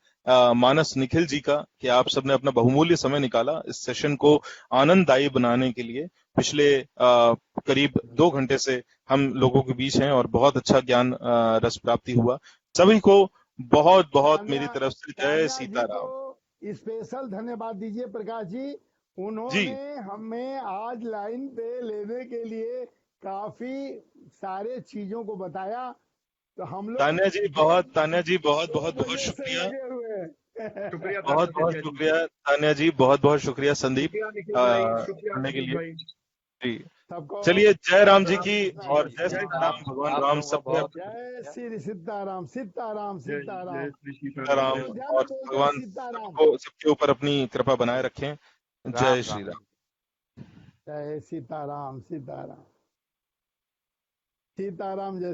मानस निखिल जी का कि आप सबने अपना बहुमूल्य समय निकाला इस सेशन को आनंददायी बनाने के लिए। पिछले करीब 2 घंटे से हम लोगों के बीच हैं और बहुत अच्छा ज्ञान रस प्राप्ति हुआ। सभी को बहुत बहुत मेरी तरफ से जय सीताराम। स्पेशल धन्यवाद दीजिए प्रकाश जी, उन्होंने हमें आज लाइन पे लेने के लिए काफी सारे चीजों को बताया। तो हम लोग तान्या जी बहुत बहुत शुक्रिया, बहुत बहुत शुक्रिया तान्या जी, बहुत बहुत शुक्रिया संदीप करने के लिए जी। चलिए, जय राम जी की और जय सीताराम, भगवान राम सबके। जय श्री सीताराम सीताराम सीताराम सीताराम, और भगवान सबके ऊपर अपनी कृपा बनाए रखें। जय श्री राम। जय सीताराम सीताराम सीताराम। जय